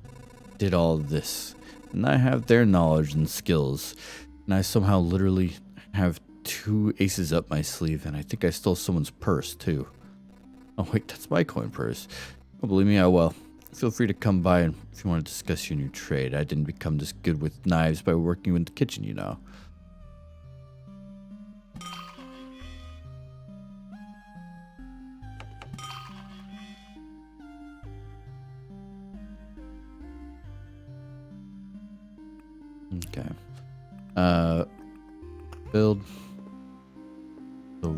did all of this. And I have their knowledge and skills. And I somehow literally have 2 aces up my sleeve. And I think I stole someone's purse, too. Oh, wait, that's my coin purse. Oh, believe me, I will. Feel free to come by and if you want to discuss your new trade. I didn't become this good with knives by working in the kitchen, you know. Okay. Build. The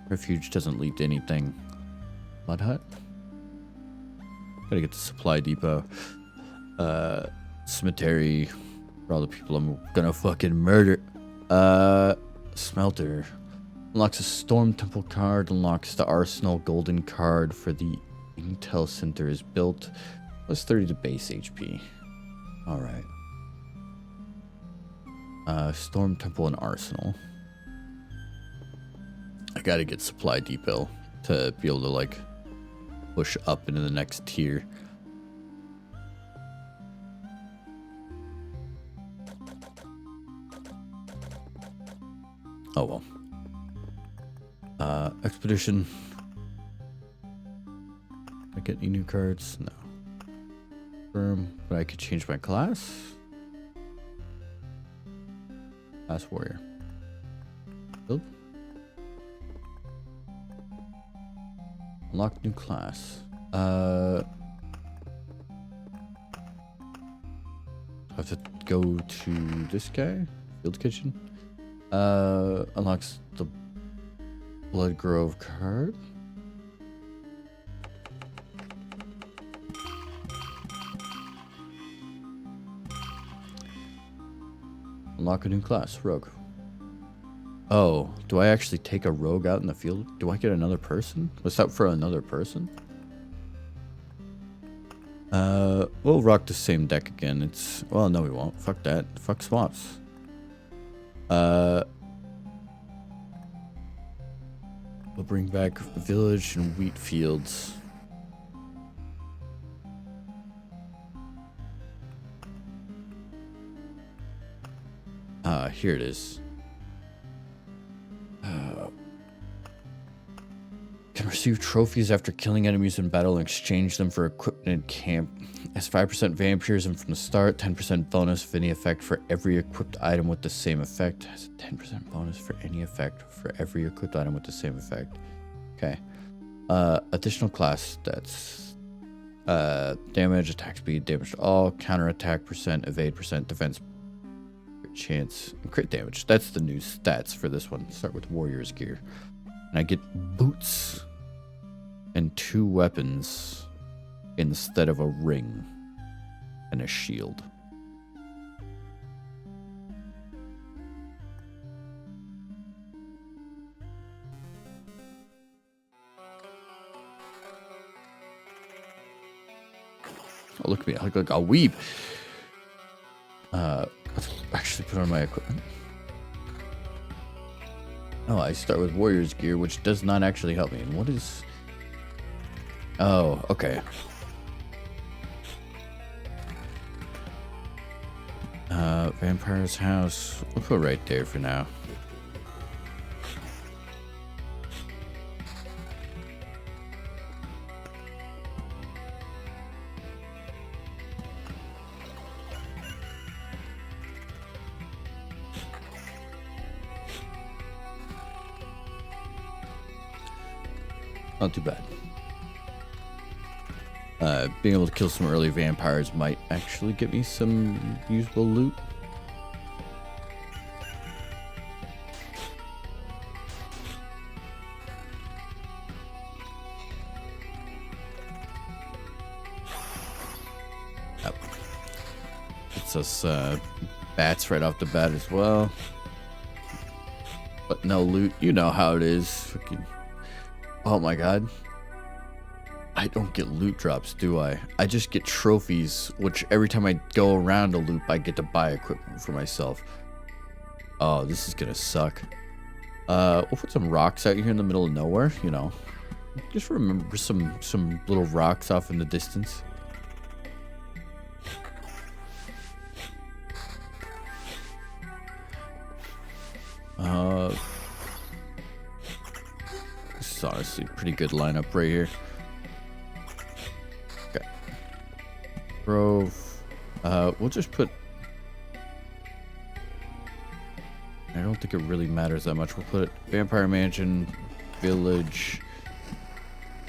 refuge doesn't lead to anything. Mud hut? Gotta get the supply depot. Cemetery for all the people I'm gonna fucking murder. Smelter. Unlocks a Storm Temple card. Unlocks the Arsenal Golden card for the Intel Center is built. Plus 30 to base HP. Alright. Storm Temple and Arsenal. I gotta get Supply Depot to be able to, like, push up into the next tier. Oh well. Expedition. I get any new cards? No. But I could change my class. Class warrior. Build. Unlock new class. I have to go to this guy. Field kitchen. Unlocks the Blood Grove card. Unlock a new class, Rogue. Oh, do I actually take a rogue out in the field? Do I get another person? What's up for another person? We'll rock the same deck again. It's, well, no we won't. Fuck that. Fuck swaps. We'll bring back village and wheat fields. Here it is. Can receive trophies after killing enemies in battle and exchange them for equipment in camp. Has 5% vampirism from the start, 10% bonus of any effect for every equipped item with the same effect. Has a 10% bonus for any effect for every equipped item with the same effect. Okay. Additional class stats. Damage, attack speed, damage to all, counterattack percent, evade percent, defense crit chance, crit damage. That's the new stats for this one. Start with warrior's gear. And I get boots and 2 weapons instead of a ring and a shield. Oh, look at me. I look like a weeb. Let's actually put on my equipment. Oh, I start with warrior's gear, which does not actually help me. And what is... Oh, okay. Vampire's house. We'll put right there for now. Not too bad. Being able to kill some early vampires might actually get me some usable loot. Yep. It's us bats right off the bat as well. But no loot. You know how it is. Freaking... Oh my god. I don't get loot drops, do I? I just get trophies, which every time I go around a loop, I get to buy equipment for myself. Oh, this is gonna suck. We'll put some rocks out here in the middle of nowhere, you know. Just remember some little rocks off in the distance. This is honestly a pretty good lineup right here. Okay. Grove. We'll just put... I don't think it really matters that much. We'll put Vampire Mansion, Village,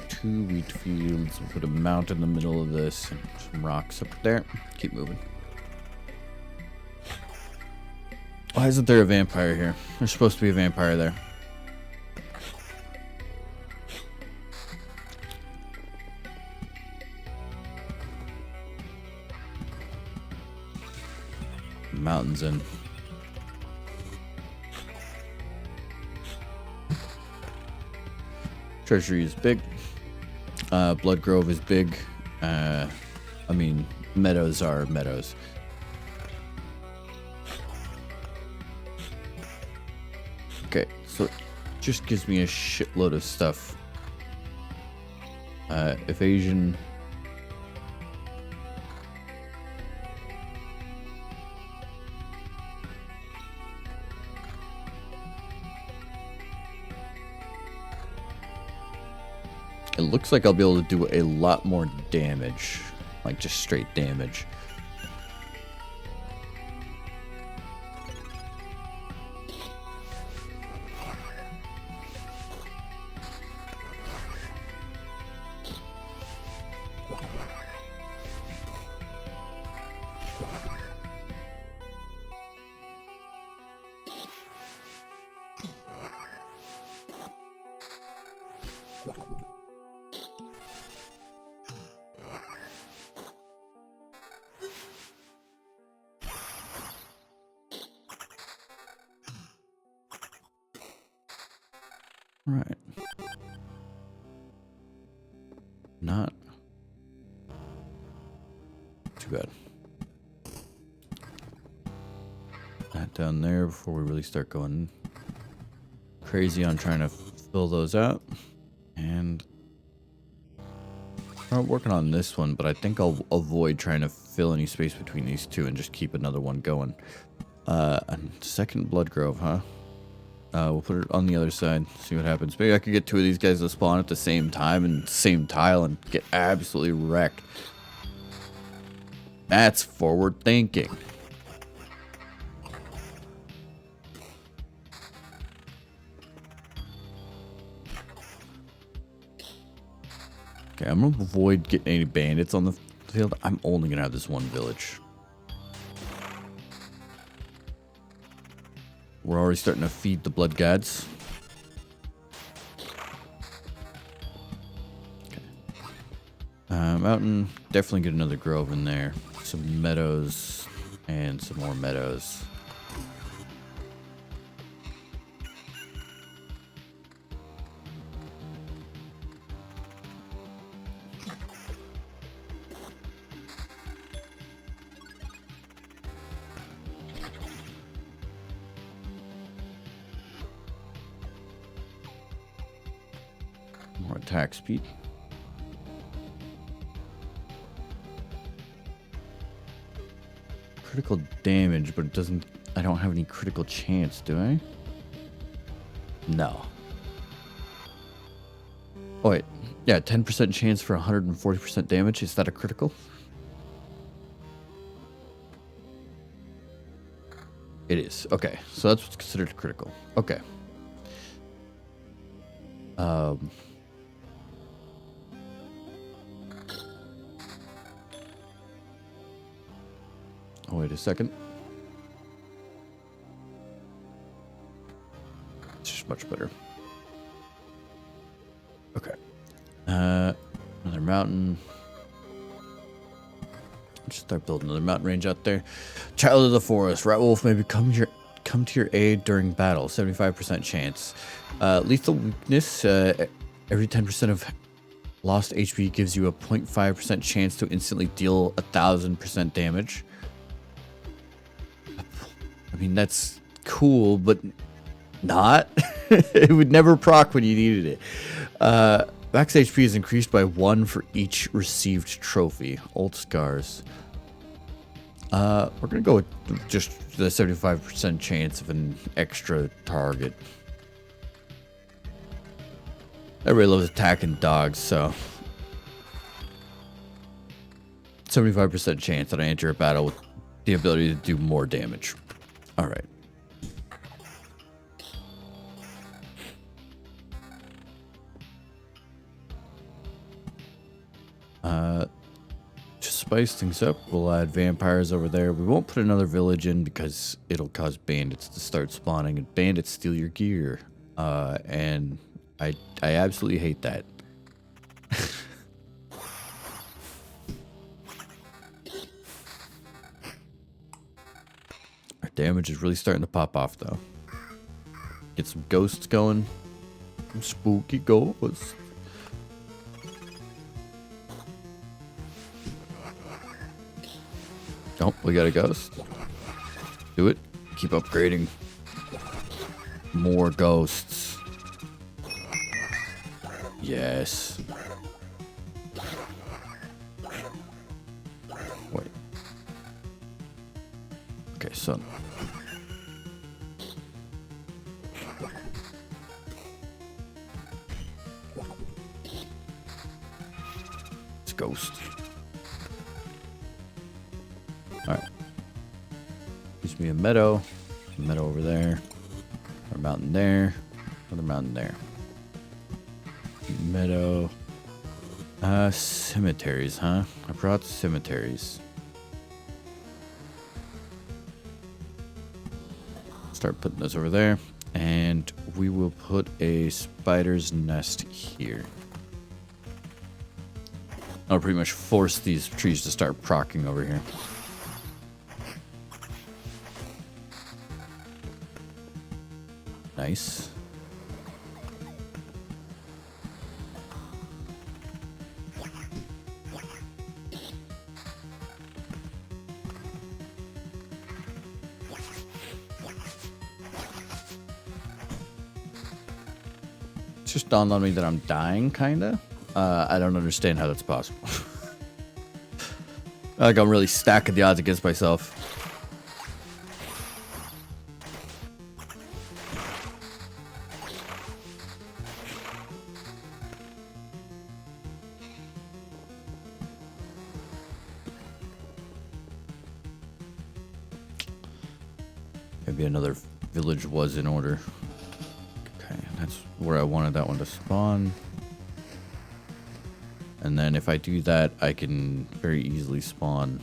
2 wheat fields. We'll put a mount in the middle of this and some rocks up there. Keep moving. Why isn't there a vampire here? There's supposed to be a vampire there. Mountains in. Treasury is big. Blood Grove is big. I mean, meadows are meadows. Okay, so it just gives me a shitload of stuff. Evasion. It looks like I'll be able to do a lot more damage. Like, just straight damage. Right. Not too bad. That down there before we really start going crazy on trying to fill those out. And I'm working on this one, but I think I'll avoid trying to fill any space between these two and just keep another one going. Second Blood Grove, huh? We'll put it on the other side, see what happens. Maybe I could get 2 of these guys to spawn at the same time and same tile and get absolutely wrecked. That's forward thinking. Okay, I'm gonna avoid getting any bandits on the field. I'm only gonna have this one village. We're already starting to feed the blood gods. Mountain, definitely get another grove in there. Some meadows and some more meadows. More attack speed. Critical damage, but it doesn't... I don't have any critical chance, do I? No. Oh, wait. Yeah, 10% chance for 140% damage. Is that a critical? It is. Okay, so that's what's considered critical. Okay. Oh, wait a second. It's just much better. Okay. Another mountain. Just start building another mountain range out there. Child of the Forest. Rat Wolf may come to your aid during battle. 75% chance. Lethal weakness. Every 10% of lost HP gives you a 0.5% chance to instantly deal 1,000% damage. I mean, that's cool, but not. It would never proc when you needed it. Max HP is increased by 1 for each received trophy. Old Scars. We're going to go with just the 75% chance of an extra target. Everybody loves attacking dogs, so 75% chance that I enter a battle with the ability to do more damage. All right. To spice things up, we'll add vampires over there. We won't put another village in because it'll cause bandits to start spawning, and bandits steal your gear. And I absolutely hate that. Our damage is really starting to pop off, though. Get some ghosts going. Some spooky ghosts. Oh, we got a ghost. Do it. Keep upgrading. More ghosts. Yes. Wait. Okay, so. It's ghost. Alright. Gives me a meadow. A meadow over there. A mountain there. Another mountain there. Meadow. Cemeteries, huh? I brought cemeteries. Start putting those over there. And we will put a spider's nest here. I'll pretty much force these trees to start procking over here. Nice. It's just dawned on me that I'm dying, kinda. I don't understand how that's possible. Like I'm really stacking the odds against myself. Maybe another village was in order. Okay, that's where I wanted that one to spawn. And then if I do that, I can very easily spawn.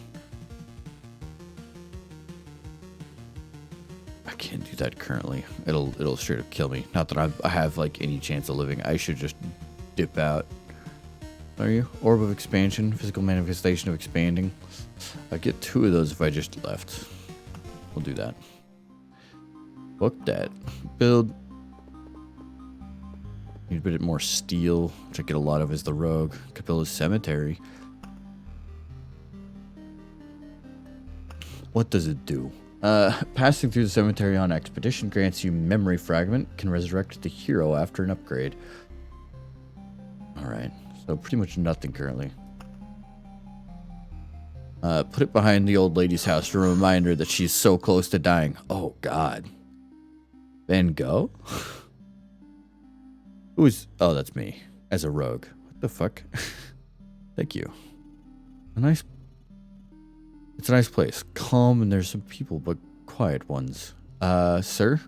I can't do dead currently. It'll straight up kill me. Not that I have like any chance of living. I should just dip out. Are you? Orb of expansion, physical manifestation of expanding. I get 2 of those if I just left. We'll do that. Book that. Build. Need a bit more steel, which I get a lot of as the rogue. Could build a cemetery. What does it do? Passing through the cemetery on expedition grants you memory fragment. Can resurrect the hero after an upgrade. Alright, so pretty much nothing currently. Put it behind the old lady's house for a reminder that she's so close to dying. Oh god. Van Gogh? Who's... Oh, that's me. As a rogue. What the fuck? Thank you. A nice... It's a nice place. Calm and there's some people, but quiet ones. Sir?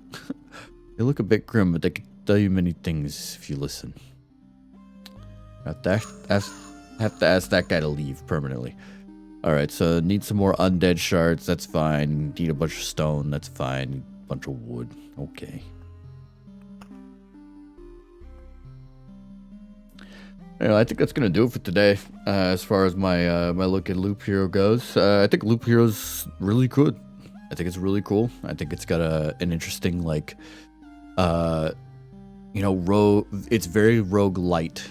They look a bit grim, but they can tell you many things if you listen. Have to ask that guy to leave permanently. Alright, so need some more undead shards. That's fine. Need a bunch of stone. That's fine. Need a bunch of wood. Okay. Anyway, I think that's gonna do it for today. As far as my my look at Loop Hero goes, I think Loop Hero's really good. I think it's really cool. I think it's got an interesting like, you know, it's very roguelite,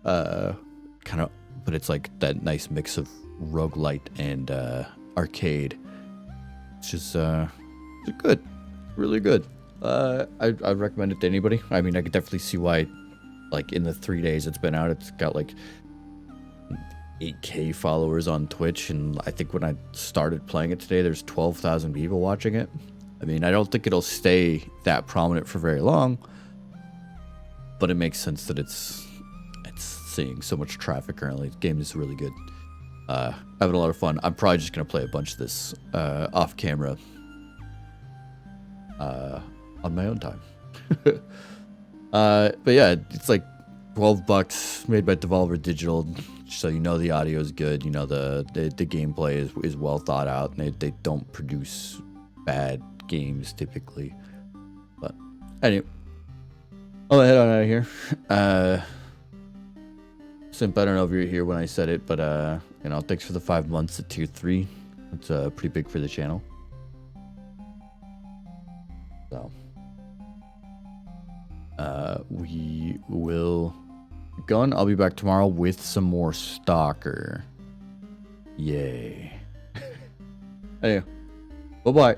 kind of, but it's like that nice mix of roguelite and arcade. It's just good, really good. I'd recommend it to anybody. I mean, I could definitely see why. Like in the 3 days it's been out, it's got like 8K followers on Twitch, and I think when I started playing it today, there's 12,000 people watching it. I mean, I don't think it'll stay that prominent for very long, but it makes sense that it's seeing so much traffic currently. The game is really good. Having a lot of fun. I'm probably just gonna play a bunch of this off camera on my own time. But yeah, it's like $12 made by Devolver Digital, so you know the audio is good, you know the gameplay is well thought out, and they don't produce bad games typically. But anyway, I'll head on out of here. Simp, I don't know if you're here when I said it, but you know, thanks for the 5 months at tier 3. It's pretty big for the channel. So we will gun. I'll be back tomorrow with some more Stalker. Yay. Anyway, bye-bye.